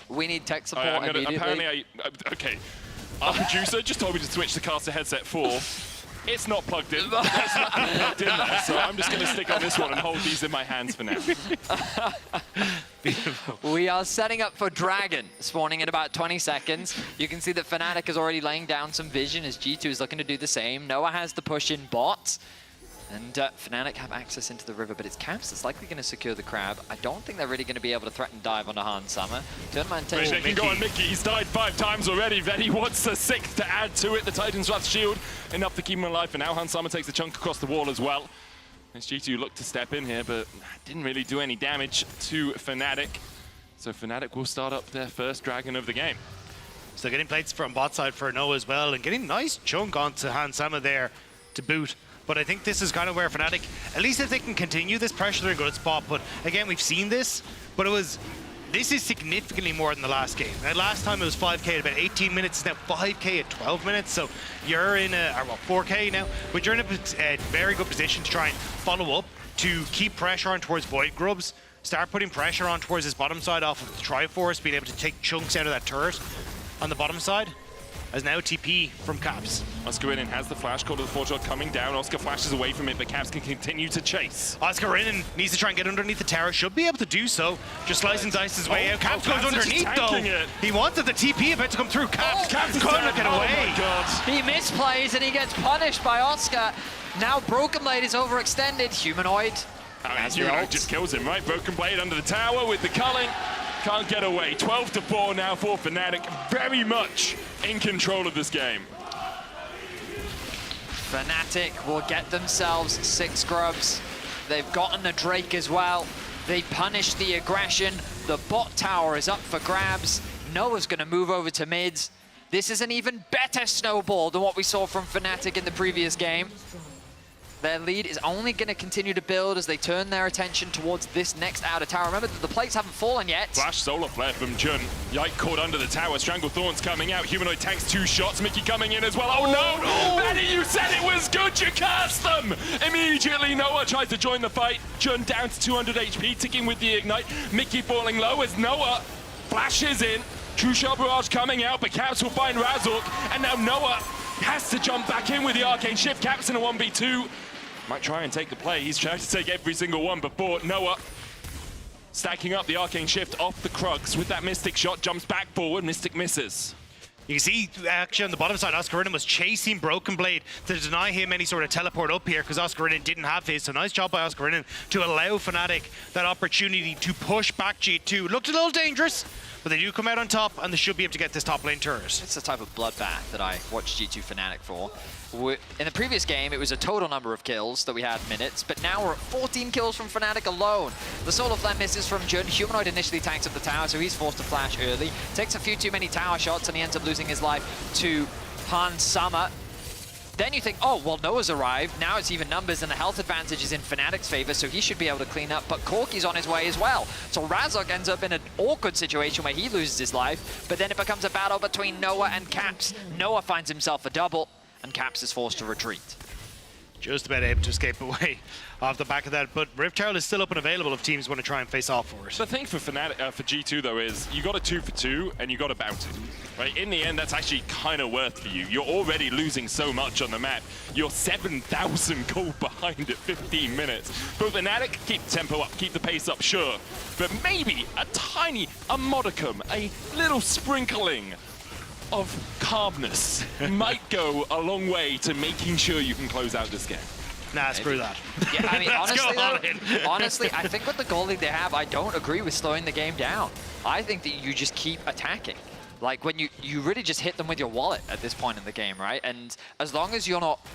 We need tech support immediately. Apparently, okay. Our producer just told me to switch to caster headset 4. It's not plugged in. It's not plugged in there, so I'm just going to stick on this one and hold these in my hands for now. We are setting up for Dragon, spawning in about 20 seconds. You can see that Fnatic is already laying down some vision as G2 is looking to do the same. Noah has the push in bot. And Fnatic have access into the river, but it's Caps that's likely going to secure the crab. I don't think they're really going to be able to threaten dive onto Han Summer. Tournament takes They can go on Mickey. He's died 5 times already. Then he wants a 6th to add to it. The Titan's Wrath shield enough to keep him alive for now. Han Summer takes a chunk across the wall as well. As G2 looked to step in here, but didn't really do any damage to Fnatic. So Fnatic will start up their first Dragon of the game. So getting plates from bot side for Noah as well, and getting a nice chunk onto Han Sama there to boot. But I think this is kind of where Fnatic, at least if they can continue this pressure, they're in a good spot. But again, we've seen this, but this is significantly more than the last game. Now, last time it was 5k at about 18 minutes, it's now 5k at 12 minutes. So you're in a, or well, 4k now, but you're in a very good position to try and follow up, to keep pressure on towards Void Grubs, start putting pressure on towards his bottom side off of the Triforce, being able to take chunks out of that turret on the bottom side. As now TP from Caps. Oscar Rinnan has the flash call to the 4-shot coming down. Oscar flashes away from it, but Caps can continue to chase. Oscar Rinnan needs to try and get underneath the tower. Should be able to do so. Just slice and dice his way out. Caps goes underneath though. He wanted the TP about to come through. Caps couldn't get away. Oh my God. He misplays and he gets punished by Oscar. Now Broken Blade is overextended. Humanoid. Humanoid just kills him, right? Broken Blade under the tower with the culling. Can't get away. 12-4 now for Fnatic. Very much in control of this game. Fnatic will get themselves 6 grubs. They've gotten a Drake as well. They punish the aggression. The bot tower is up for grabs. Noah's going to move over to mids. This is an even better snowball than what we saw from Fnatic in the previous game. Their lead is only going to continue to build as they turn their attention towards this next outer tower. Remember that the plates haven't fallen yet. Flash solar flare from Jun. Yike caught under the tower. Strangle Thorns coming out. Humanoid tanks 2 shots. Mickey coming in as well. Oh no! Benny, you said it was good. You cast them! Immediately Noah tries to join the fight. Jun down to 200 HP, ticking with the ignite. Mickey falling low as Noah flashes in. True Shot Barrage coming out, but Caps will find Razork, and now Noah has to jump back in with the Arcane Shift. Caps in a 1v2. Might try and take the play. He's trying to take every single one before Noah stacking up the Arcane Shift off the Krugs with that Mystic shot, jumps back forward, Mystic misses. You can see, actually, on the bottom side, Oscarinin was chasing Broken Blade to deny him any sort of teleport up here because Oscarinin didn't have his. So nice job by Oscarinin to allow Fnatic that opportunity to push back G2. Looked a little dangerous, but they do come out on top, and they should be able to get this top lane turret. It's the type of bloodbath that I watched G2 Fnatic for. In the previous game, it was a total number of kills that we had minutes, but now we're at 14 kills from Fnatic alone. The Soul of Flame misses from Jun. Humanoid initially tanks up the tower, so he's forced to flash early. Takes a few too many tower shots, and he ends up losing his life to Han Sama. Then you think, oh, well, Noah's arrived. Now it's even numbers, and the health advantage is in Fnatic's favor, so he should be able to clean up, but Corki's on his way as well. So Razork ends up in an awkward situation where he loses his life, but then it becomes a battle between Noah and Caps. Noah finds himself a double, and Caps is forced to retreat. Just about able to escape away off the back of that, but Rift Herald is still up and available if teams want to try and face off for it. The thing for Fnatic, for G2 though, is you got a 2 for 2 and you got a bounty. Right? In the end, that's actually kind of worth for you. You're already losing so much on the map. You're 7,000 gold behind at 15 minutes. But Fnatic, keep the tempo up, keep the pace up, sure. But maybe a modicum, a little sprinkling of calmness might go a long way to making sure you can close out this game. Nah, screw that. Yeah, I mean, honestly, I think with the goal lead they have, I don't agree with slowing the game down. I think that you just keep attacking. Like, when you really just hit them with your wallet at this point in the game, right? And as long as you're not...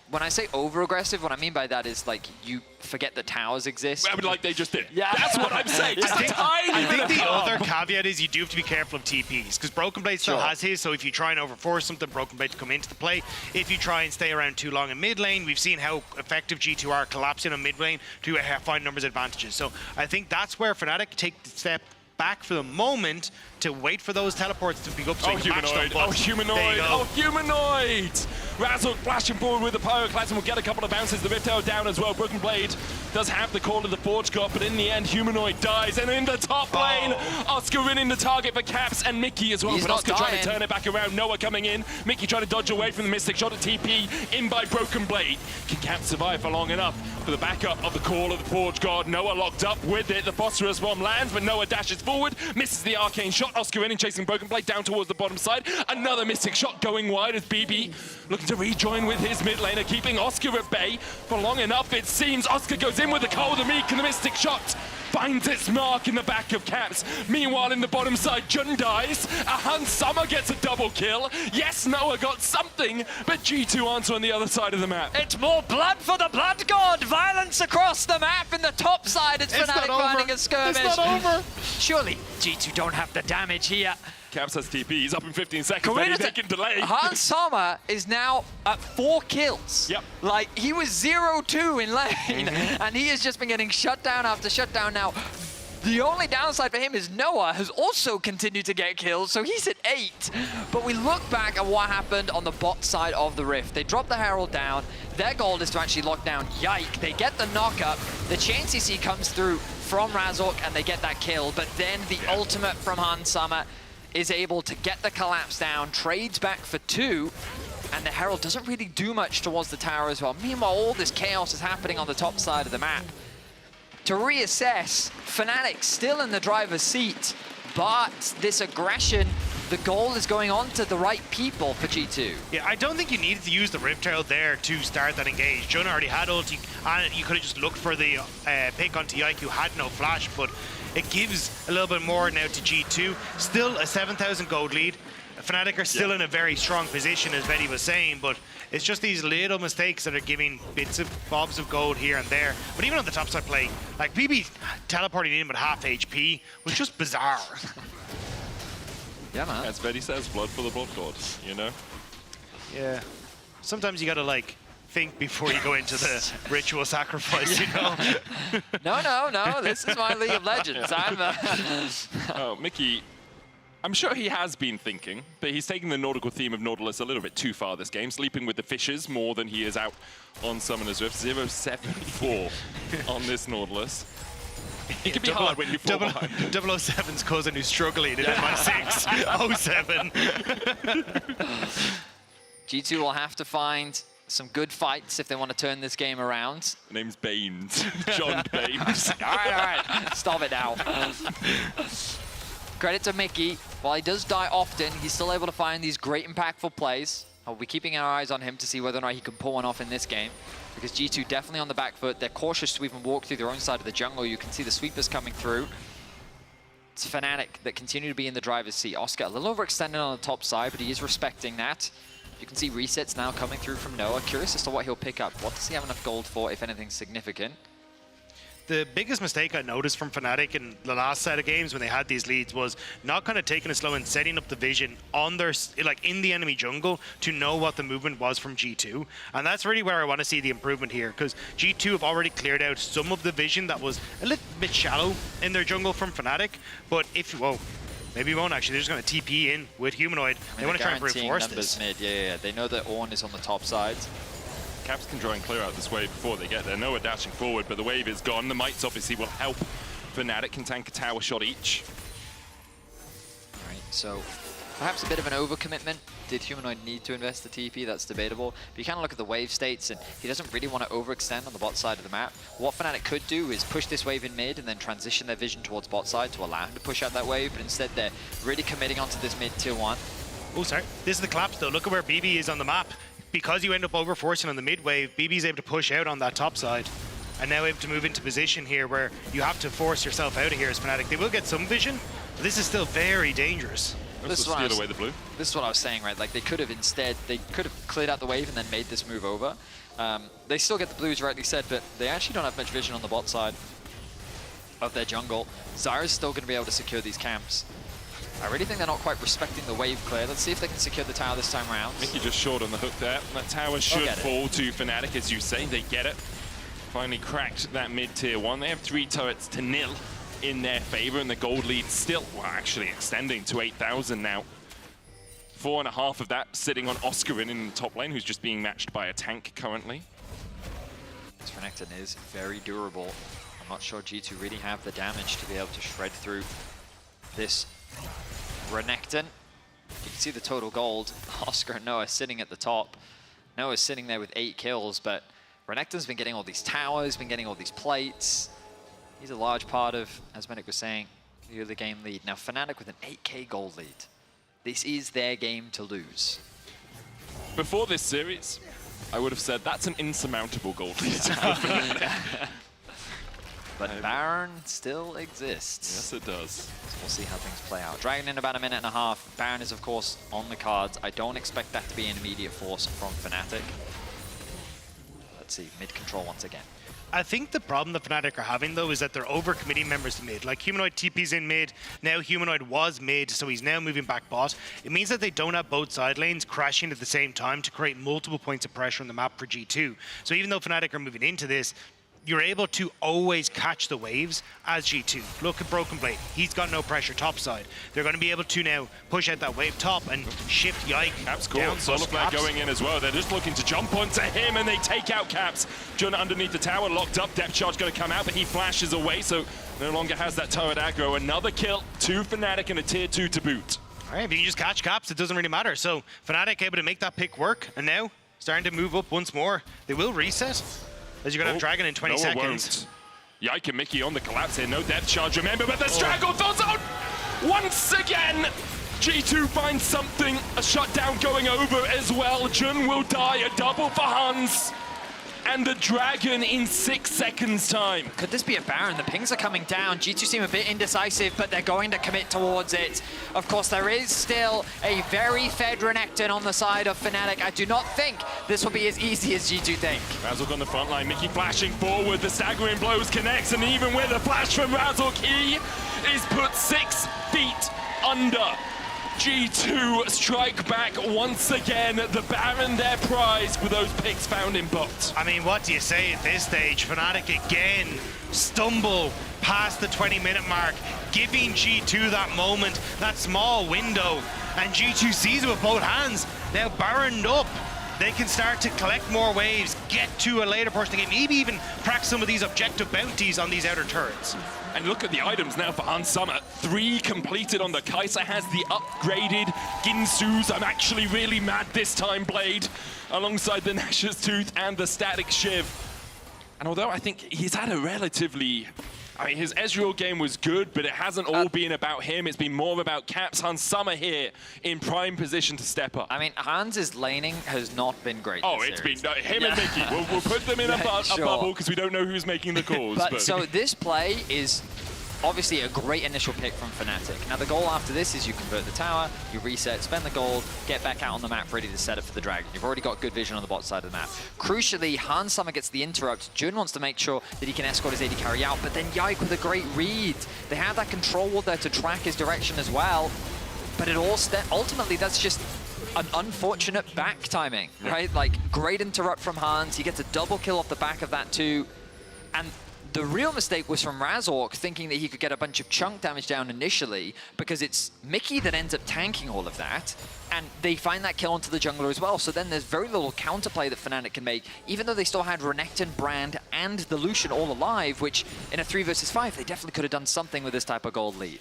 When I say over-aggressive, what I mean by that is, like, you forget that towers exist. I mean, like they just did. Yeah. That's what I'm saying. Just a tiny bit I of think the calm. other caveat is you do have to be careful of TPs, because Broken Blade still has his, so if you try and overforce something, Broken Blade to come into the play. If you try and stay around too long in mid lane, we've seen how effective G2 are collapsing on mid lane to find numbers advantages. So I think that's where Fnatic take the step back for the moment to wait for those teleports to pick up. So Humanoid! Oh, Humanoid! Oh, Humanoid! Razork flashing forward with the Pyroclasm will get a couple of bounces. The Rift Herald down as well. Broken Blade does have the call of the Forge God, but in the end, Humanoid dies. And in the top lane, Oscar winning the target for Caps and Mickey as well. He's but not Oscar trying to dying. turn it back around. Noah coming in. Mickey trying to dodge away from the Mystic shot at TP. In by Broken Blade. Can Caps survive for long enough for the backup of the call of the Forge God? Noah locked up with it. The Phosphorus bomb lands, but Noah dashes forward. Misses the arcane shot. Oscar in and chasing Broken Blade down towards the bottom side. Another Mystic shot going wide as BB looking to rejoin with his mid laner, keeping Oscar at bay for long enough. It seems Oscar goes in with the Cold of Meek, and the Mystic shot finds its mark in the back of Caps. Meanwhile, in the bottom side, Jun dies. Han Sama gets a double kill. Yes, Noah got something, but G2 answer on the other side of the map. It's more blood for the Blood God! Violence across the map in the top side. It's Fnatic finding a skirmish. It's not over. Surely G2 don't have the damage here. Caps has TP. He's up in 15 seconds. Then he's taking delay. Han Sama is now at 4 kills. Yep. Like, he was 0-2 in lane, and he has just been getting shut down after shutdown now. The only downside for him is Noah has also continued to get kills, so he's at 8. But we look back at what happened on the bot side of the Rift. They dropped the Herald down. Their goal is to actually lock down Yike. They get the knock-up. The chain CC comes through from Razork, and they get that kill. But then the ultimate from Han Sama is able to get the collapse down, trades back for 2, and the Herald doesn't really do much towards the tower as well. Meanwhile, all this chaos is happening on the top side of the map. To reassess, Fnatic still in the driver's seat, but this aggression, the goal is going on to the right people for G2. Yeah, I don't think you needed to use the Rift Herald there to start that engage. Jun already had ulti, and you could have just looked for the pick onto Yike, who had no flash, but it gives a little bit more now to G2. Still a 7,000 gold lead. Fnatic are still in a very strong position, as Betty was saying, but it's just these little mistakes that are giving bits of bobs of gold here and there. But even on the topside play, like BB teleporting in with half HP was just bizarre. Yeah, man. As Betty says, blood for the Blood God, you know? Yeah. Sometimes you gotta, like, think before you go into the ritual sacrifice, you know? No. This is my League of Legends. Oh, Mickey, I'm sure he has been thinking, but he's taking the nautical theme of Nautilus a little bit too far this game, sleeping with the fishes more than he is out on Summoner's Rift. 0-7-4 on this Nautilus. It can be hard when you fall behind. 007's cousin who's struggling in MI6. 07. G2 will have to find some good fights if they want to turn this game around. Name's Baines. John Baines. all right. Stop it now. Credit to Mickey. While he does die often, he's still able to find these great impactful plays. I'll be keeping our eyes on him to see whether or not he can pull one off in this game. Because G2 definitely on the back foot. They're cautious to even walk through their own side of the jungle. You can see the sweepers coming through. It's Fnatic that continue to be in the driver's seat. Oscar a little overextended on the top side, but he is respecting that. You can see resets now coming through from Noah. Curious as to what he'll pick up. What does he have enough gold for, if anything significant? The biggest mistake I noticed from Fnatic in the last set of games when they had these leads was not kind of taking it slow and setting up the vision on their, like in the enemy jungle to know what the movement was from G2. And that's really where I want to see the improvement here, because G2 have already cleared out some of the vision that was a little bit shallow in their jungle from Fnatic. But if, whoa, maybe he won't actually. They're just going to TP in with Humanoid. They want to try and reinforce this. Mid. Yeah. They know that Ornn is on the top side. Caps can try and clear out this wave before they get there. Noah dashing forward, but the wave is gone. The mites obviously will help. Fnatic can tank a tower shot each. All right, so perhaps a bit of an overcommitment. Did Humanoid need to invest the TP? That's debatable. But you kind of look at the wave states, and he doesn't really want to overextend on the bot side of the map. What Fnatic could do is push this wave in mid and then transition their vision towards bot side to allow him to push out that wave, but instead they're really committing onto this mid tier 1. Oh, sorry. This is the collapse, though. Look at where BB is on the map. Because you end up overforcing on the mid wave, BB's able to push out on that top side. And now able to move into position here where you have to force yourself out of here as Fnatic. They will get some vision, but this is still very dangerous. This is what I was saying, right? Like they could have cleared out the wave and then made this move over. They still get the blue, as rightly said, but they actually don't have much vision on the bot side of their jungle. Zyra's still going to be able to secure these camps. I really think they're not quite respecting the wave clear. Let's see if they can secure the tower this time around. Mickey just short on the hook there. That tower should fall to Fnatic, as you say. They get it. Finally cracked that mid-tier 1. They have 3 turrets to 0 in their favor, and the gold lead still, well, actually extending to 8,000 now. 4.5 of that sitting on Oscarin in the top lane, who's just being matched by a tank currently. This Renekton is very durable. I'm not sure G2 really have the damage to be able to shred through this Renekton. You can see the total gold. Oscar and Noah sitting at the top. Noah's sitting there with 8 kills, but Renekton's been getting all these towers, been getting all these plates. He's a large part of, as Medic was saying, the early game lead. Now Fnatic with an 8k gold lead. This is their game to lose. Before this series, I would have said that's an insurmountable gold lead. But Baron still exists. Yes, it does. So we'll see how things play out. Dragon in about a minute and a half. Baron is, of course, on the cards. I don't expect that to be an immediate force from Fnatic. Let's see, mid control once again. I think the problem that Fnatic are having, though, is that they're over-committing members to mid. Like, Humanoid TP's in mid. Now Humanoid was mid, so he's now moving back bot. It means that they don't have both side lanes crashing at the same time to create multiple points of pressure on the map for G2. So even though Fnatic are moving into this, you're able to always catch the waves as G2. Look at Broken Blade. He's got no pressure topside. They're going to be able to now push out that wave top and shift Yike Caps down. Solar Flare going in as well. They're just looking to jump onto him, and they take out Caps. Jun underneath the tower, locked up. Depth charge going to come out, but he flashes away, so no longer has that turret aggro. Another kill, 2 Fnatic and a tier 2 to boot. All right, if you can just catch Caps, it doesn't really matter. So Fnatic able to make that pick work, and now starting to move up once more. They will reset, as you're going to have Dragon in 20 seconds. Yike and Mickey on the collapse here. No depth charge, remember, but the Strangle falls out once again. G2 finds something. A shutdown going over as well. Jun will die. A double for Hans. And the Dragon in 6 seconds time. Could this be a Baron? The pings are coming down. G2 seem a bit indecisive, but they're going to commit towards it. Of course, there is still a very fed Renekton on the side of Fnatic. I do not think this will be as easy as G2 think. Razork on the front line, Mickey flashing forward. The staggering blows connects, and even with a flash from Razork, he is put 6 feet under. G2 strike back once again. The Baron their prize for those picks found in bot. I mean, what do you say at this stage? Fnatic again stumble past the 20-minute mark, giving G2 that moment, that small window, and G2 sees it with both hands. Now Baroned up. they can start to collect more waves, get to a later portion of the game, maybe even crack some of these objective bounties on these outer turrets. And look at the items now for Hans Summer. 3 completed on the Kaiser, has the upgraded Ginsu's I'm actually really mad this time blade, alongside the Nash's Tooth and the Static Shiv. And although I think he's had a relatively... I mean, his Ezreal game was good, but it hasn't all been about him. It's been more about Caps. Hans Summer here in prime position to step up. I mean, Hans's laning has not been great. Oh, it's been him and Mickey. We'll put them in a bubble because we don't know who's making the calls. But so this play is obviously a great initial pick from Fnatic. Now the goal after this is you convert the tower, you reset, spend the gold, get back out on the map ready to set up for the dragon. You've already got good vision on the bot side of the map. Crucially, Hans Summer gets the interrupt. Jun wants to make sure that he can escort his AD carry out, but then Yike with a great read. They have that control wall there to track his direction as well, but it all ultimately that's just an unfortunate back timing, right? Like, great interrupt from Hans. He gets a double kill off the back of that too, and the real mistake was from Razork, thinking that he could get a bunch of chunk damage down initially, because it's Mickey that ends up tanking all of that, and they find that kill onto the jungler as well, so then there's very little counterplay that Fnatic can make, even though they still had Renekton, Brand, and the Lucian all alive, which in a 3 versus 5, they definitely could have done something with this type of gold lead.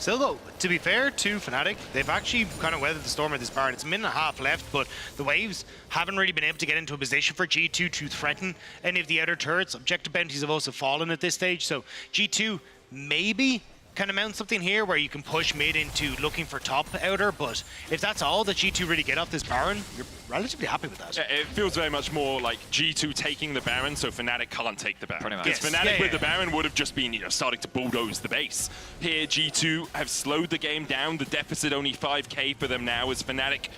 Still though, to be fair to Fnatic, they've actually kind of weathered the storm of this Baron. It's a minute and a half left, but the waves haven't really been able to get into a position for G2 to threaten any of the outer turrets. Objective bounties have also fallen at this stage, so G2 maybe kind of mount something here where you can push mid into looking for top outer, but if that's all that G2 really get off this Baron, you're relatively happy with that. Yeah, it feels very much more like G2 taking the Baron, so Fnatic can't take the Baron. Because Fnatic with the Baron would have just been, starting to bulldoze the base. Here, G2 have slowed the game down. The deficit only 5k for them now as Fnatic,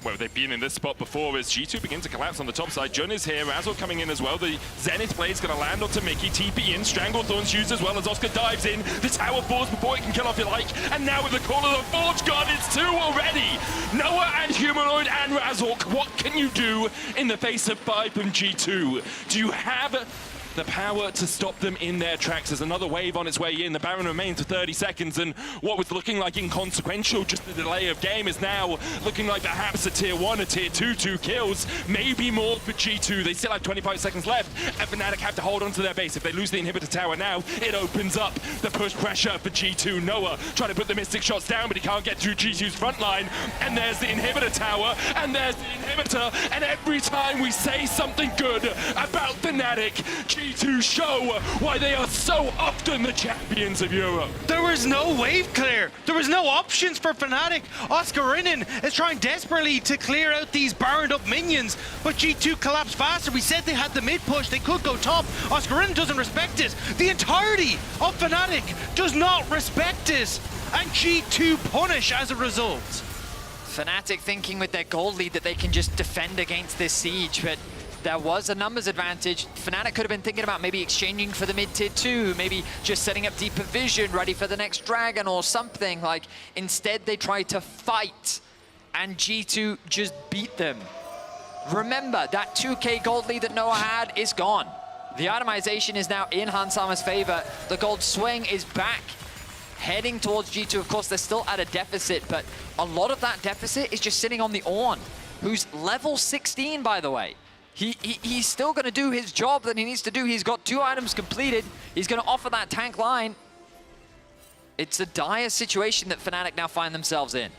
well, they've been in this spot before as G2 begin to collapse on the top side. Jun is here, Razork coming in as well. The Zenith Blade's going to land onto Mickey. TP in, Stranglethorn's used as well as Oscar dives in. The tower falls before it can kill off your like. And now with the call of the Forge God, it's 2 already. Noah and Humanoid and Razork, what can you do in the face of 5 from G2? Do you have the power to stop them in their tracks? There's another wave on its way in. The Baron remains for 30 seconds, and what was looking like inconsequential, just a delay of game, is now looking like perhaps a tier 1, a tier 2, 2 kills, maybe more for G2. They still have 25 seconds left, and Fnatic have to hold on to their base. If they lose the inhibitor tower now, it opens up the push pressure for G2. Noah trying to put the Mystic shots down, but he can't get through G2's front line, and there's the inhibitor tower, and there's the inhibitor, and every time we say something good about Fnatic, G2 show why they are so often the champions of Europe. There was no wave clear. There was no options for Fnatic. Oscarinin is trying desperately to clear out these barrened up minions, but G2 collapsed faster. We said they had the mid push. They could go top. Oscarinin doesn't respect it. The entirety of Fnatic does not respect it, and G2 punish as a result. Fnatic thinking with their gold lead that they can just defend against this siege, but there was a numbers advantage. Fnatic could have been thinking about maybe exchanging for the mid tier 2, maybe just setting up deeper vision, ready for the next dragon or something. Like, instead they tried to fight, and G2 just beat them. Remember, that 2k gold lead that Noah had is gone. The itemization is now in Hans Summer's favor. The gold swing is back, heading towards G2. Of course, they're still at a deficit, but a lot of that deficit is just sitting on the Ornn, who's level 16, by the way. He's still going to do his job that he needs to do. He's got 2 items completed. He's going to offer that tank line. It's a dire situation that Fnatic now find themselves in.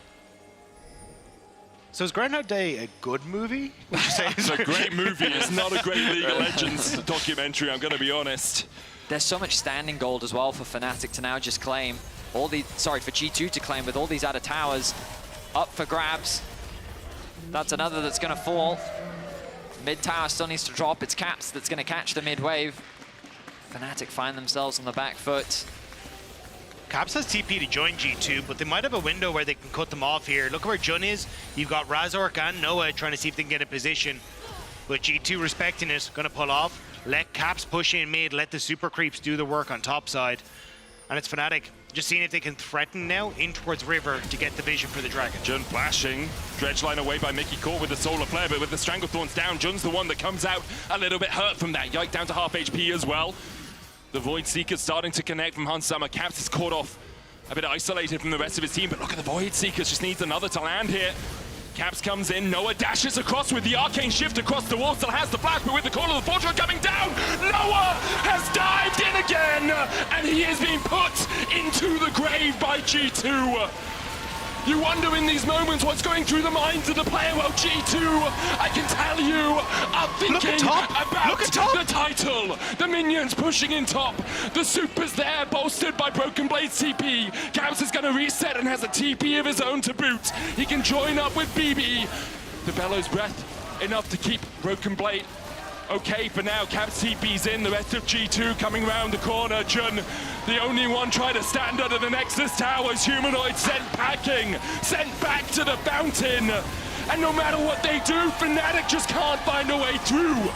So is Groundhog Day a good movie? Would you say? It's a great movie. It's not a great League of Legends documentary, I'm going to be honest. There's so much standing gold as well for Fnatic to now just claim. For G2 to claim with all these outer towers up for grabs. That's another that's going to fall. Mid tower still needs to drop. It's Caps that's going to catch the mid wave. Fnatic find themselves on the back foot. Caps has TP to join G2, but they might have a window where they can cut them off here. Look at where Jun is. You've got Razork and Noah trying to see if they can get a position. But G2 respecting it, going to pull off. Let Caps push in mid, let the super creeps do the work on top side. And it's Fnatic just seeing if they can threaten now in towards River to get the vision for the dragon. Jun flashing, dredge line away by Mickey, caught with the solar flare, but with the Stranglethorns down, Jun's the one that comes out a little bit hurt from that. Yike down to half HP as well. The Void Seeker's starting to connect from Hans Summer. Caps is caught off, a bit isolated from the rest of his team, but look at the Void Seekers, just needs another to land here. Caps comes in, Noah dashes across with the arcane shift across the wall, still has the flash, but with the call of the fortune coming down, Noah has dived in again, and he is being put into the grave by G2. You wonder in these moments what's going through the minds of the player. Well, G2, I can tell you, are thinking about the title. The minions pushing in top. The Super's there, bolstered by Broken Blade's TP. Caps is going to reset and has a TP of his own to boot. He can join up with BB. The Bellows Breath, enough to keep Broken Blade okay for now. Caps TP's in, the rest of G2 coming round the corner. Jun, the only one trying to stand under the Nexus Towers. Humanoid sent packing, sent back to the fountain. And no matter what they do, Fnatic just can't find a way through.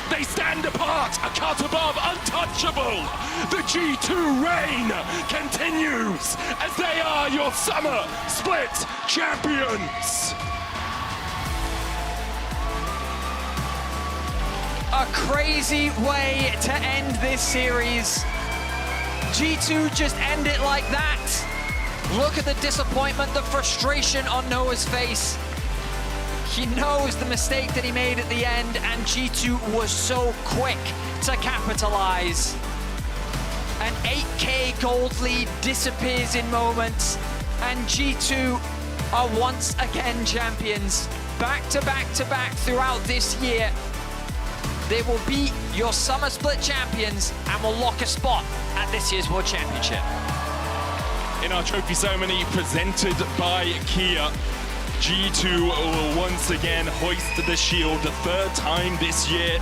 They stand apart, a cut above, untouchable. The G2 reign continues as they are your summer split champions. A crazy way to end this series. G2 just end it like that. Look at the disappointment, the frustration on Noah's face. He knows the mistake that he made at the end, and G2 was so quick to capitalize. An 8K gold lead disappears in moments, and G2 are once again champions. Back to back to back throughout this year. They will be your summer split champions and will lock a spot at this year's World Championship. In our trophy ceremony presented by Kia, G2 will once again hoist the shield the third time this year.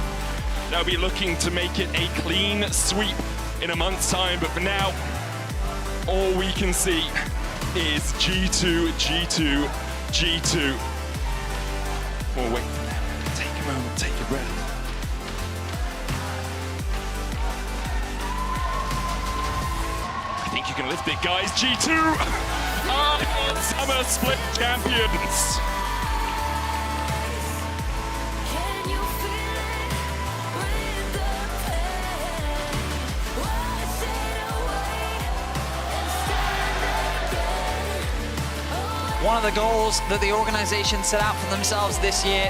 They'll be looking to make it a clean sweep in a month's time, but for now, all we can see is G2, G2, G2. We'll wait for that. Take a moment, take a breath. I think you can lift it, guys. G2 are summer split champions. One of the goals that the organization set out for themselves this year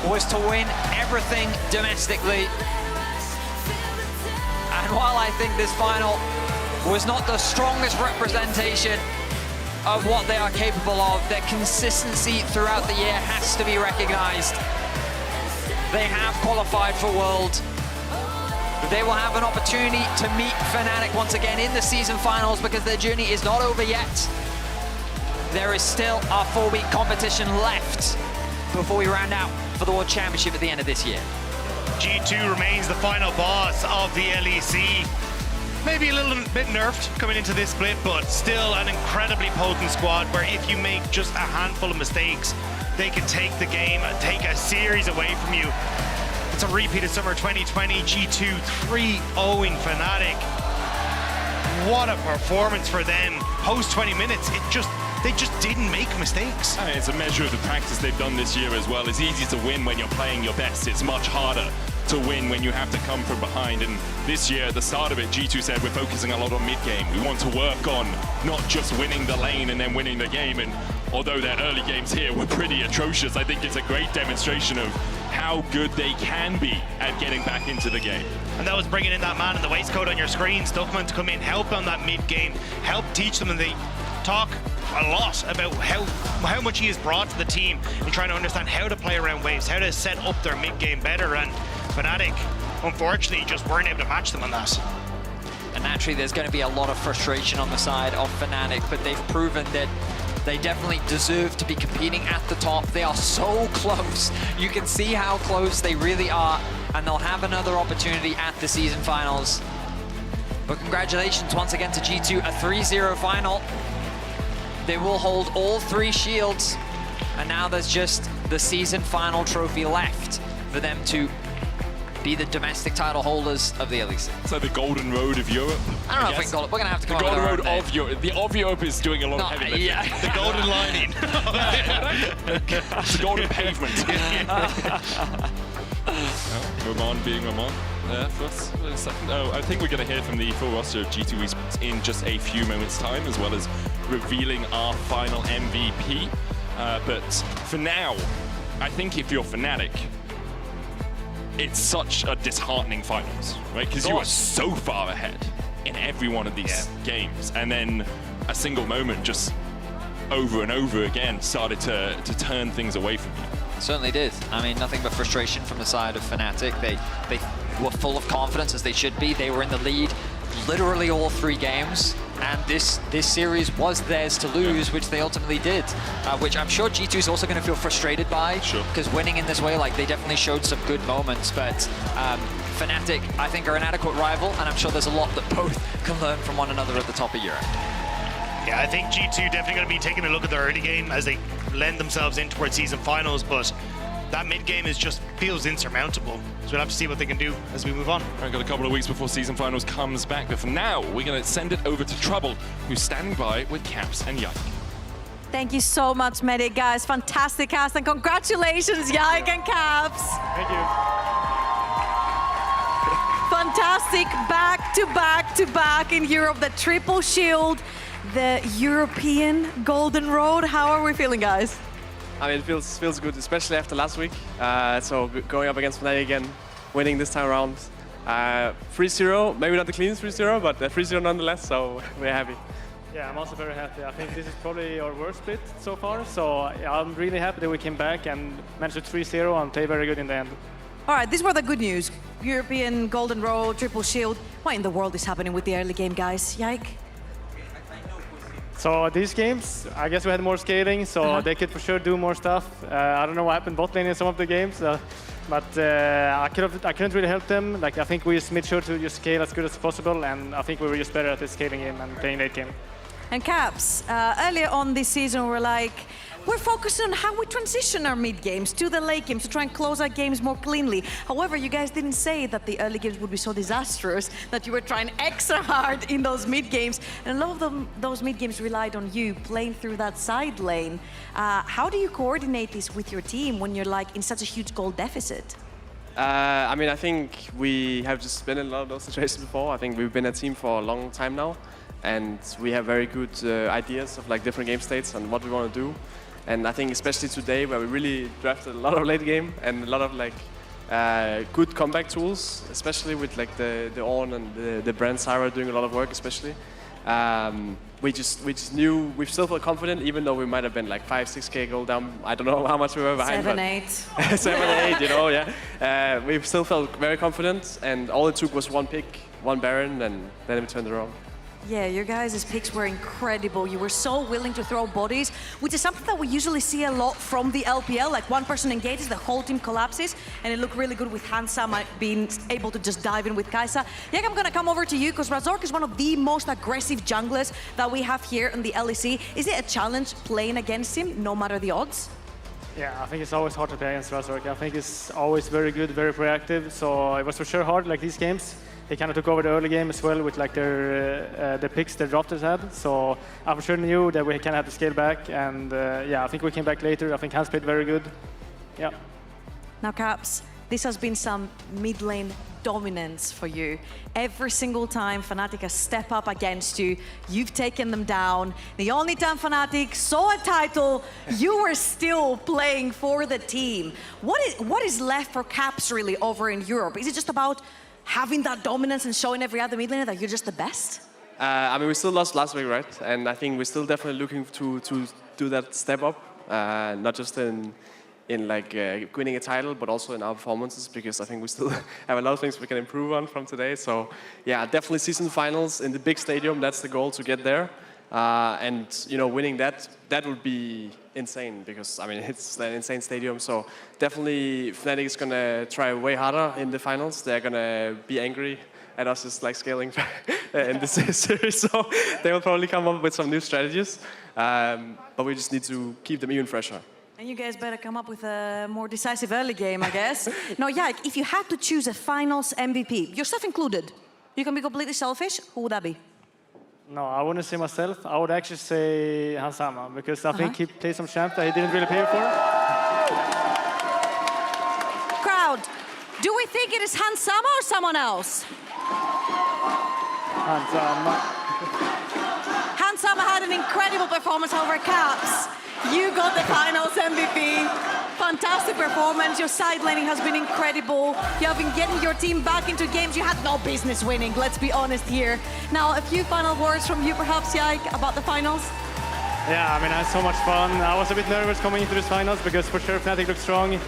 was to win everything domestically. And while I think this final was not the strongest representation of what they are capable of, their consistency throughout the year has to be recognized. They have qualified for World. They will have an opportunity to meet Fnatic once again in the season finals because their journey is not over yet. There is still a 4-week competition left before we round out for the World Championship at the end of this year. G2 remains the final boss of the LEC. Maybe a little bit nerfed coming into this split, but still an incredibly potent squad where if you make just a handful of mistakes, they can take the game and take a series away from you. It's a repeat of summer 2020, G2 3-0ing Fnatic. What a performance for them. Post 20 minutes, they just didn't make mistakes. I mean, it's a measure of the practice they've done this year as well. It's easy to win when you're playing your best. It's much harder to win when you have to come from behind. And this year, at the start of it, G2 said we're focusing a lot on mid-game. We want to work on not just winning the lane and then winning the game. And although their early games here were pretty atrocious, I think it's a great demonstration of how good they can be at getting back into the game. And that was bringing in that man in the waistcoat on your screen, Stuckman, to come in, help on that mid-game, help teach them, and they talk a lot about how much he has brought to the team in trying to understand how to play around waves, how to set up their mid-game better, and Fnatic, unfortunately, just weren't able to match them on that. And naturally, there's going to be a lot of frustration on the side of Fnatic, but they've proven that they definitely deserve to be competing at the top. They are so close. You can see how close they really are, and they'll have another opportunity at the season finals. But congratulations once again to G2, a 3-0 final. They will hold all 3 shields, and now there's just the season final trophy left for them to be the domestic title holders of the LEC. So the golden road of Europe? I don't know if we can call it. We're going to have to come up with The our golden own road of Europe. The of Europe is doing a lot of heavy lifting. Yeah. The golden lining. It's the golden pavement. Ramon being Ramon there for us. Oh, I think we're going to hear from the full roster of G2 Esports in just a few moments' time, as well as revealing our final MVP. But for now, I think if you're Fnatic, it's such a disheartening finals, right? Because you are so far ahead in every one of these games. And then a single moment just over and over again started to turn things away from you. Certainly did. I mean, nothing but frustration from the side of Fnatic. They were full of confidence, as they should be. They were in the lead literally all 3 games, and this series was theirs to lose, which they ultimately did, which I'm sure G2 is also going to feel frustrated by, because winning in this way, like, they definitely showed some good moments, but Fnatic, I think, are an adequate rival, and I'm sure there's a lot that both can learn from one another at the top of Europe. Yeah, I think G2 definitely going to be taking a look at their early game as they lend themselves in towards season finals, but that mid game feels insurmountable. So we'll have to see what they can do as we move on. I've got a couple of weeks before season finals comes back, but for now, we're going to send it over to Trouble, who's standing by with Caps and Yike. Thank you so much, Medic, guys. Fantastic cast, and congratulations, Yike and Caps. Thank you. Fantastic back in Europe, the triple shield, the European Golden Road. How are we feeling, guys? I mean, it feels good, especially after last week. So going up against Fnatic again, winning this time around. 3-0, maybe not the cleanest 3-0, but 3-0 nonetheless, so we're happy. Yeah, I'm also very happy. I think this is probably our worst split so far, so yeah, I'm really happy that we came back and managed to 3-0 and play very good in the end. All right, these were the good news. European Golden Road, triple shield. What in the world is happening with the early game, guys? Yike. So these games, I guess we had more scaling, so they could for sure do more stuff. I don't know what happened bot lane in some of the games, but I couldn't really help them. Like, I think we just made sure to just scale as good as possible, and I think we were just better at the scaling game and playing late game. And Caps, earlier on this season, we're like, we're focusing on how we transition our mid games to the late games to try and close our games more cleanly. However, you guys didn't say that the early games would be so disastrous that you were trying extra hard in those mid games. And a lot of those mid games relied on you playing through that side lane. How do you coordinate this with your team when you're like in such a huge goal deficit? I mean, I think we have just been in a lot of those situations before. I think we've been a team for a long time now, and we have very good ideas of like different game states and what we want to do. And I think especially today, where we really drafted a lot of late game and a lot of like good comeback tools, especially with like the Ornn and the brand Syra doing a lot of work, especially. We just knew we still felt confident, even though we might have been like 5-6K goal down. I don't know how much we were behind. 7-8. 7-8, you know, yeah. We still felt very confident, and all it took was one pick, one Baron, and then we turned it around. Yeah, your guys' picks were incredible. You were so willing to throw bodies, which is something that we usually see a lot from the LPL. Like, one person engages, the whole team collapses, and it looked really good with Hansama being able to just dive in with Kai'Sa. Yeah, I'm gonna come over to you, because Razork is one of the most aggressive junglers that we have here in the LEC. Is it a challenge playing against him, no matter the odds? Yeah, I think it's always hard to play against Razork. I think it's always very good, very proactive, so it was for sure hard, like these games. They kind of took over the early game as well with like the picks the drafters had. So I for sure knew that we kind of had to scale back. And yeah, I think we came back later. I think Hans played very good. Yeah. Now, Caps, this has been some mid lane dominance for you. Every single time Fnatic has stepped up against you, you've taken them down. The only time Fnatic saw a title, you were still playing for the team. What is left for Caps really over in Europe? Is it just about having that dominance and showing every other mid laner that you're just the best? I mean, we still lost last week, right? And I think we're still definitely looking to do that step up, not just in like winning a title, but also in our performances, because I think we still have a lot of things we can improve on from today. So yeah, definitely season finals in the big stadium. That's the goal, to get there. And you know, winning that would be insane, because I mean, it's an insane stadium. So definitely Fnatic is gonna try way harder in the finals. They're gonna be angry at us just like scaling in this series. So they will probably come up with some new strategies. But we just need to keep them even fresher. And you guys better come up with a more decisive early game, I guess. No, yeah, if you had to choose a finals MVP, yourself included, you can be completely selfish, who would that be? No, I wouldn't say myself. I would actually say Hansama, because I think he played some champ that he didn't really pay for. Crowd, do we think it is Hansama or someone else? Hansama. Sama had an incredible performance over Caps. You got the finals MVP. Fantastic performance. Your side laning has been incredible. You have been getting your team back into games you had no business winning, let's be honest here. Now, a few final words from you perhaps, Yaik, about the finals? Yeah, I mean, I had so much fun. I was a bit nervous coming into this finals because for sure Fnatic looked strong.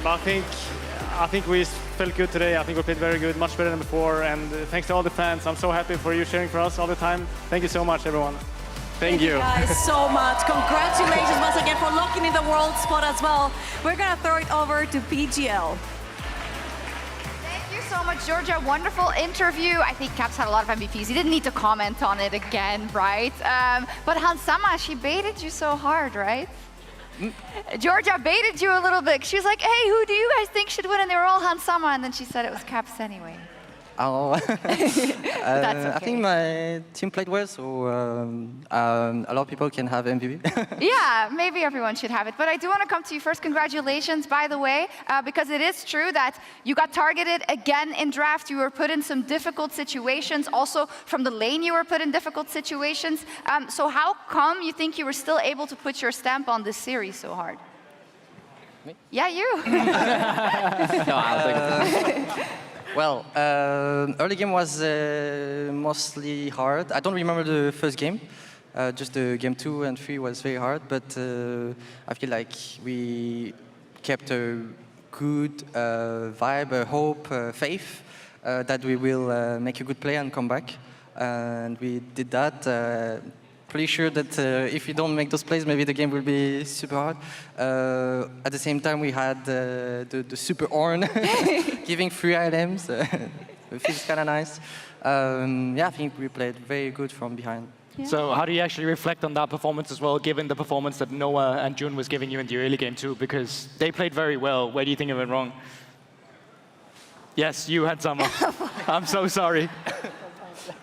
But I think we felt good today. I think we played very good, much better than before. And thanks to all the fans. I'm so happy for you cheering for us all the time. Thank you so much, everyone. Thank you guys so much. Congratulations once again for locking in the world spot as well. We're going to throw it over to PGL. Thank you so much, Georgia. Wonderful interview. I think Caps had a lot of MVPs. He didn't need to comment on it again, right? But Hansama, she baited you so hard, right? Georgia baited you a little bit. She was like, hey, who do you guys think should win? And they were all Hansama, and then she said it was Caps anyway. Oh, That's okay. I think my team played well, so a lot of people can have MVP. Yeah, maybe everyone should have it. But I do want to come to you first. Congratulations, by the way, because it is true that you got targeted again in draft. You were put in some difficult situations. Also, from the lane, you were put in difficult situations. So how come you think you were still able to put your stamp on this series so hard? Me? Yeah, you. No, I'll take it. Well, early game was mostly hard. I don't remember the first game. Just the game 2 and 3 was very hard, but I feel like we kept a good vibe, a hope, faith that we will make a good play and come back. And we did that. Pretty sure that if we don't make those plays, maybe the game will be super hard. At the same time, we had the super Ornn giving 3 items. It feels kind of nice. Yeah, I think we played very good from behind. Yeah. So how do you actually reflect on that performance as well, given the performance that Noah and June was giving you in the early game too? Because they played very well. Where do you think it went wrong? Yes, you had Summer. I'm so sorry.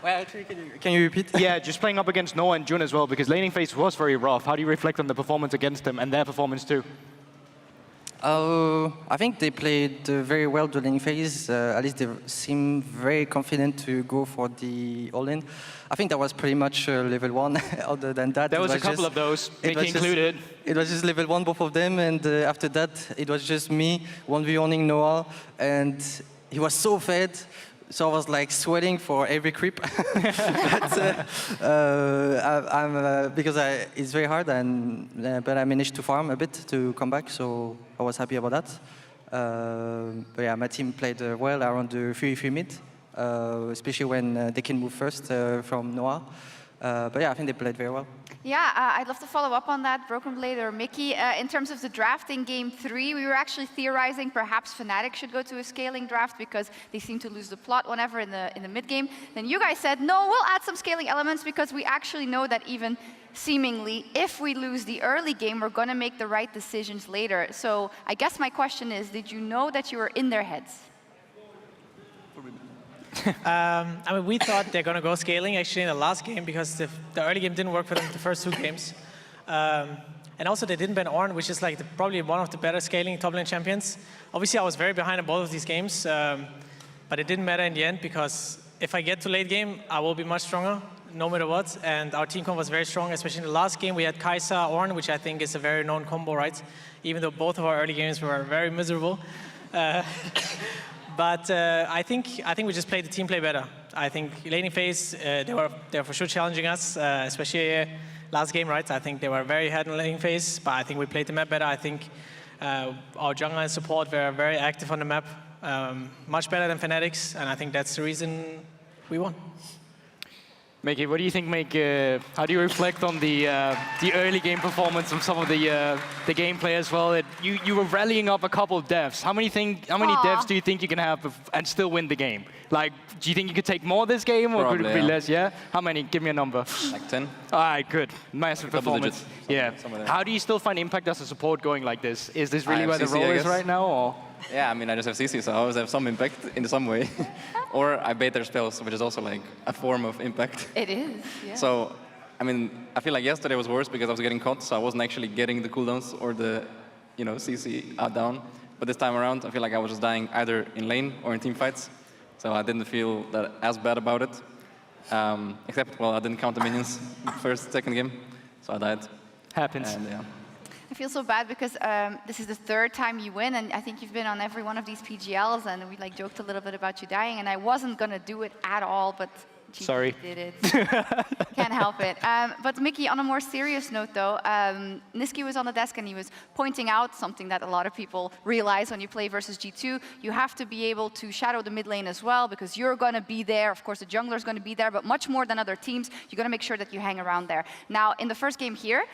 Well, actually, can you repeat? Yeah, just playing up against Noah and June as well, because laning phase was very rough. How do you reflect on the performance against them and their performance too? I think they played very well the laning phase. At least they seem very confident to go for the all-in. I think that was pretty much level 1. Other than that, there was a couple of those, Mickey included. It was just level 1, both of them, and after that, it was just me 1v1ing Noah, and he was so fed. So I was like sweating for every creep, but, because it's very hard, but I managed to farm a bit to come back, so I was happy about that. But yeah, my team played well around the 3v3 mid, especially when they can move first from Noah. But yeah, I think they played very well. Yeah, I'd love to follow up on that, Broken Blade or Mickey. In terms of the draft in Game 3, we were actually theorizing perhaps Fnatic should go to a scaling draft because they seem to lose the plot whenever in the mid-game. Then you guys said, no, we'll add some scaling elements because we actually know that even seemingly, if we lose the early game, we're going to make the right decisions later. So I guess my question is, did you know that you were in their heads? I mean, we thought they're going to go scaling actually in the last game because the early game didn't work for them the first 2 games. And also they didn't ban Ornn, which is like probably one of the better scaling top lane champions. Obviously, I was very behind in both of these games, but it didn't matter in the end because if I get to late game, I will be much stronger, no matter what. And our team comp was very strong, especially in the last game. We had Kai'Sa, Ornn, which I think is a very known combo, right? Even though both of our early games were very miserable. But I think we just played the team play better. I think laning phase, they were for sure challenging us, especially last game, right? I think they were very ahead in laning phase, but I think we played the map better. I think our jungler and support were very active on the map, much better than Fnatic's, and I think that's the reason we won. Mickey, what do you think, how do you reflect on the early game performance of some of the gameplay as well? You were rallying up a couple of devs. How many devs do you think you can have and still win the game? Like, do you think you could take more this game, or could it be less? Yeah. How many? Give me a number. Like 10. All right, good. Massive performance. Digits. Yeah. How do you still find impact as a support going like this? Is this really where the role is right now, or? Yeah, I mean, I just have CC, so I always have some impact in some way. Or I bait their spells, which is also like a form of impact. It is, yeah. So, I mean, I feel like yesterday was worse because I was getting caught, so I wasn't actually getting the cooldowns or the, CC down. But this time around, I feel like I was just dying either in lane or in team fights. So I didn't feel that as bad about it. Except, well, I didn't count the minions first, second game, so I died. Happens. And, yeah. I feel so bad because this is the third time you win, and I think you've been on every one of these PGLs, and we like joked a little bit about you dying, and I wasn't gonna do it at all, but Sorry. did it. Can't help it. But Mickey, on a more serious note though, Niski was on the desk and he was pointing out something that a lot of people realize when you play versus G2. You have to be able to shadow the mid lane as well because you're going to be there. Of course, the jungler's going to be there, but much more than other teams, you're going to make sure that you hang around there. Now, in the first game here,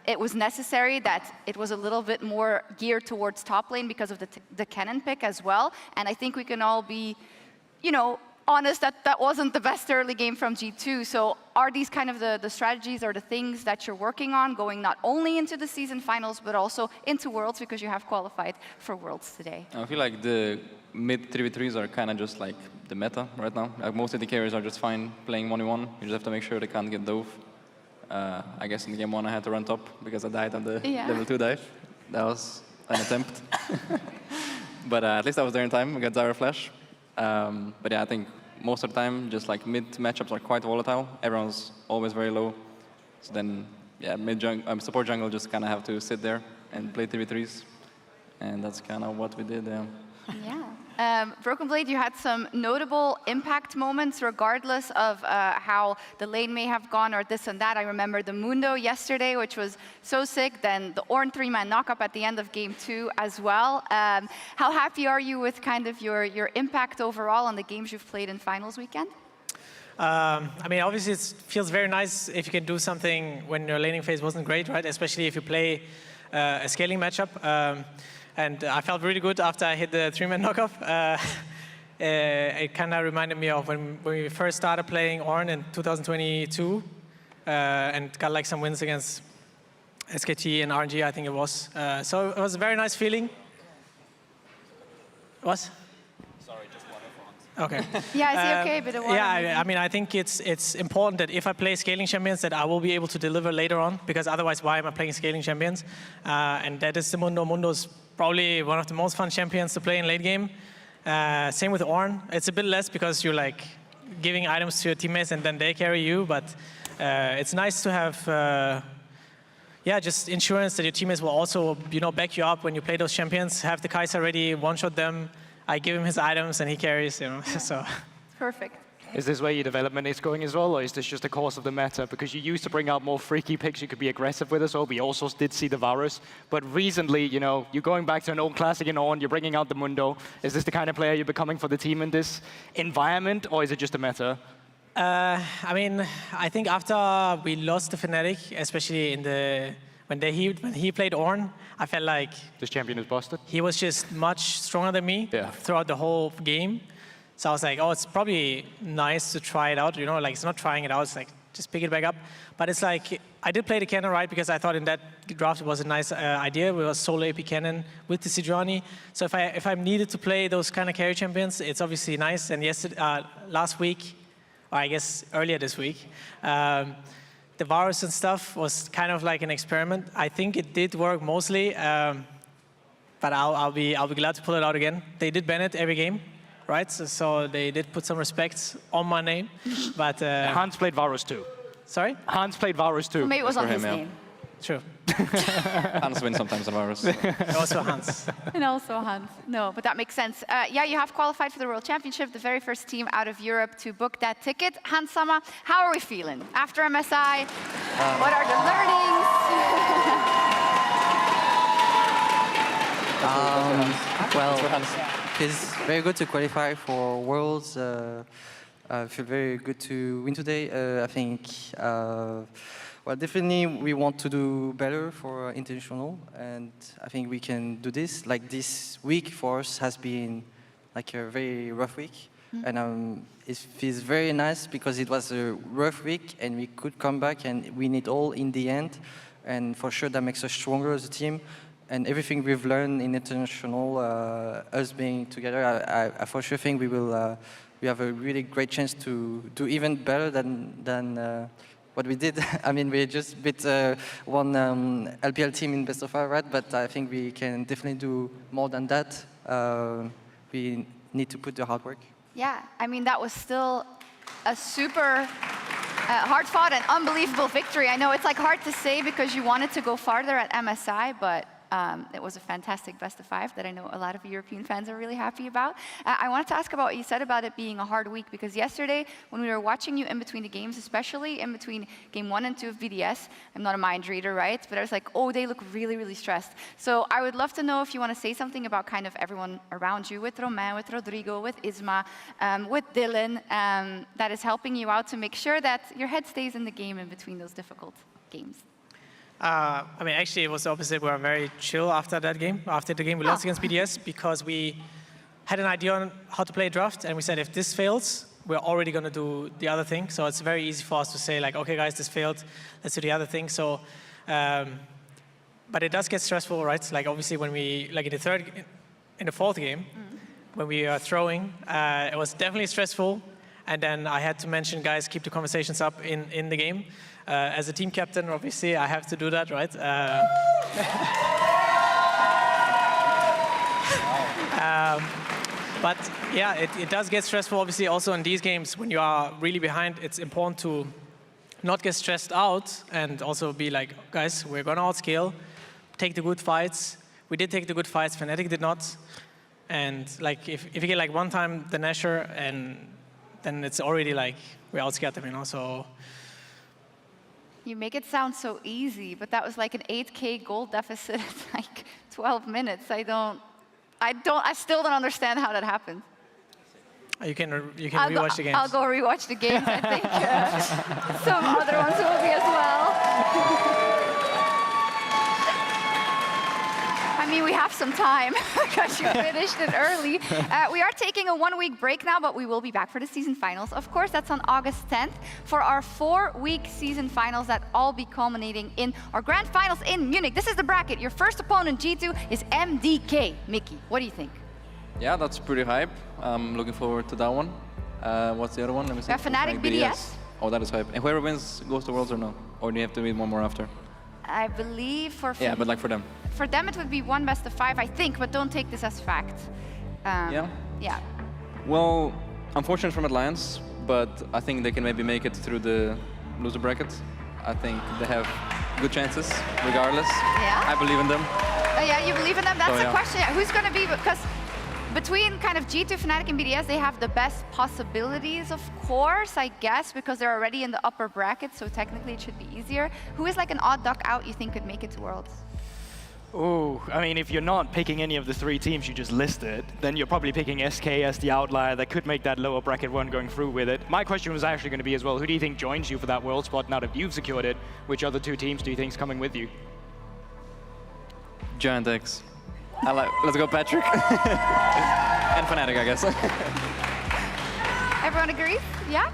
it was necessary that it was a little bit more geared towards top lane because of the cannon pick as well. And I think we can all be, you know, honest that that wasn't the best early game from G2. So are these kind of the strategies or the things that you're working on going not only into the season finals, but also into Worlds because you have qualified for Worlds today? I feel like the mid 3v3s are kind of just like the meta right now. Like most of the carriers are just fine playing 1v1. You just have to make sure they can't get dove. I guess in game 1 I had to run top because I died on the level 2 dive. That was an attempt. But at least I was there in time against Zyra Flash. But yeah, I think most of the time, just like mid matchups are quite volatile. Everyone's always very low. So then, yeah, support jungle just kind of have to sit there and play 3v3s. And that's kind of what we did. Broken Blade, you had some notable impact moments regardless of how the lane may have gone or this and that. I remember the Mundo yesterday, which was so sick. Then the Ornn 3-man knockup at the end of game 2 as well. How happy are you with kind of your impact overall on the games you've played in finals weekend? I mean, obviously it feels very nice if you can do something when your laning phase wasn't great, right? Especially if you play a scaling matchup. And I felt really good after I hit the 3-man knockoff. It kind of reminded me of when we first started playing Ornn in 2022 and got like some wins against SKT and RNG, I think it was. So it was a very nice feeling. What? Sorry, just water Okay. Yeah, is he okay? Bit of water. Yeah, I mean, I think it's important that if I play scaling champions, that I will be able to deliver later on, because otherwise, why am I playing scaling champions? And that is the Mundo. Mundo's probably one of the most fun champions to play in late game. Same with Ornn. It's a bit less because you're like giving items to your teammates and then they carry you, but it's nice to have just insurance that your teammates will also, you know, back you up when you play those champions. Have the Kai'Sa ready, one-shot them. I give him his items and he carries, you know. So. Perfect. Is this where your development is going as well, or is this just a course of the meta? Because you used to bring out more freaky picks you could be aggressive with as well. We also did see the Varus. But recently, you know, you're going back to an old classic in Ornn, you're bringing out the Mundo. Is this the kind of player you're becoming for the team in this environment, or is it just a meta? I mean, I think after we lost the Fnatic, especially in the when he played Ornn, I felt like this champion is busted. He was just much stronger than me throughout the whole game. So I was like, oh, it's probably nice to try it out. You know, like it's not trying it out. It's like just pick it back up. But it's like I did play the cannon right because I thought in that draft it was a nice idea. We was solo AP cannon with the Sejuani. So if I'm needed to play those kind of carry champions, it's obviously nice. And yesterday, last week, or I guess earlier this week, the Varus and stuff was kind of like an experiment. I think it did work mostly, but I'll be glad to pull it out again. They did ban it every game, right? So they did put some respect on my name, but Hans played Varus too. Sorry? Hans played Varus too. Maybe it was on his name. True. Hans wins sometimes on Varus. Also Hans. And also Hans. No, but that makes sense. Yeah, you have qualified for the World Championship, the very first team out of Europe to book that ticket. Hans Sama, how are we feeling after MSI? What are the learnings? Well, it's very good to qualify for Worlds. I feel very good to win today. I think, well, definitely we want to do better for international, and I think we can do this. Like this week for us has been like a very rough week, and it feels very nice because it was a rough week and we could come back and win it all in the end, and for sure that makes us stronger as a team. And everything we've learned in international, us being together, I for sure think we have a really great chance to do even better than what we did. I mean, we just beat one LPL team in best of 5, right? But I think we can definitely do more than that. We need to put the hard work. Yeah, I mean, that was still a super hard-fought and unbelievable victory. I know it's like hard to say because you wanted to go farther at MSI, but it was a fantastic best of 5 that I know a lot of European fans are really happy about. I wanted to ask about what you said about it being a hard week, because yesterday when we were watching you in between the games, especially in between game 1 and 2 of BDS, I'm not a mind reader, right? But I was like, oh, they look really, really stressed. So I would love to know if you want to say something about kind of everyone around you, with Romain, with Rodrigo, with Isma, with Dylan, that is helping you out to make sure that your head stays in the game in between those difficult games. I mean, actually, it was the opposite. We were very chill after that game. After the game we lost against BDS, because we had an idea on how to play a draft, and we said if this fails, we're already going to do the other thing. So it's very easy for us to say, like, okay, guys, this failed. Let's do the other thing. So, but it does get stressful, right? Like, obviously, when we, like in the fourth game, when we were throwing, it was definitely stressful. And then I had to mention, guys, keep the conversations up in the game. As a team captain, obviously, I have to do that, right? But yeah, it does get stressful, obviously, also in these games. When you are really behind, it's important to not get stressed out and also be like, guys, we're going to outscale, take the good fights. We did take the good fights, Fnatic did not. And like, if you get like one time the Nasher, and then it's already like, we outscared them, you know, so. You make it sound so easy, but that was like an 8K goal deficit in like 12 minutes. I still don't understand how that happened. You can rewatch the games. I'll go rewatch the games. I think some other ones will be as well. I mean, we have some time because you finished it early. We are taking a 1-week break now, but we will be back for the season finals. Of course, that's on August 10th for our 4-week season finals that all be culminating in our grand finals in Munich. This is the bracket. Your first opponent, G2, is MDK. Mickey, what do you think? Yeah, that's pretty hype. I'm looking forward to that one. What's the other one? Let me see. Fnatic BDS. Oh, that is hype. And whoever wins goes to Worlds or no? Or do you have to meet one more after? I believe for... Yeah, but like for them. For them, it would be 1 best of 5, I think, but don't take this as fact. Yeah? Yeah. Well, unfortunate from Alliance, but I think they can maybe make it through the loser bracket. I think they have good chances, regardless. Yeah? I believe in them. Oh, yeah, you believe in them? That's So, the yeah. question. Yeah, who's going to be... Because between kind of G2, Fnatic, and BDS, they have the best possibilities, of course, I guess, because they're already in the upper bracket, so technically it should be easier. Who is like an odd duck out you think could make it to Worlds? Oh, I mean, if you're not picking any of the 3 teams you just listed, then you're probably picking SK as the outlier that could make that lower bracket one going through with it. My question was actually going to be as well, who do you think joins you for that world spot now that you've secured it? Which other 2 teams do you think is coming with you? Giant X. Let's go, Patrick. And Fnatic, I guess. Everyone agrees? Yeah?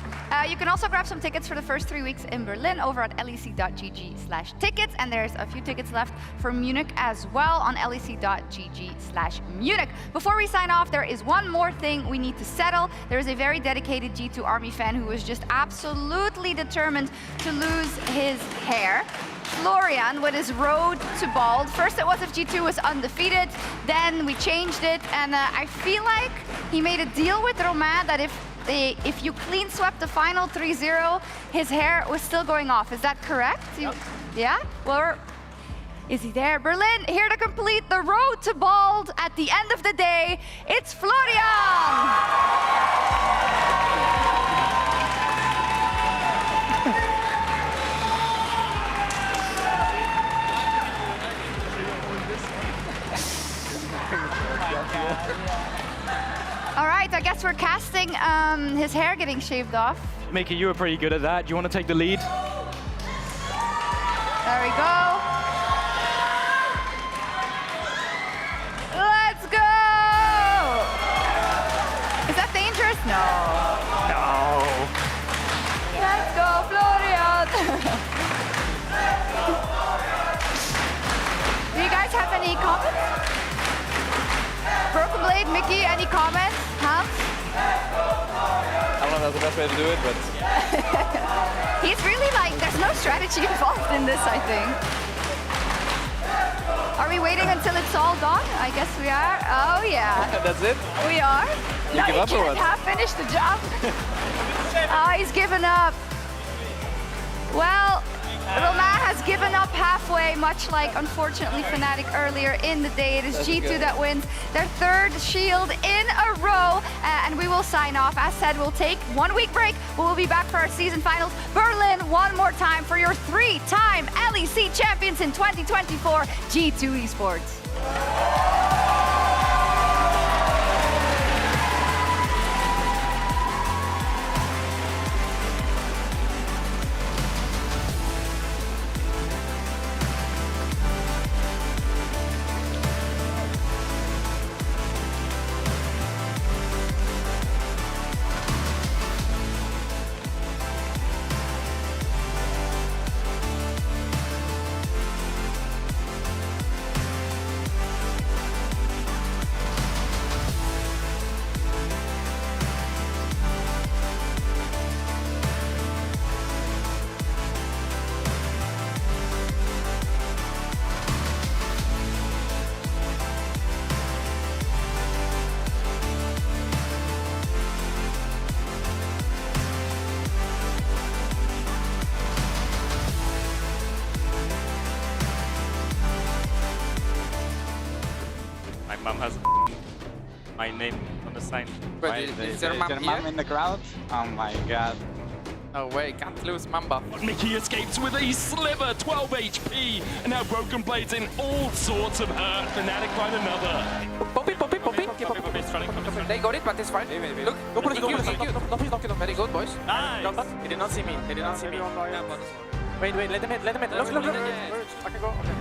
You can also grab some tickets for the first 3 weeks in Berlin over at lec.gg/tickets, and there's a few tickets left for Munich as well on lec.gg/Munich. Before we sign off, there is one more thing we need to settle. There is a very dedicated G2 Army fan who was just absolutely determined to lose his hair. Florian with his road to bald. First it was if G2 was undefeated, then we changed it, and I feel like he made a deal with Romain that if you clean swept the final 3-0, his hair was still going off. Is that correct? Yep. Yeah? Well, is he there? Berlin, here to complete the road to bald at the end of the day, it's Florian! All right, I guess we're casting his hair getting shaved off. Mickey, you were pretty good at that. Do you want to take the lead? There we go. Let's go! Is that dangerous? No. No. Let's go, Florian! Do you guys have any comments? Broken Blade, Mickey, any comments? Hans? I don't know if that's the best way to do it, but... He's really like, there's no strategy involved in this, I think. Are we waiting until it's all gone? I guess we are. Oh, yeah. That's it? We are. You no, give you up or can't what? have finished the job. Oh, he's given up. Well, Romain has given up halfway, much like, unfortunately, Fnatic earlier in the day. It is G2 that wins their third shield in a row. And we will sign off. As said, we'll take 1 week break, but we'll be back for our season finals. Berlin, one more time for your 3-time LEC champions in 2024, G2 Esports. My mom has my name on the sign. Wait, is there mom here? in the crowd? Oh my god. No way, can't lose Mamba. Mickey escapes with a sliver, 12 HP, and now Broken Blade's in all sorts of hurt. Fnatic find another. Pop it. They got it, but it's fine. Look, go put it, go. Very good, boys. Nice. He did not see me. Wait, let him hit. Look. I can go. Okay.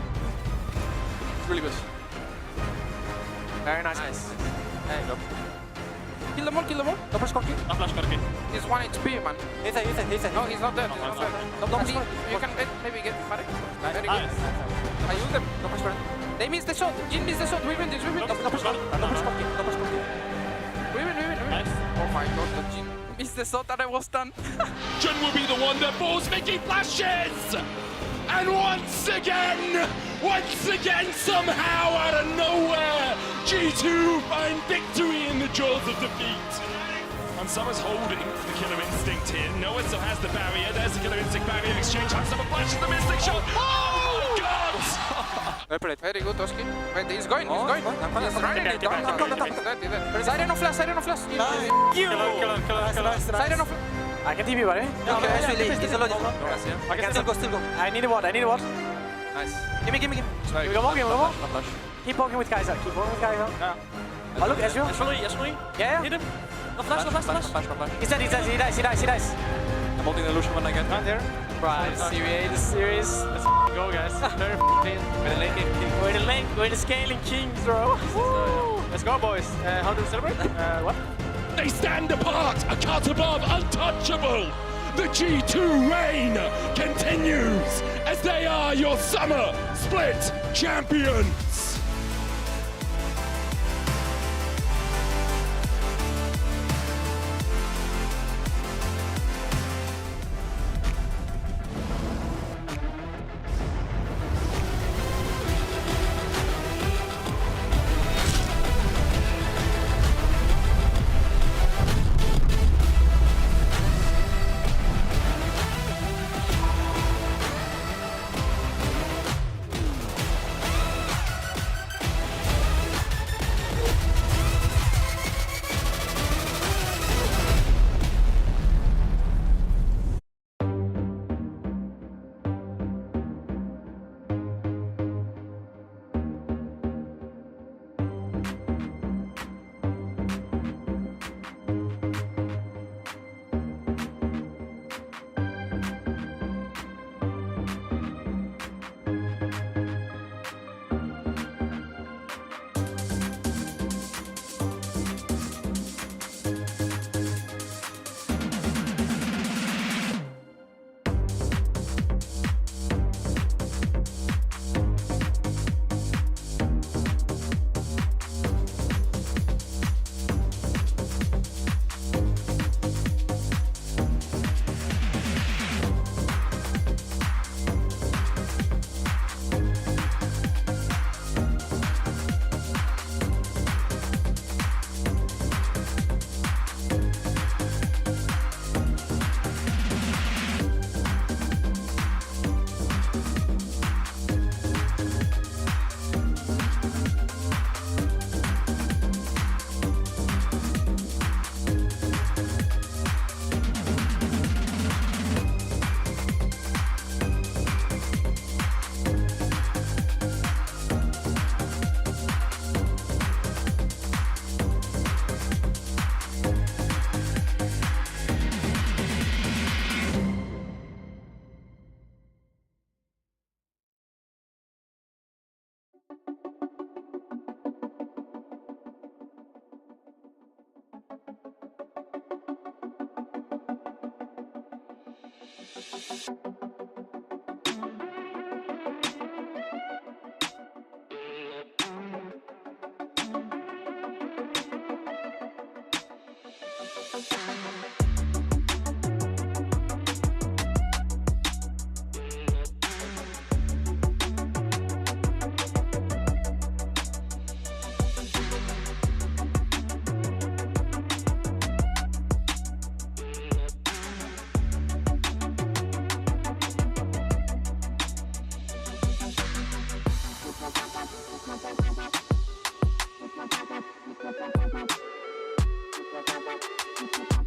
It's really good. Very nice. There you go. Kill them all. No flash corky. He's 1 HP, man. He's there. No, he's not dead. Don't leave. You can maybe get Fnatic. Very good. I use them. No flash. They missed the shot. Jin missed the shot. We win this. No flash corky. We win. Nice. Oh my god, the Jin missed the shot and I was done. Jin will be the one that falls. Mickey flashes! And once again, somehow out of nowhere, G2 find victory in the jaws of defeat. And Summer's holding the Killer Instinct here. Noah still has the barrier. There's the Killer Instinct barrier exchange. Summer flashes the Mystic shot. Oh, God! Very good, Toski. Wait, he's going. He's running it down. Siren of flash. Kill him. Siren of I can TP, buddy. I can still go. I need a ward. Nice. Give me. Give me more. Keep poking with Kaiser. Yeah. Oh, look, Ezreal. Yeah. Hit him. No flash. He's dead. He dies. I'm holding the illusion when I get down there. Right, CVA the series. Let's go, guys. We're the scaling kings, bro. Let's go, boys. How do we celebrate? What? They stand apart, a cut above, untouchable. The G2 reign continues as they are your summer split champions. We'll be right back.